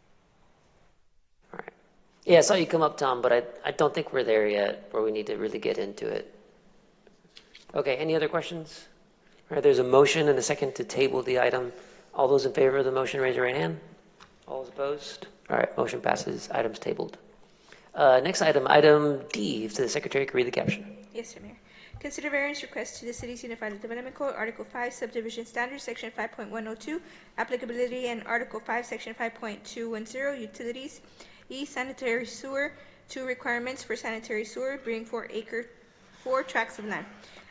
Yeah, I saw you come up, Tom, but I don't think we're there yet where we need to really get into it. Okay, any other questions? All right, there's a motion and a second to table the item. All those in favor of the motion, raise your right hand. All those opposed? All right, motion passes. Item's tabled. Next item, item D, if the secretary could read the caption. Yes, sir, Mayor. Consider variance request to the City's Unified Development Code, Article 5, Subdivision Standards, Section 5.102, Applicability, and Article 5, Section 5.210, Utilities, E, Sanitary Sewer, 2 requirements for sanitary sewer, being 4 tracts of land.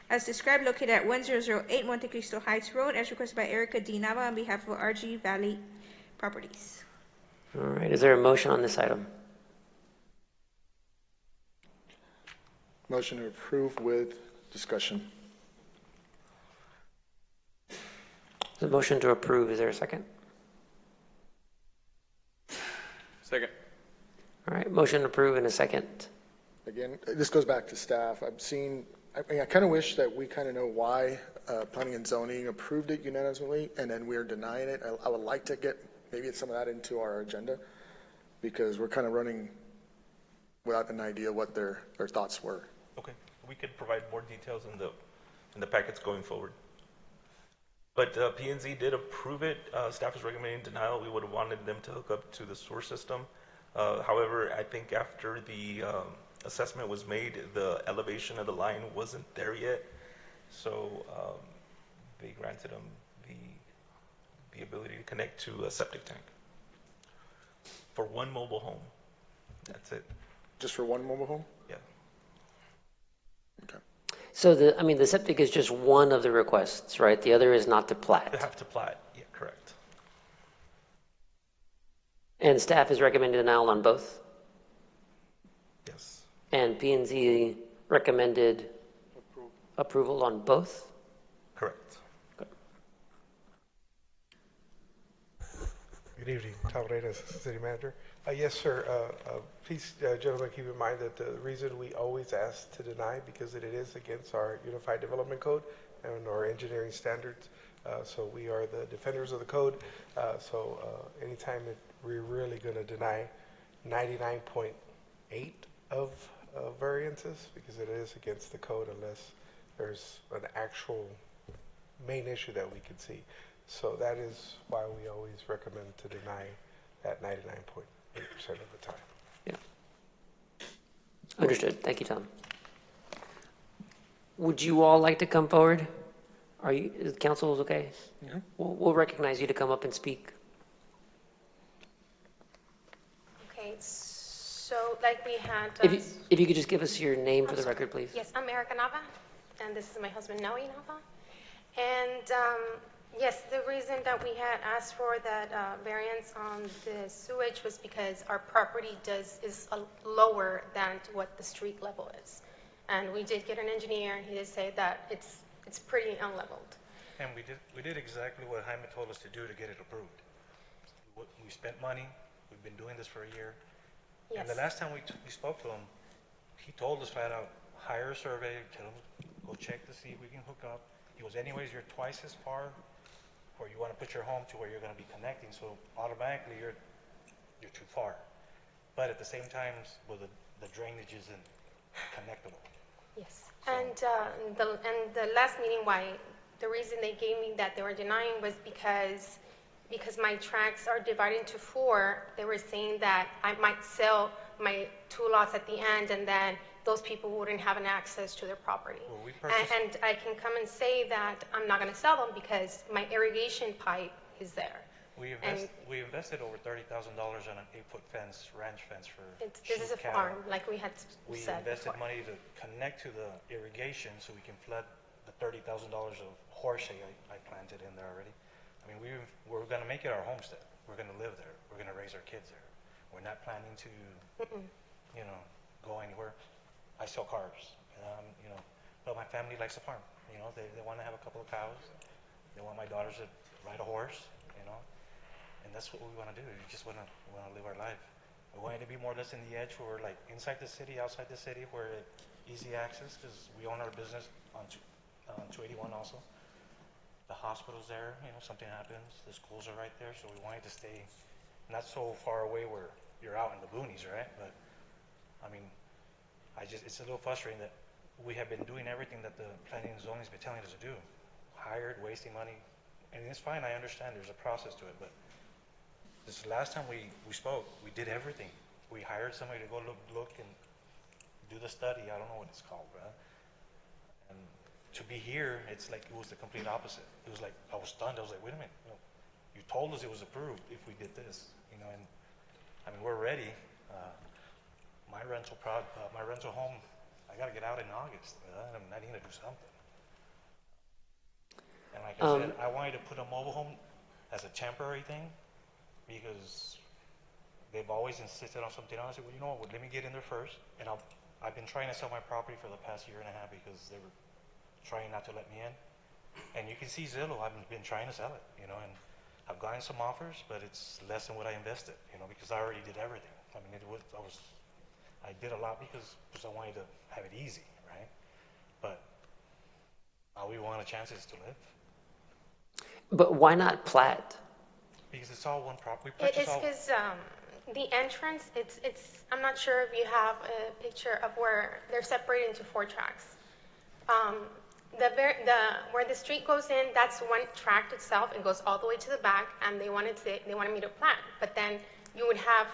As described, located at 1008 Monte Cristo Heights Road, as requested by Erica D. Nava on behalf of RG Valley Properties. All right, is there a motion on this item? Motion to approve with discussion. The motion to approve, is there a second? Second. All right, motion to approve in a second. Again, this goes back to staff. I kind of wish that we kind of know why planning and zoning approved it unanimously and then we're denying it. I would like to get maybe some of that into our agenda because we're kind of running without an idea what their thoughts were. Okay, we could provide more details in the packets going forward. But P&Z did approve it. Staff is recommending denial. We would have wanted them to hook up to the sewer system. However, I think after the assessment was made, the elevation of the line wasn't there yet. So they granted them the ability to connect to a septic tank for one mobile home. That's it. Just for one mobile home? Yeah. Okay. So the septic is just one of the requests, right? The other is not to plat. They have to plat. Yeah, correct. And staff is recommending denial on both? Yes. And P&Z recommended approval on both? Correct. Good evening, Tom Reyes, City Manager. Yes, sir. Please, gentlemen, keep in mind that the reason we always ask to deny because it is against our Unified Development Code and our engineering standards. So we are the defenders of the code. So anytime we're really going to deny 99.8 of variances because it is against the code unless there's an actual main issue that we could see. So that is why we always recommend to deny that 99.8% of the time. Yeah. Understood. Thank you, Tom. Would you all like to come forward? Is the council okay? Mm-hmm. We'll recognize you to come up and speak. Okay, so like we had... If you could just give us your name for the record, please. Yes, I'm Erica Nava, and this is my husband, Noe Nava. And yes, the reason that we had asked for that variance on the sewage was because our property is lower than what the street level is. And we did get an engineer, and he did say that it's pretty unleveled. And we did exactly what Jaime told us to do to get it approved. We spent money. We've been doing this for a year. Yes. And the last time we spoke to him, he told us flat out, hire a surveyor, tell him, go check to see if we can hook up. He goes, anyways, you're twice as far where you want to put your home to where you're going to be connecting, so automatically you're too far. But at the same time, well, the drainage isn't connectable. Yes, and the last meeting, the reason they gave me that they were denying was because my tracts are divided into 4. They were saying that I might sell my 2 lots at the end, and then those people wouldn't have an access to their property. Well, and I can come and say that I'm not going to sell them because my irrigation pipe is there. We invested over $30,000 on an 8-foot fence, ranch fence for this is a cattle. farm, like we had We said invested before. money to connect to the irrigation so we can flood the $30,000 of horse hay I planted in there already. I mean, we're going to make it our homestead. We're going to live there. We're going to raise our kids there. We're not planning to, go anywhere. I sell cars, but my family likes to farm. They want to have a couple of cows. They want my daughters to ride a horse, and that's what we want to do. We just want to live our life. We want it to be more or less in the edge where we're like inside the city, outside the city, where easy access because we own our business on 281 also. The hospital's there, something happens. The schools are right there, so we want it to stay not so far away where you're out in the boonies, right? But I mean, it's a little frustrating that we have been doing everything that the planning and zoning has been telling us to do. Hired, wasting money, and it's fine. I understand there's a process to it, but this last time we spoke, we did everything. We hired somebody to go look and do the study. I don't know what it's called, bro. And to be here, it's like it was the complete opposite. It was like I was stunned. I was like, wait a minute, you told us it was approved if we did this, and I mean we're ready. My rental home, I got to get out in August. I need to do something. And like I said, I wanted to put a mobile home as a temporary thing because they've always insisted on something else. I said, well, you know what? Let me get in there first, and I'll I've been trying to sell my property for the past year and a half because they were trying not to let me in. And you can see Zillow, I've been trying to sell it, and I've gotten some offers, but it's less than what I invested, because I already did everything. I mean, I did a lot because I wanted to have it easy, right? But all we want a chance is to live. But why not plat? Because it's all one property. It's because the entrance, I'm not sure if you have a picture of where they're separated into 4 tracks. Where the street goes in, that's one tract itself. It goes all the way to the back, and they wanted me to plant. But then you would have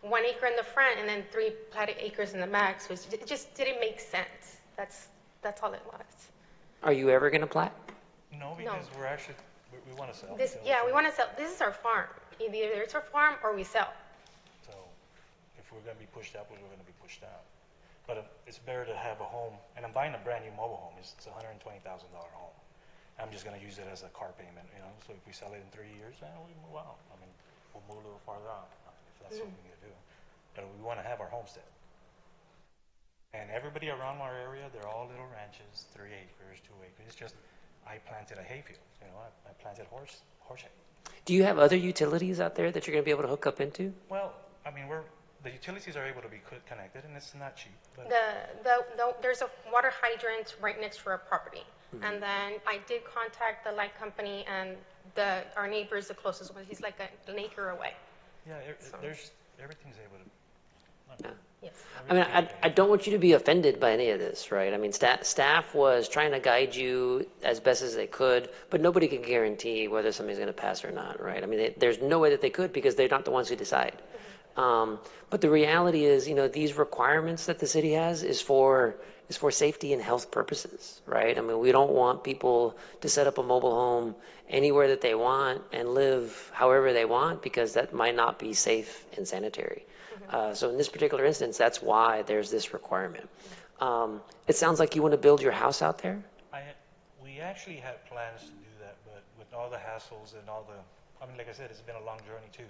1 acre in the front and then 3 platted acres in the back. So it just didn't make sense. That's all it was. Are you ever going to plat? No, because we want to sell. We want to sell. This is our farm. Either it's our farm or we sell. So if we're going to be pushed out, we're going to be pushed out. But it's better to have a home, and I'm buying a brand new mobile home. It's a $120,000 home. I'm just going to use it as a car payment, So if we sell it in 3 years, then we move out. I mean, we'll move a little farther out if that's what we need to do. But we want to have our homestead. And everybody around our area, they're all little ranches, 3 acres, 2 acres. It's just I planted a hayfield. I planted horse hay. Do you have other utilities out there that you're going to be able to hook up into? Well, I mean, the utilities are able to be connected, and it's not cheap. But there's a water hydrant right next to our property. And then I did contact the light company, and our neighbor is the closest one. He's like an acre away. Yeah, everything's able to. Yes. I mean, I don't want you to be offended by any of this, right? I mean, staff was trying to guide you as best as they could, but nobody can guarantee whether something's going to pass or not, right? I mean, there's no way that they could because they're not the ones who decide. But the reality is, these requirements that the city has is for safety and health purposes, right? I mean, we don't want people to set up a mobile home anywhere that they want and live however they want because that might not be safe and sanitary. So in this particular instance, that's why there's this requirement. It sounds like you want to build your house out there? We actually had plans to do that, but with all the hassles and like I said, it's been a long journey too.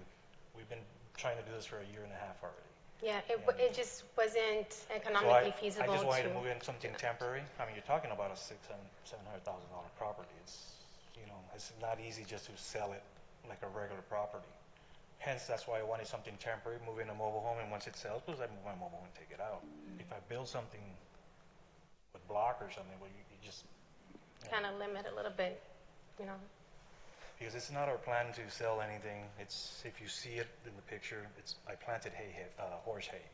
We've been trying to do this for a year and a half already. Yeah, it just wasn't economically feasible. I just wanted to move in something temporary. I mean, you're talking about a $700,000 property. It's not easy just to sell it like a regular property. Hence, that's why I wanted something temporary, move in a mobile home, and once it sells, I move my mobile home and take it out. If I build something with block or something, well, you just kind of limit a little bit, Because it's not our plan to sell anything. It's if you see it in the picture, I planted horse hay.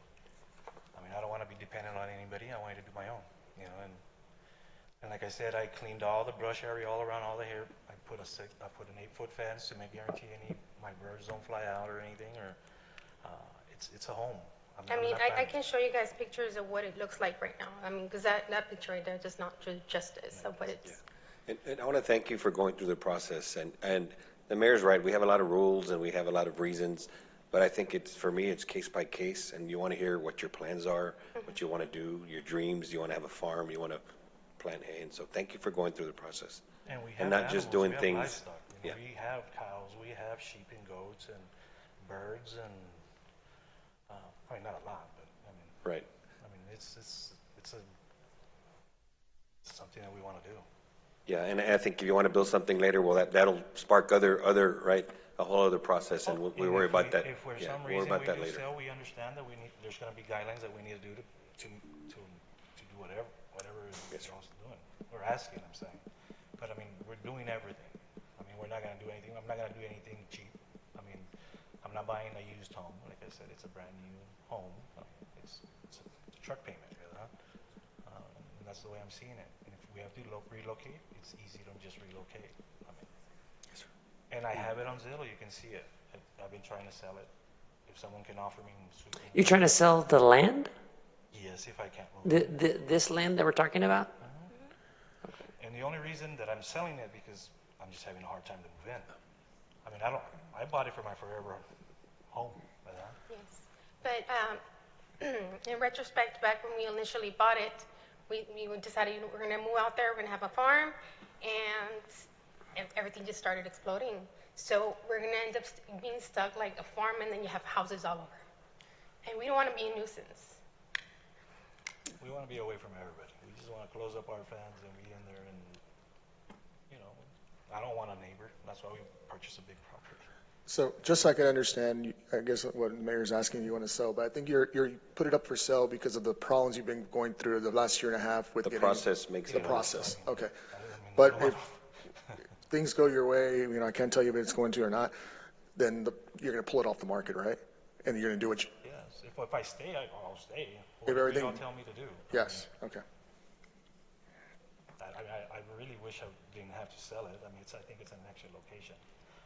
I mean, I don't want to be dependent on anybody. I wanted to do my own, And like I said, I cleaned all the brush area all around all the hair. I put an 8-foot fence to make guarantee my birds don't fly out or anything. Or it's a home. I can show you guys pictures of what it looks like right now. I mean, because that picture right there does not do justice of what it's. Yeah. And I want to thank you for going through the process. And the mayor's right. We have a lot of rules and we have a lot of reasons. But I think for me, it's case by case. And you want to hear what your plans are, what you want to do, your dreams. You want to have a farm. You want to plant hay. And so thank you for going through the process. And we have and not animals, just doing we have things. Livestock, We have cows. We have sheep and goats and birds and not a lot, but right. It's something that we want to do. Yeah, and I think if you want to build something later, well, that'll spark other right, a whole other process, and we worry about that. If for some we'll reason worry about that we later. sell, we understand that there's going to be guidelines that we need to do to do whatever Yes, we're also doing. We're asking, I'm saying, but I mean, we're doing everything. I mean, we're not going to do anything. I'm not going to do anything cheap. I mean, I'm not buying a used home. Like I said, it's a brand new home. It's a truck payment, and that's the way I'm seeing it. And if we have to relocate, it's easy to just relocate. I mean, yes, sir. And I have it on Zillow. You can see it. I've been trying to sell it. If someone can offer me, You're trying to sell the land? Yes, if I can't move. This land that we're talking about? Okay. And the only reason that I'm selling it because I'm just having a hard time to move in. I mean, I bought it for my forever home. Yes, but in retrospect, back when we initially bought it, we decided we're going to move out there, we're going to have a farm, and everything just started exploding. So we're going to end up being stuck like a farm, and then you have houses all over. And we don't want to be a nuisance. We want to be away from everybody. We just want to close up our fans and be in there and, you know, I don't want a neighbor. That's why we purchased a big property. So just so I can understand, I guess what the mayor's asking you want to sell, but I think you're put it up for sale because of the problems you've been going through the last year and a half with The process makes the it. process. Okay. But if things go your way, I can't tell you if it's going to or not, then you're going to pull it off the market, right? And you're going to do what you... Yes. If I stay, I'll stay. If everything... Y'all tell me to do. Yes. Okay. I really wish I didn't have to sell it. I mean, I think it's an extra location.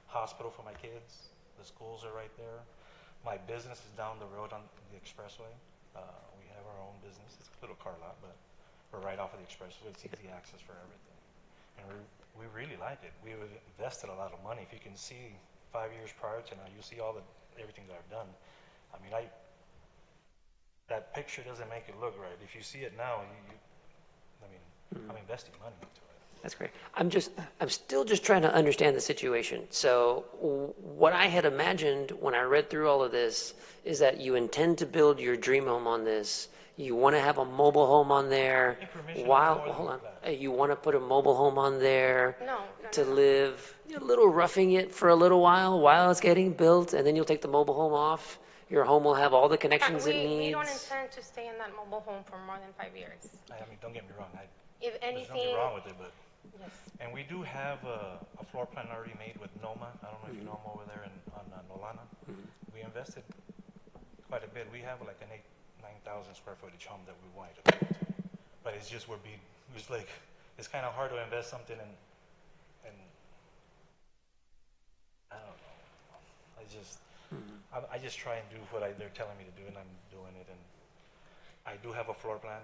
Hospital for my kids. The schools are right there. My business is down the road on the expressway. We have our own business. It's a little car lot, but we're right off of the expressway. It's easy access for everything. And we really like it. We've invested a lot of money. If you can see 5 years prior to now, you see everything that I've done. I mean, that picture doesn't make it look right. If you see it now, I'm investing money into it. That's great. I'm still just trying to understand the situation. So what I had imagined when I read through all of this is that you intend to build your dream home on this. You want to have a mobile home on there. Hold on. You want to put a mobile home on there to live, a little roughing it for a little while it's getting built, and then you'll take the mobile home off. Your home will have all the connections it needs. We don't intend to stay in that mobile home for more than 5 years. I mean, don't get me wrong. If anything, there's nothing wrong with it, but yes. And we do have a floor plan already made with Noma. I don't know if you know them over there on Nolana. We invested quite a bit. We have like an 9,000 square footage home that we wanted to build. But it's just it's kind of hard to invest something and I don't know. I just try and do what they're telling me to do, and I'm doing it. And I do have a floor plan.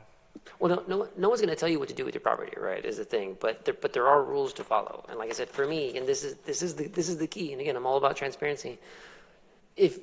Well, no one's going to tell you what to do with your property, right? Is the thing, but there are rules to follow. And like I said, for me, and this is the key. And again, I'm all about transparency. If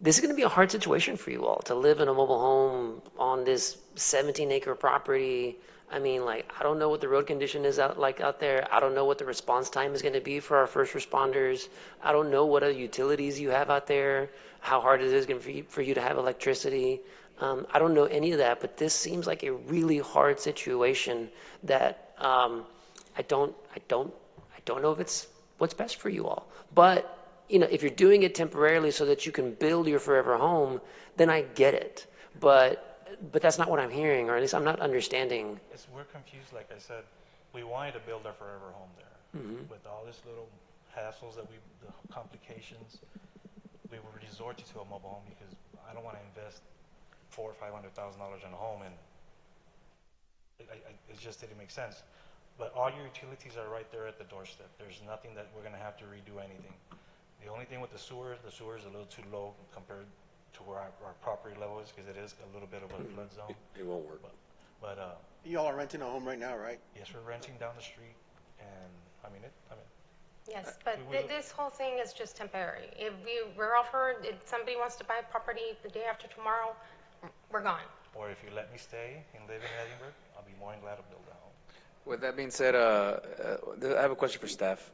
this is going to be a hard situation for you all to live in a mobile home on this 17-acre property. I mean, I don't know what the road condition is out there. I don't know what the response time is going to be for our first responders. I don't know what other utilities you have out there, how hard it is going to be for you to have electricity. I don't know any of that, but this seems like a really hard situation that I don't know if it's what's best for you all. But if you're doing it temporarily so that you can build your forever home, then I get it. But that's not what I'm hearing, or at least I'm not understanding. We're confused. Like I said, we wanted to build our forever home there. With all this little hassles the complications, we were resorted to a mobile home because I don't want to invest $400,000 or $500,000 in a home, and it just didn't make sense. But all your utilities are right there at the doorstep. There's nothing that we're going to have to redo anything. The only thing with the sewer is a little too low compared to where our property level is, because it is a little bit of a flood zone. It won't work. But you all are renting a home right now, right? Yes, we're renting down the street, and Yes, but this whole thing is just temporary. If we're offered, if somebody wants to buy a property the day after tomorrow, we're gone. Or if you let me stay and live in Edinburg, I'll be more than glad to build a home. With that being said, I have a question for staff.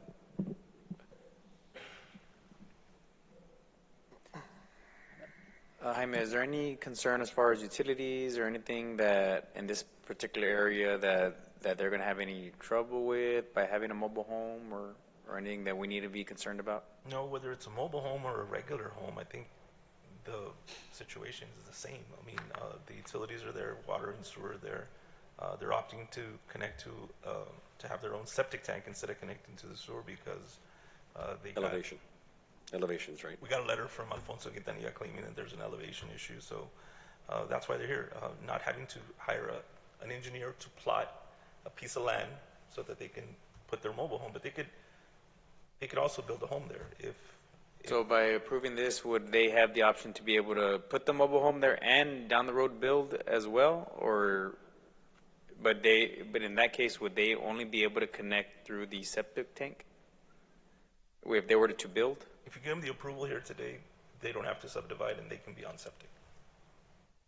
Jaime, is there any concern as far as utilities or anything that in this particular area that they're going to have any trouble with by having a mobile home or anything that we need to be concerned about? No, whether it's a mobile home or a regular home, I think the situation is the same. I mean, the utilities are there, water and sewer are there. They're opting to connect to have their own septic tank instead of connecting to the sewer because Elevations, right? We got a letter from Alfonso Quintanilla claiming that there's an elevation issue, so that's why they're here, not having to hire an engineer to plot a piece of land so that they can put their mobile home, but they could also build a home there. So by approving this, would they have the option to be able to put the mobile home there and down the road build as well, but in that case, would they only be able to connect through the septic tank if they were to build? If you give them the approval here today, they don't have to subdivide and they can be on septic.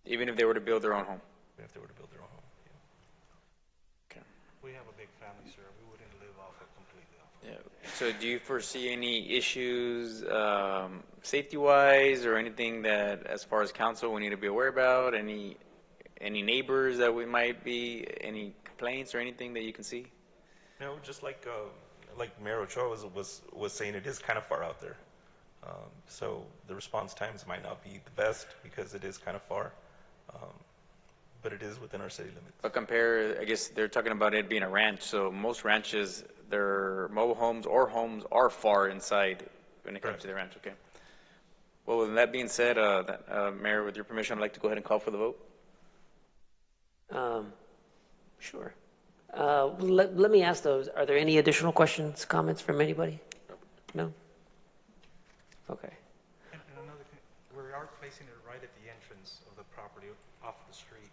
Even if they were to build their own home? Even if they were to build their own home, yeah. Okay. We have a big family, sir. We wouldn't live off it completely. Yeah. So do you foresee any issues safety-wise or anything that, as far as council, we need to be aware about? any neighbors that we might be, any complaints or anything that you can see? No, just like Mayor Ochoa was saying, it is kind of far out there. So the response times might not be the best because it is kind of far, but it is within our city limits. But compare, I guess they're talking about it being a ranch, so most ranches, their mobile homes or homes are far inside when it comes to the ranch, okay? Well, with that being said, Mayor, with your permission, I'd like to go ahead and call for the vote. Sure. Let me ask those. Are there any additional questions, comments from anybody? No? Okay. And another thing, we are placing it right at the entrance of the property off the street,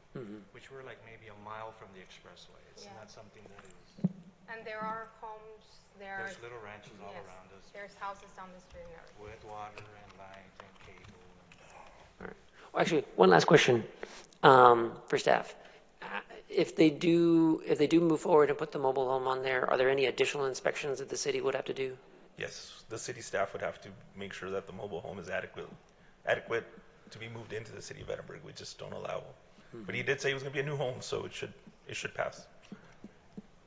which we're like maybe a mile from the expressway. It's not something that is. And there are homes, There's little ranches all yes, around us there's houses down the street and everything. with water and light and cable. Well, actually, one last question for staff. If they do move forward and put the mobile home on there, are there any additional inspections that the city would have to do? Yes, the city staff would have to make sure that the mobile home is adequate to be moved into the city of Edinburg. We just don't allow. But he did say it was going to be a new home, so it should pass.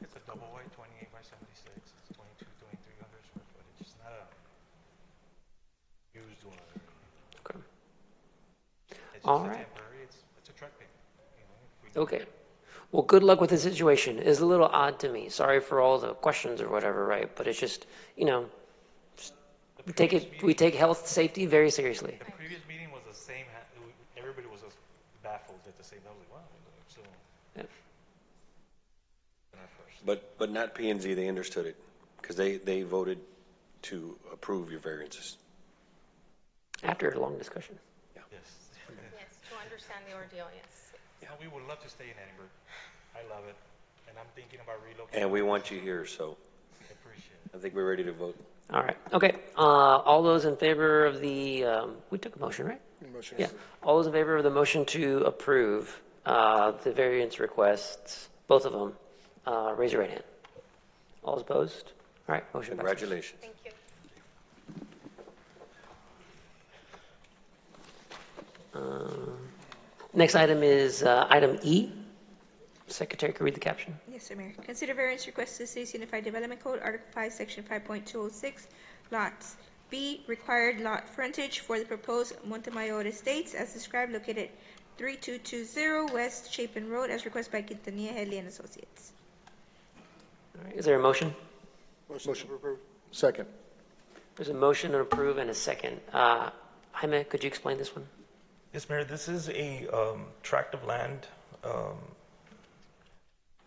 It's a double wide 28 by 76. It's 2,300 square footage. It's not a used one. Okay. It's All just right. temporary. It's a truck payment. You know, if we Okay. Well, good luck with the situation. It's a little odd to me. Sorry for all the questions or whatever, right? But it's just, we take health, safety very seriously. The previous meeting was the same. Everybody was just baffled at the same. I was like, wow. So. Yeah. But not P&Z, they understood it, because they voted to approve your variances. After a long discussion. Yes. Yes, to understand the ordeal, yes. We would love to stay in Edinburg. I love it. And I'm thinking about relocating. And we want you here, so I appreciate it. I think we're ready to vote. All right. Okay. All those in favor of the, we took a motion, right? Motion. Yeah. All those in favor of the motion to approve the variance requests, both of them, raise your right hand. All opposed? All right. Motion passes. Congratulations. Thank you. Next item is item E. Secretary, can read the caption. Yes, sir, Mayor. Consider variance request to the City's Unified Development Code, Article 5, Section 5.206, Lots B, required lot frontage for the proposed Montemayor Estates as described, located 3220 West Chapin Road, as requested by Quintanilla Headley and Associates. All right. Is there a motion? Motion to approve. Second. There's a motion to approve and a second. Jaime, could you explain this one? Yes, Mayor, this is a tract of land,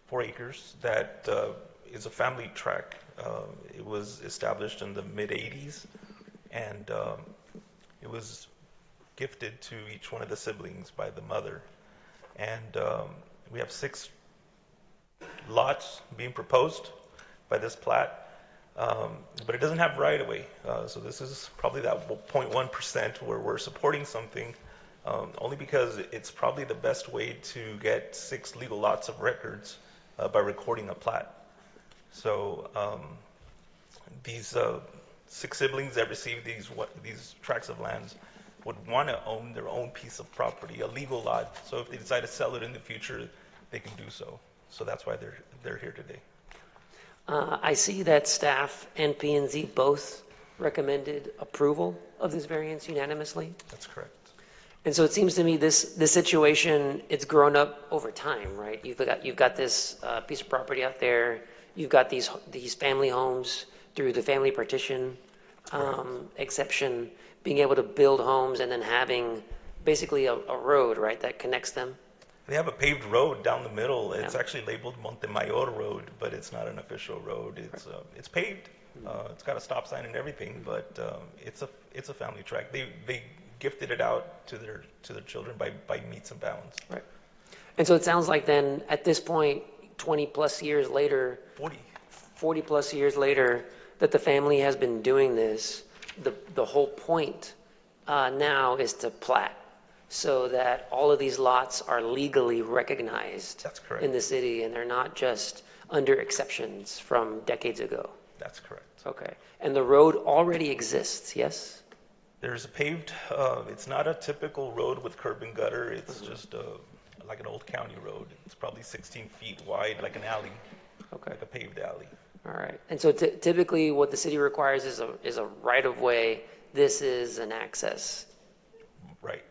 4 acres, that is a family tract. It was established in the mid-'80s, and it was gifted to each one of the siblings by the mother. And we have 6 lots being proposed by this plat, but it doesn't have right-of-way. So this is probably that 0.1% where we're supporting something, only because it's probably the best way to get 6 legal lots of records by recording a plat. So these 6 siblings that receive these tracts of lands would want to own their own piece of property, a legal lot. So if they decide to sell it in the future, they can do so. So that's why they're here today. I see that staff and P&Z both recommended approval of this variance unanimously. That's correct. And so it seems to me this situation, it's grown up over time, right? You've got this piece of property out there. You've got these family homes through the family partition exception, being able to build homes and then having basically a road, right, that connects them. They have a paved road down the middle. It's actually labeled Montemayor Road, but it's not an official road. It's paved. It's got a stop sign and everything, but it's a family tract. They gifted it out to their children by meets and bounds. Right. And so it sounds like then at this point, 20 plus years later, 40 plus years later, that the family has been doing this. The whole point now is to plat, so that all of these lots are legally recognized in the city, and they're not just under exceptions from decades ago. That's correct. Okay. And the road already exists, yes? There's a paved, it's not a typical road with curb and gutter. It's just like an old county road. It's probably 16 feet wide, like an alley, like a paved alley. All right. And so typically what the city requires is a right-of-way. This is an access. Right.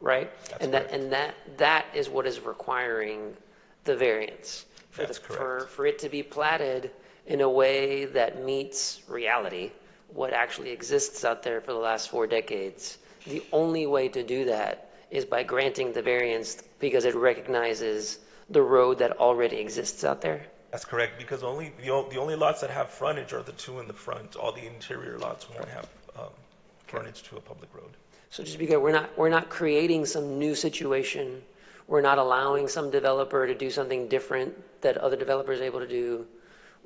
Right? That's And that is what is requiring the variance. That's correct. For it to be platted in a way that meets reality, what actually exists out there for the last 4 decades, the only way to do that is by granting the variance because it recognizes the road that already exists out there. That's correct, because the only lots that have frontage are the two in the front. All the interior lots won't have frontage to a public road. So just because we're not creating some new situation, we're not allowing some developer to do something different that other developers are able to do.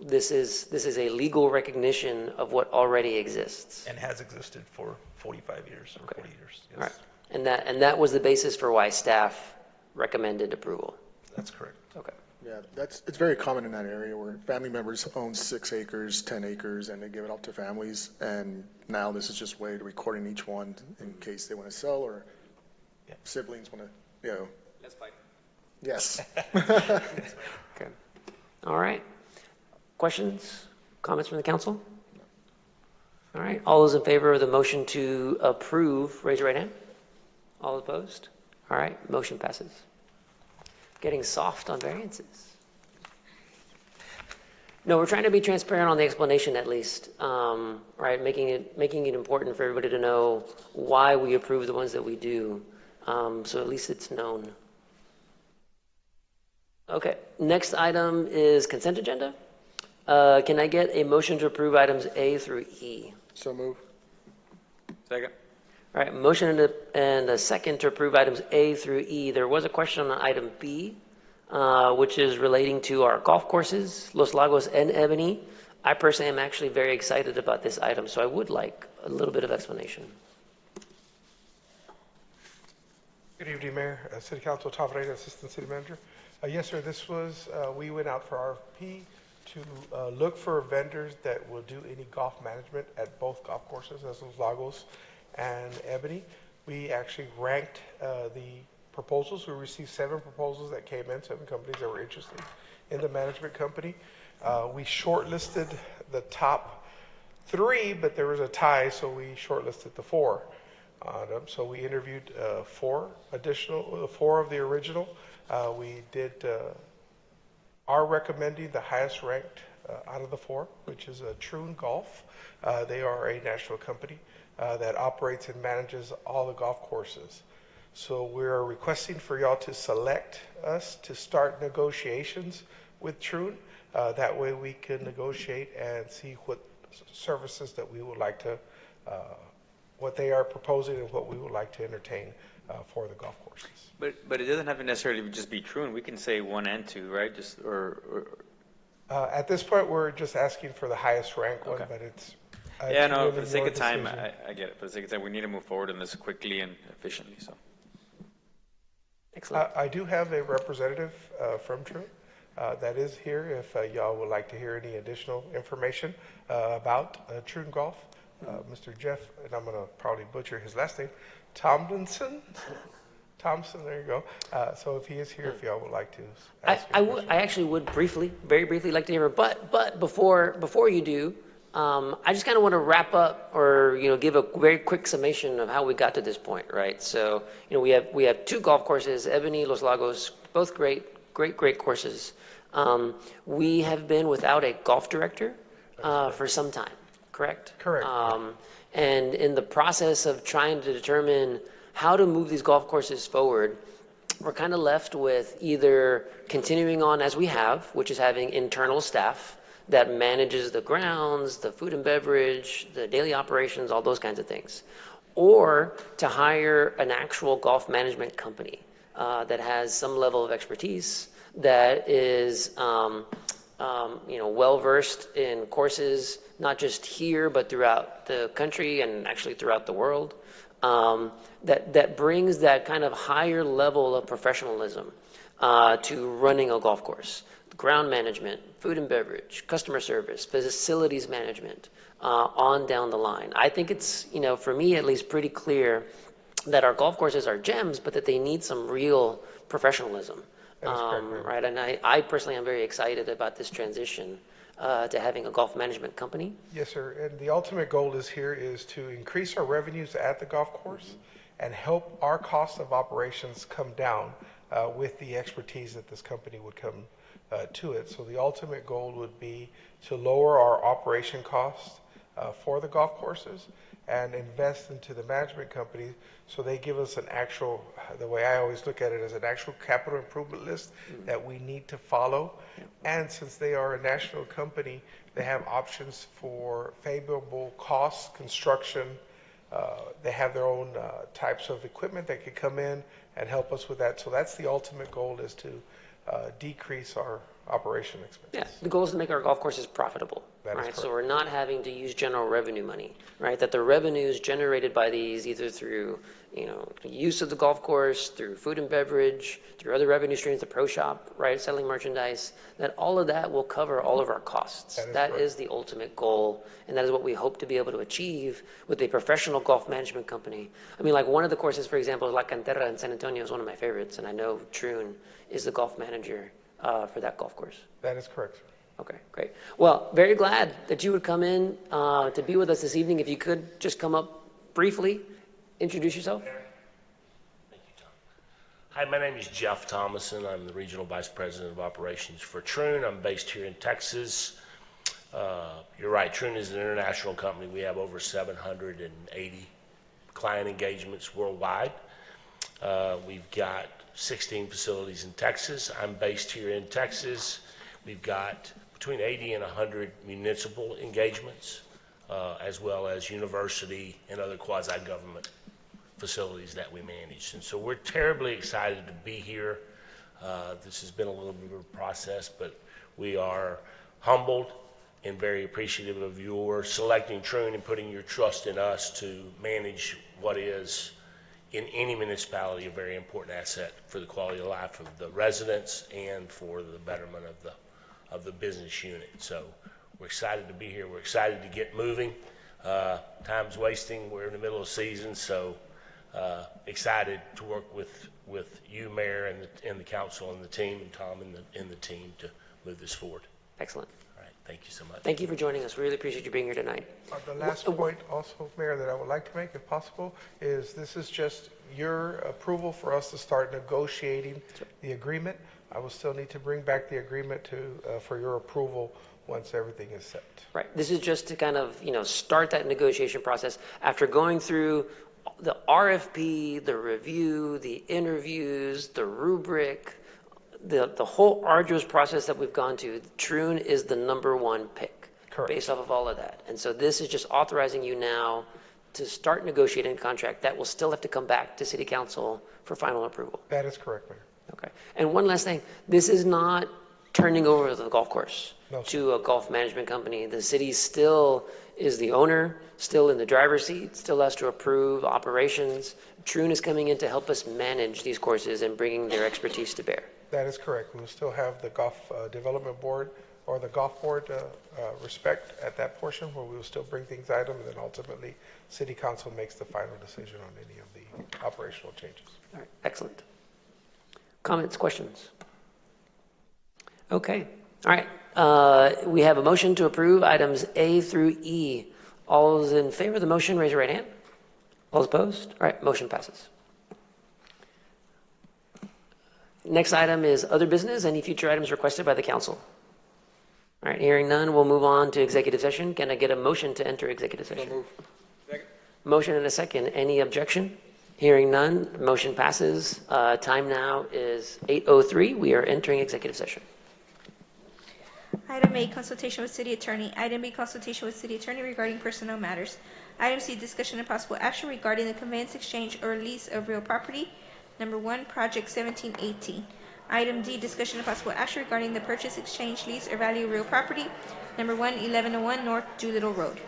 This is a legal recognition of what already exists. And has existed for 45 years or 40 years. Yes. All right. And that was the basis for why staff recommended approval. That's correct. Okay. Yeah, it's very common in that area where family members own 6 acres, 10 acres, and they give it up to families. And now this is just a way to recording each one in case they want to sell or siblings want to, Let's fight. Yes. Okay. All right. Questions, comments from the council? All right. All those in favor of the motion to approve, raise your right hand. All opposed? All right. Motion passes. Getting soft on variances. No, we're trying to be transparent on the explanation at least, right? Making it important for everybody to know why we approve the ones that we do, so at least it's known. Okay, next item is consent agenda. Can I get a motion to approve items A through E? So move. Second. All right, motion and a second to approve items A through E. There was a question on item B, which is relating to our golf courses, Los Lagos and Ebony. I personally am actually very excited about this item, so I would like a little bit of explanation. Good evening, Mayor, City Council, Tom Reyna, Assistant City Manager. Yes, sir, this was, we went out for RFP to look for vendors that will do any golf management at both golf courses, as Los Lagos and Ebony. We actually ranked the proposals. We received 7 proposals that came in, 7 companies that were interested in the management company. We shortlisted the top 3, but there was a tie, so we shortlisted the 4. So we interviewed 4 of the original. We are recommending the highest ranked out of the 4, which is Troon Golf. They are a national company that operates and manages all the golf courses. So we're requesting for y'all to select us to start negotiations with Troon. That way we can negotiate and see what services that we would like to, what they are proposing and what we would like to entertain for the golf courses. But it doesn't have to necessarily just be Troon. We can say 1 and 2, right? Just or at this point, we're just asking for the highest rank one, but it's yeah, no. really For the sake your of time, decision. I get it. For the sake of time, we need to move forward on this quickly and efficiently. So. Excellent. I do have a representative from Troon that is here if y'all would like to hear any additional information about Troon Golf. Mr. Jeff, and I'm going to probably butcher his last name, Thompson, there you go. So if he is here, if y'all would like to ask I actually would very briefly like to hear it, but before you do, I just kind of want to wrap up or give a very quick summation of how we got to this point, right? So we have 2 golf courses, Ebony, Los Lagos, both great courses. We have been without a golf director for some time, correct? Correct. And in the process of trying to determine how to move these golf courses forward, we're kind of left with either continuing on as we have, which is having internal staff that manages the grounds, the food and beverage, the daily operations, all those kinds of things, or to hire an actual golf management company that has some level of expertise, that is well versed in courses, not just here but throughout the country and actually throughout the world. That brings that kind of higher level of professionalism to running a golf course. Ground management, food and beverage, customer service, facilities management, on down the line. I think it's, for me at least, pretty clear that our golf courses are gems, but that they need some real professionalism. That is correct, Mayor. Right, and I personally am very excited about this transition to having a golf management company. Yes, sir. And the ultimate goal is to increase our revenues at the golf course and help our cost of operations come down with the expertise that this company would come to it. So the ultimate goal would be to lower our operation costs for the golf courses and invest into the management company so they give us an actual, the way I always look at it, as an actual capital improvement list that we need to follow. And since they are a national company, they have options for favorable costs, construction. They have their own types of equipment that could come in and help us with that. So that's the ultimate goal, is to decrease our operation expenses. Yeah, the goal is to make our golf courses profitable, That is right? correct. So we're not having to use general revenue money, right? That the revenues generated by these, either through, the use of the golf course, through food and beverage, through other revenue streams, the pro shop, right, selling merchandise, that all of that will cover all of our costs. That is the ultimate goal, and that is what we hope to be able to achieve with a professional golf management company. I mean, like one of the courses, for example, La Cantera in San Antonio is one of my favorites, and I know Troon is the golf manager for that golf course. That is correct, sir. Okay, great. Well, very glad that you would come in to be with us this evening. If you could just come up briefly, introduce yourself. Hi, my name is Jeff Thomason. I'm the Regional Vice President of Operations for Troon. I'm based here in Texas. You're right, Troon is an international company. We have over 780 client engagements worldwide. We've got 16 facilities in Texas. I'm based here in Texas. We've got between 80 and 100 municipal engagements, as well as university and other quasi-government facilities that we manage. And so we're terribly excited to be here. This has been a little bit of a process, but we are humbled and very appreciative of your selecting Troon and putting your trust in us to manage what is, in any municipality, a very important asset for the quality of life of the residents and for the betterment of the business unit. So we're excited to be here. We're excited to get moving. Time's wasting. We're in the middle of season, so excited to work with you, Mayor, and the council and the team, and Tom and the team to move this forward. Excellent. All right. Thank you so much. Thank you for joining us. We really appreciate you being here tonight. The last point also, Mayor, that I would like to make, if possible, is this is just your approval for us to start negotiating the agreement. I will still need to bring back the agreement for your approval once everything is set. Right. This is just to kind of, start that negotiation process after going through the RFP, the review, the interviews, the rubric, the whole arduous process that we've gone to. Troon is the number one pick. Correct. Based off of all of that. And so this is just authorizing you now to start negotiating a contract that will still have to come back to City Council for final approval. That is correct, Mayor. Okay. And one last thing, this is not turning over the golf course to a golf management company. The city still is the owner, still in the driver's seat, still has to approve operations. Troon is coming in to help us manage these courses and bringing their expertise to bear. That is correct. We will still have the golf development board or the golf board respect at that portion, where we will still bring things item, and then ultimately City Council makes the final decision on any of the operational changes. All right. Excellent. Comments, questions? Okay. All right. We have a motion to approve items A through E. All those in favor of the motion, raise your right hand. All those opposed? All right. Motion passes. Next item is other business. Any future items requested by the council? All right. Hearing none, we'll move on to executive session. Can I get a motion to enter executive session? So move. Second. Motion and a second. Any objection? Hearing none, motion passes. Time now is 8:03. We are entering executive session. Item A, consultation with city attorney. Item B, consultation with city attorney regarding personnel matters. Item C, discussion and possible action regarding the conveyance, exchange, or lease of real property. Number 1, Project 1718. Item D, discussion and possible action regarding the purchase, exchange, lease, or value of real property. Number 1, 1101 North Doolittle Road.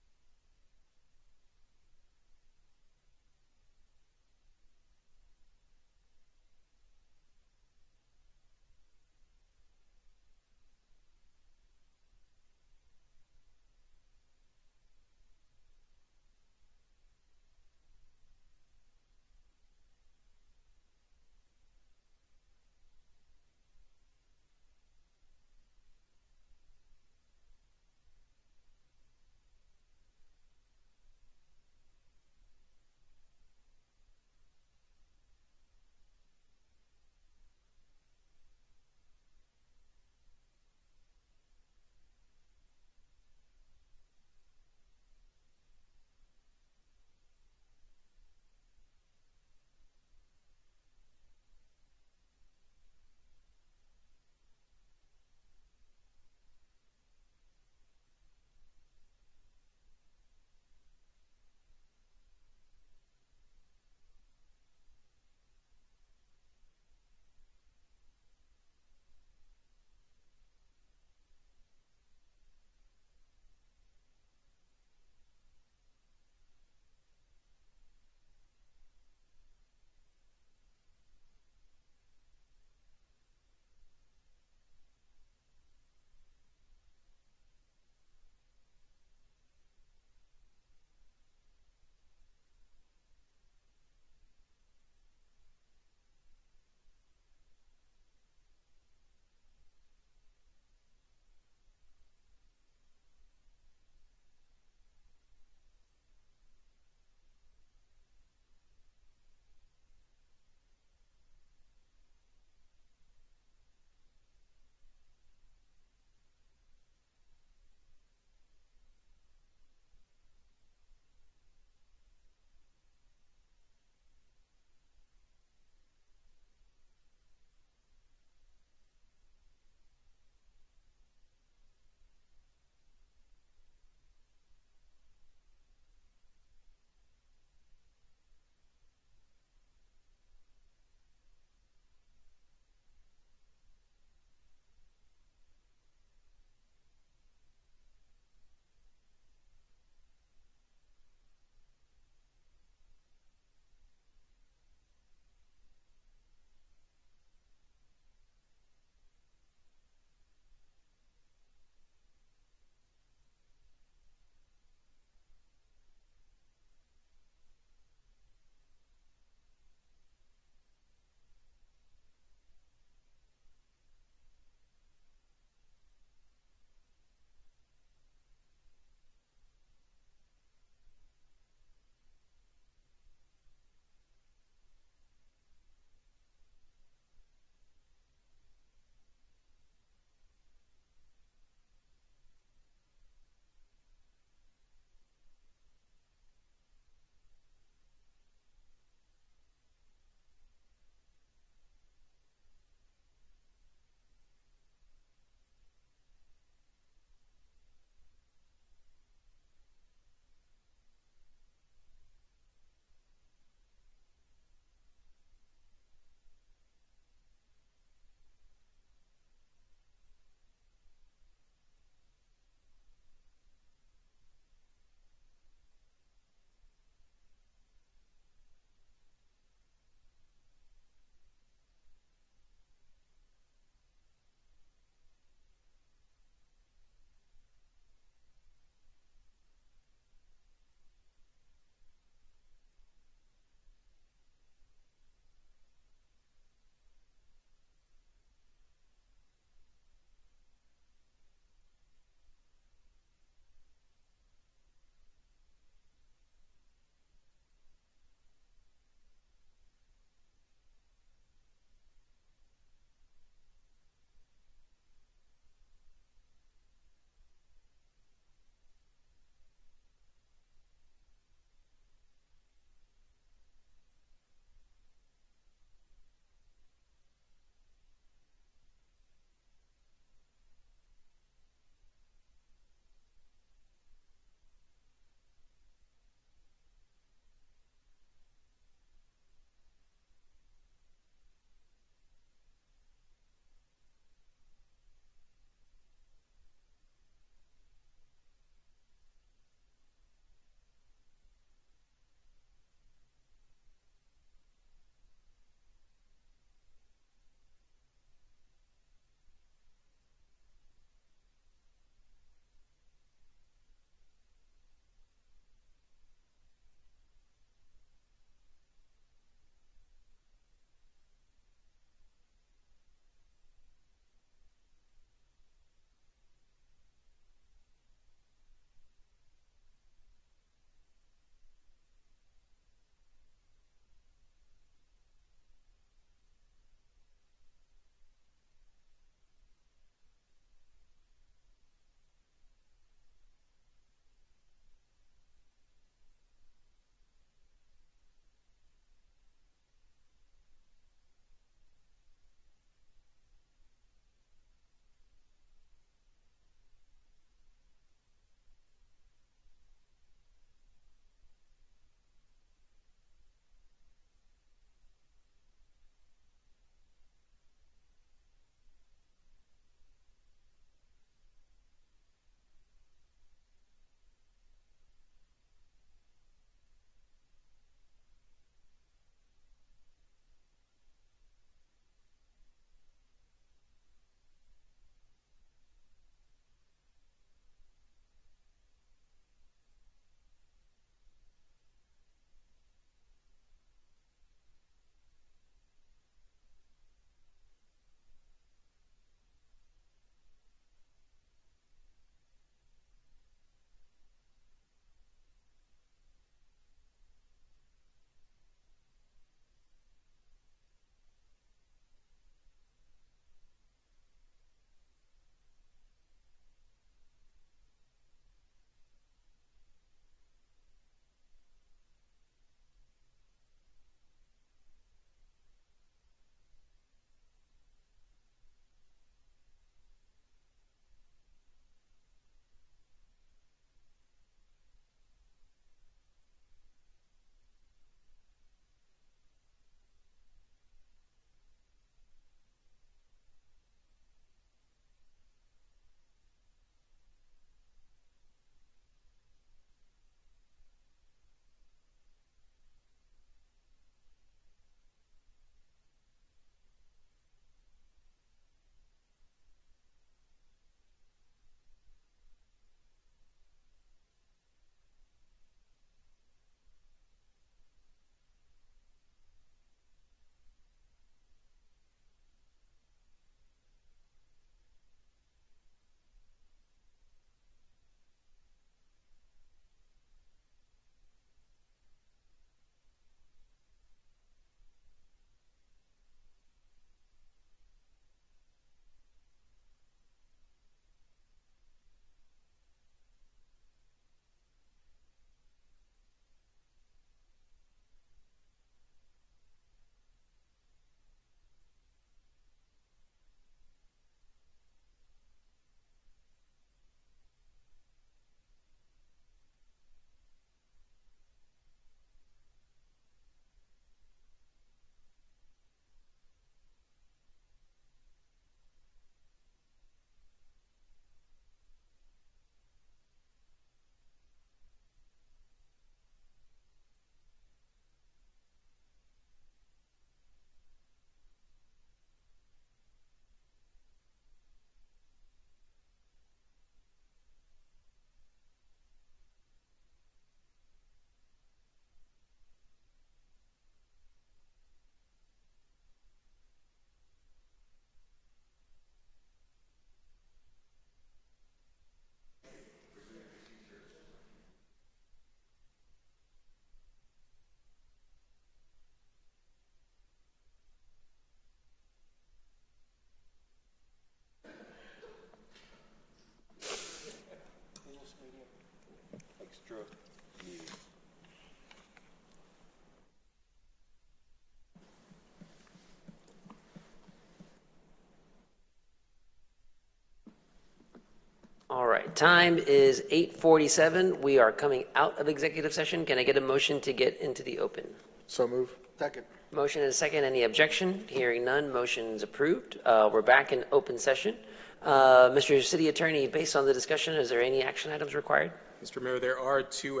All right, time is 8:47. We are coming out of executive session. Can I get a motion to get into the open? So move. Second. Motion and a second. Any objection? Hearing none, motion's approved. We're back in open session. Mr. City Attorney, based on the discussion, is there any action items required? Mr. Mayor, there are two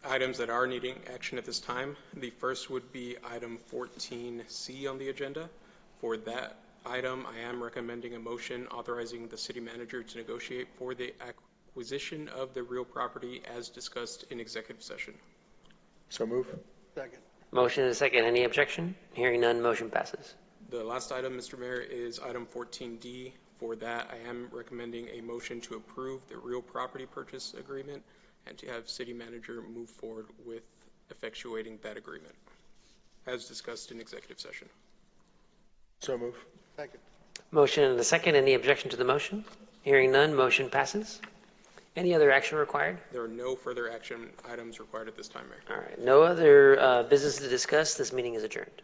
items that are needing action at this time. The first would be item 14C on the agenda. For that item, I am recommending a motion authorizing the city manager to negotiate for the acquisition of the real property as discussed in executive session. So move. Second. Motion and a second. Any objection? Hearing none, motion passes. The last item, Mr. Mayor, is item 14D. For that, I am recommending a motion to approve the real property purchase agreement and to have city manager move forward with effectuating that agreement as discussed in executive session. So move. Second. Motion and a second. Any objection to the motion? Hearing none, motion passes. Any other action required? There are no further action items required at this time, Mayor. All right. No other business to discuss. This meeting is adjourned.